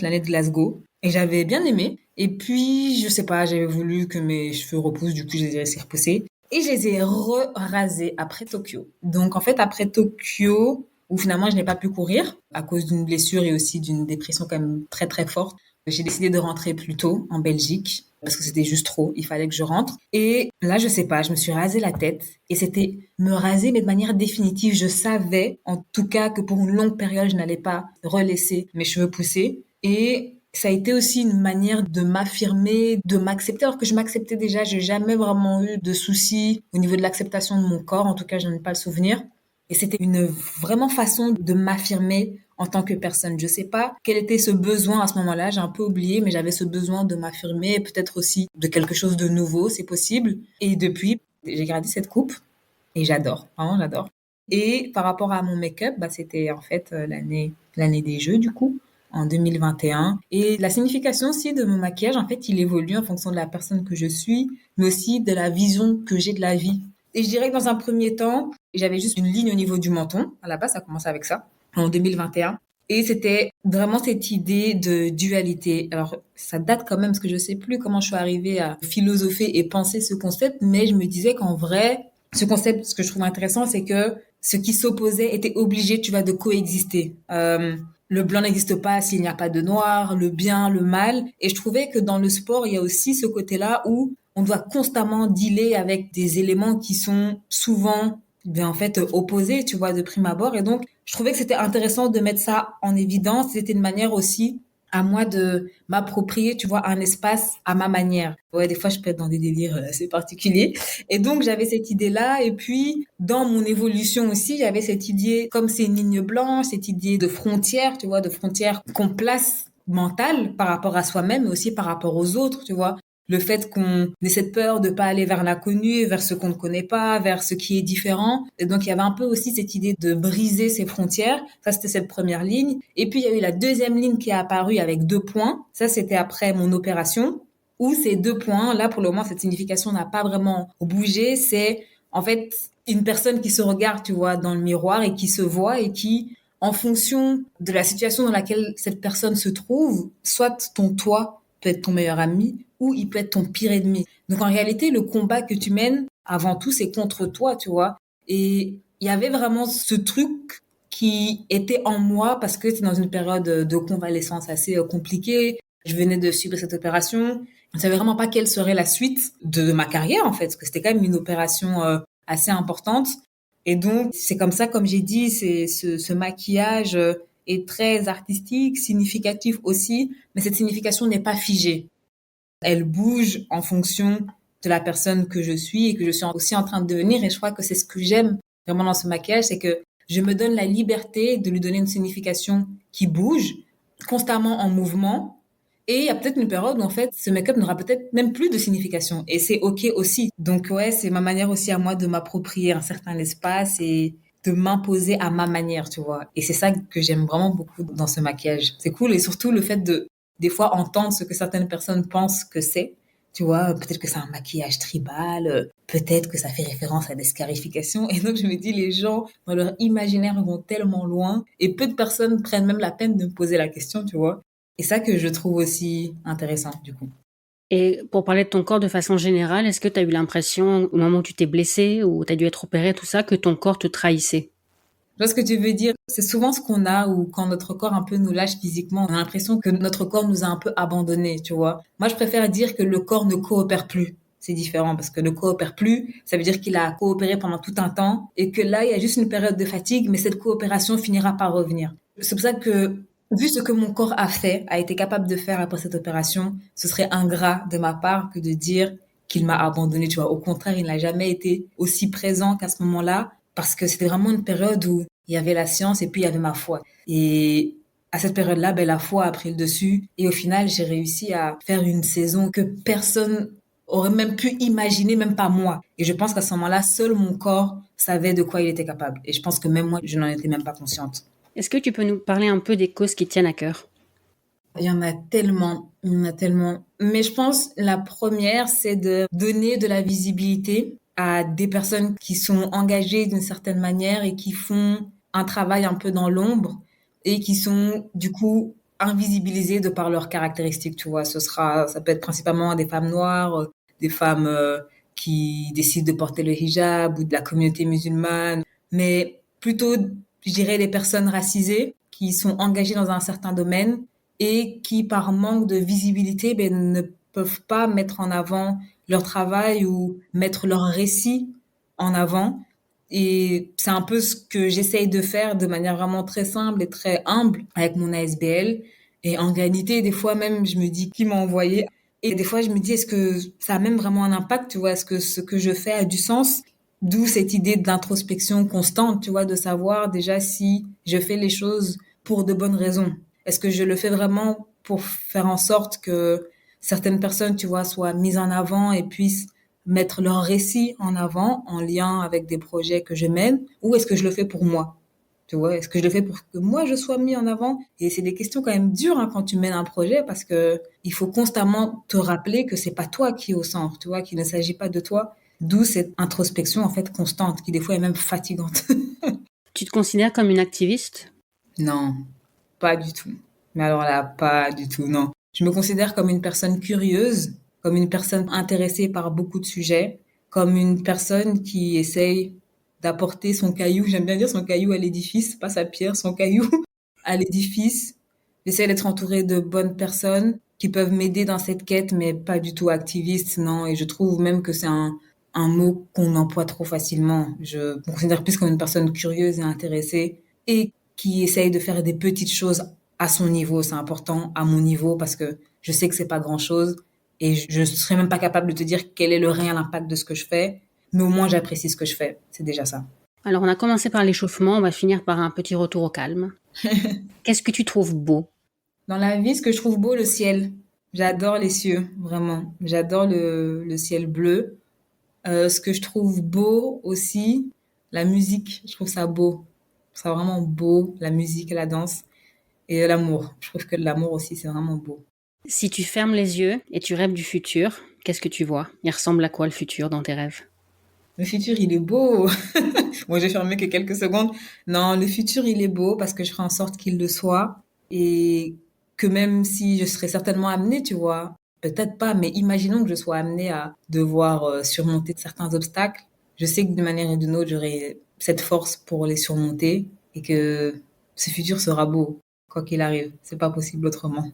l'année de Glasgow. Et j'avais bien aimé. Et puis, je sais pas, j'avais voulu que mes cheveux repoussent. Du coup, je les ai laissés repousser. Et je les ai rasés après Tokyo. Donc, en fait, après Tokyo, où finalement, je n'ai pas pu courir à cause d'une blessure et aussi d'une dépression quand même très, très forte, j'ai décidé de rentrer plus tôt en Belgique parce que c'était juste trop. Il fallait que je rentre. Et là, je sais pas, je me suis rasé la tête et c'était me raser, mais de manière définitive. Je savais, en tout cas, que pour une longue période, je n'allais pas relaisser mes cheveux pousser. Et ça a été aussi une manière de m'affirmer, de m'accepter, alors que je m'acceptais déjà. J'ai jamais vraiment eu de soucis au niveau de l'acceptation de mon corps. En tout cas, je n'en ai pas le souvenir. Et c'était une vraiment façon de m'affirmer en tant que personne. Je sais pas quel était ce besoin à ce moment-là, j'ai un peu oublié, mais j'avais ce besoin de m'affirmer, peut-être aussi de quelque chose de nouveau, c'est possible. Et depuis, j'ai gardé cette coupe et j'adore, vraiment j'adore. Et par rapport à mon make-up, bah, c'était en fait l'année des Jeux du coup, en 2021. Et la signification aussi de mon maquillage, en fait, il évolue en fonction de la personne que je suis, mais aussi de la vision que j'ai de la vie. Et je dirais que dans un premier temps, j'avais juste une ligne au niveau du menton. À la base, ça commençait avec ça, en 2021. Et c'était vraiment cette idée de dualité. Alors, ça date quand même, parce que je sais plus comment je suis arrivée à philosopher et penser ce concept, mais je me disais qu'en vrai, ce concept, ce que je trouve intéressant, c'est que ce qui s'opposait était obligé, tu vois, de coexister. Le blanc n'existe pas s'il n'y a pas de noir, le bien, le mal. Et je trouvais que dans le sport, il y a aussi ce côté-là où on doit constamment dealer avec des éléments qui sont souvent, ben, en fait, opposés, tu vois, de prime abord. Et donc, je trouvais que c'était intéressant de mettre ça en évidence. C'était une manière aussi à moi de m'approprier, tu vois, un espace à ma manière. Ouais, des fois, je peux être dans des délires assez particuliers. Et donc, j'avais cette idée-là. Et puis, dans mon évolution aussi, j'avais cette idée, comme c'est une ligne blanche, cette idée de frontière, tu vois, de frontière qu'on place mentale par rapport à soi-même, mais aussi par rapport aux autres, tu vois. Le fait qu'on ait cette peur de pas aller vers l'inconnu, vers ce qu'on ne connaît pas, vers ce qui est différent. Et donc, il y avait un peu aussi cette idée de briser ces frontières. Ça, c'était cette première ligne. Et puis, il y a eu la deuxième ligne qui est apparue avec 2 points. Ça, c'était après mon opération, où ces 2 points, là, pour le moment, cette signification n'a pas vraiment bougé. C'est, en fait, une personne qui se regarde, tu vois, dans le miroir et qui se voit et qui, en fonction de la situation dans laquelle cette personne se trouve, soit ton toi peut être ton meilleur ami ou il peut être ton pire ennemi. Donc en réalité, le combat que tu mènes, avant tout, c'est contre toi, tu vois. Et il y avait vraiment ce truc qui était en moi parce que c'était dans une période de convalescence assez compliquée. Je venais de subir cette opération. Je ne savais vraiment pas quelle serait la suite de ma carrière, en fait, parce que c'était quand même une opération assez importante. Et donc, c'est comme ça, comme j'ai dit, c'est ce maquillage est très artistique, significatif aussi, mais cette signification n'est pas figée. Elle bouge en fonction de la personne que je suis et que je suis aussi en train de devenir. Et je crois que c'est ce que j'aime vraiment dans ce maquillage, c'est que je me donne la liberté de lui donner une signification qui bouge, constamment en mouvement. Et il y a peut-être une période où en fait, ce make-up n'aura peut-être même plus de signification. Et c'est OK aussi. Donc ouais, c'est ma manière aussi à moi de m'approprier un certain espace et de m'imposer à ma manière, tu vois. Et c'est ça que j'aime vraiment beaucoup dans ce maquillage. C'est cool et surtout le fait de des fois entendre ce que certaines personnes pensent que c'est. Tu vois, peut-être que c'est un maquillage tribal, peut-être que ça fait référence à des scarifications. Et donc, je me dis, les gens, dans leur imaginaire, vont tellement loin. Et peu de personnes prennent même la peine de me poser la question, tu vois. Et ça que je trouve aussi intéressant, du coup. Et pour parler de ton corps de façon générale, est-ce que tu as eu l'impression, au moment où tu t'es blessée ou tu as dû être opérée, tout ça, que ton corps te trahissait? Je vois ce que tu veux dire. C'est souvent ce qu'on a ou quand notre corps un peu nous lâche physiquement, on a l'impression que notre corps nous a un peu abandonnés, tu vois. Moi, je préfère dire que le corps ne coopère plus. C'est différent parce que ne coopère plus, ça veut dire qu'il a coopéré pendant tout un temps et que là, il y a juste une période de fatigue, mais cette coopération finira par revenir. C'est pour ça que, vu ce que mon corps a fait, a été capable de faire après cette opération, ce serait ingrat de ma part que de dire qu'il m'a abandonné, tu vois. Au contraire, il n'a jamais été aussi présent qu'à ce moment-là parce que c'était vraiment une période où il y avait la science et puis il y avait ma foi. Et à cette période-là, ben, la foi a pris le dessus. Et au final, j'ai réussi à faire une saison que personne aurait même pu imaginer, même pas moi. Et je pense qu'à ce moment-là, seul mon corps savait de quoi il était capable. Et je pense que même moi, je n'en étais même pas consciente. Est-ce que tu peux nous parler un peu des causes qui tiennent à cœur? Il y en a tellement, il y en a tellement. Mais je pense la première, c'est de donner de la visibilité à des personnes qui sont engagées d'une certaine manière et qui font un travail un peu dans l'ombre et qui sont du coup invisibilisées de par leurs caractéristiques, tu vois. Ça peut être principalement des femmes noires, des femmes qui décident de porter le hijab ou de la communauté musulmane, mais plutôt, je dirais, les personnes racisées qui sont engagées dans un certain domaine et qui, par manque de visibilité, ben, ne peuvent pas mettre en avant leur travail ou mettre leur récit en avant. Et c'est un peu ce que j'essaye de faire de manière vraiment très simple et très humble avec mon ASBL. Et en réalité, des fois même, je me dis qui m'a envoyé. Et des fois, je me dis, est-ce que ça a même vraiment un impact, tu vois? Est-ce que ce que je fais a du sens? D'où cette idée d'introspection constante, tu vois, de savoir déjà si je fais les choses pour de bonnes raisons. Est-ce que je le fais vraiment pour faire en sorte que certaines personnes, tu vois, soient mises en avant et puissent mettre leur récit en avant en lien avec des projets que je mène, ou est-ce que je le fais pour moi? Tu vois, est-ce que je le fais pour que moi je sois mis en avant? Et c'est des questions quand même dures hein, quand tu mènes un projet parce que il faut constamment te rappeler que c'est pas toi qui est au centre, tu vois, qu'il ne s'agit pas de toi. D'où cette introspection en fait constante qui des fois est même fatigante. Tu te considères comme une activiste? Non, pas du tout. Mais alors là, pas du tout, non. Je me considère comme une personne curieuse, comme une personne intéressée par beaucoup de sujets, comme une personne qui essaye d'apporter son caillou, j'aime bien dire son caillou à l'édifice, pas sa pierre, son caillou à l'édifice. J'essaie d'être entourée de bonnes personnes qui peuvent m'aider dans cette quête, mais pas du tout activiste, non. Et je trouve même que c'est un mot qu'on emploie trop facilement. Je me considère plus comme une personne curieuse et intéressée et qui essaye de faire des petites choses à son niveau. C'est important à mon niveau parce que je sais que c'est pas grand chose et je serais même pas capable de te dire quel est le réel impact de ce que je fais, mais au moins j'apprécie ce que je fais. C'est déjà ça. Alors, on a commencé par l'échauffement, on va finir par un petit retour au calme. Qu'est-ce que tu trouves beau? Dans la vie, ce que je trouve beau, le ciel. J'adore les cieux, vraiment. J'adore le ciel bleu. Ce que je trouve beau aussi, la musique. Je trouve ça beau. Je trouve ça vraiment beau, la musique et la danse. Et l'amour. Je trouve que l'amour aussi, c'est vraiment beau. Si tu fermes les yeux et tu rêves du futur, qu'est-ce que tu vois? Il ressemble à quoi le futur dans tes rêves? Le futur, il est beau. Moi, j'ai fermé que quelques secondes. Non, le futur, il est beau parce que je ferai en sorte qu'il le soit. Et que même si je serais certainement amenée, tu vois, peut-être pas, mais imaginons que je sois amenée à devoir surmonter certains obstacles. Je sais que d'une manière ou d'une autre, j'aurai cette force pour les surmonter et que ce futur sera beau, quoi qu'il arrive. C'est pas possible autrement.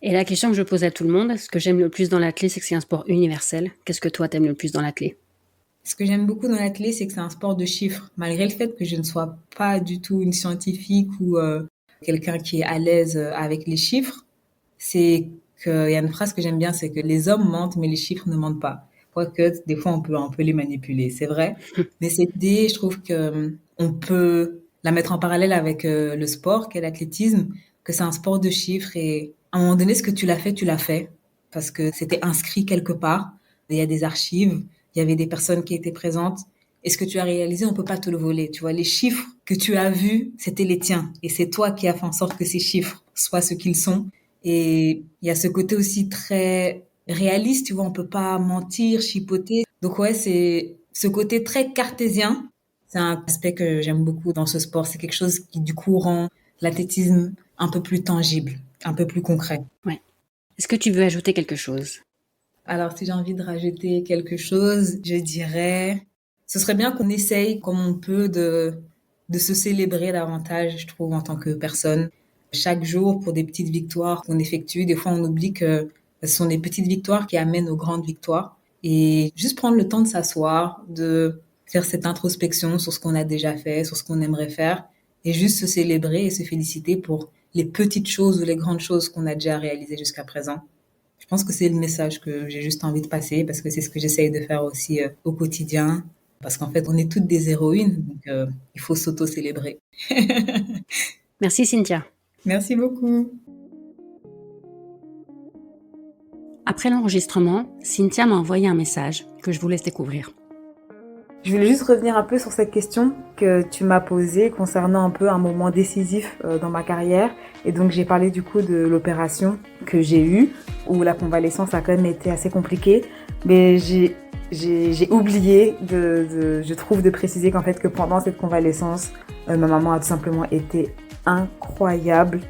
Et la question que je pose à tout le monde, ce que j'aime le plus dans l'athlé, c'est que c'est un sport universel. Qu'est-ce que toi t'aimes le plus dans l'athlé? Ce que j'aime beaucoup dans l'athlé, c'est que c'est un sport de chiffres. Malgré le fait que je ne sois pas du tout une scientifique ou quelqu'un qui est à l'aise avec les chiffres, c'est qu'il y a une phrase que j'aime bien, c'est que les hommes mentent, mais les chiffres ne mentent pas. Quoique, des fois, on peut les manipuler, c'est vrai. Mais cette idée, je trouve que on peut la mettre en parallèle avec le sport, qu'est l'athlétisme, que c'est un sport de chiffres et à un moment donné, ce que tu l'as fait, tu l'as fait. Parce que c'était inscrit quelque part. Il y a des archives, il y avait des personnes qui étaient présentes. Et ce que tu as réalisé, on peut pas te le voler. Tu vois, les chiffres que tu as vus, c'était les tiens. Et c'est toi qui as fait en sorte que ces chiffres soient ce qu'ils sont. Et il y a ce côté aussi très réaliste, tu vois, on peut pas mentir, chipoter. Donc ouais, c'est ce côté très cartésien. C'est un aspect que j'aime beaucoup dans ce sport. C'est quelque chose qui, du coup, rend l'athlétisme un peu plus tangible, un peu plus concret. Ouais. Est-ce que tu veux ajouter quelque chose? Alors, si j'ai envie de rajouter quelque chose, je dirais, ce serait bien qu'on essaye, comme on peut, de se célébrer davantage, je trouve, en tant que personne. Chaque jour, pour des petites victoires qu'on effectue, des fois, on oublie que ce sont des petites victoires qui amènent aux grandes victoires. Et juste prendre le temps de s'asseoir, de faire cette introspection sur ce qu'on a déjà fait, sur ce qu'on aimerait faire, et juste se célébrer et se féliciter pour les petites choses ou les grandes choses qu'on a déjà réalisées jusqu'à présent. Je pense que c'est le message que j'ai juste envie de passer parce que c'est ce que j'essaye de faire aussi au quotidien. Parce qu'en fait, on est toutes des héroïnes, donc il faut s'auto-célébrer. Merci Cynthia. Merci beaucoup. Après l'enregistrement, Cynthia m'a envoyé un message que je vous laisse découvrir. Je voulais juste revenir un peu sur cette question que tu m'as posée concernant un peu un moment décisif dans ma carrière. Et donc j'ai parlé du coup de l'opération que j'ai eue, où la convalescence a quand même été assez compliquée. Mais j'ai oublié je trouve, de préciser qu'en fait que pendant cette convalescence, ma maman a tout simplement été incroyable.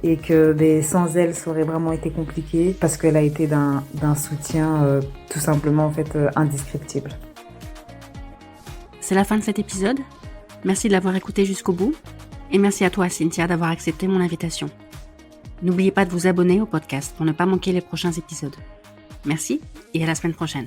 Et que sans elle, ça aurait vraiment été compliqué parce qu'elle a été d'un soutien tout simplement en fait indescriptible. C'est la fin de cet épisode. Merci de l'avoir écouté jusqu'au bout. Et merci à toi, Cynthia, d'avoir accepté mon invitation. N'oubliez pas de vous abonner au podcast pour ne pas manquer les prochains épisodes. Merci et à la semaine prochaine.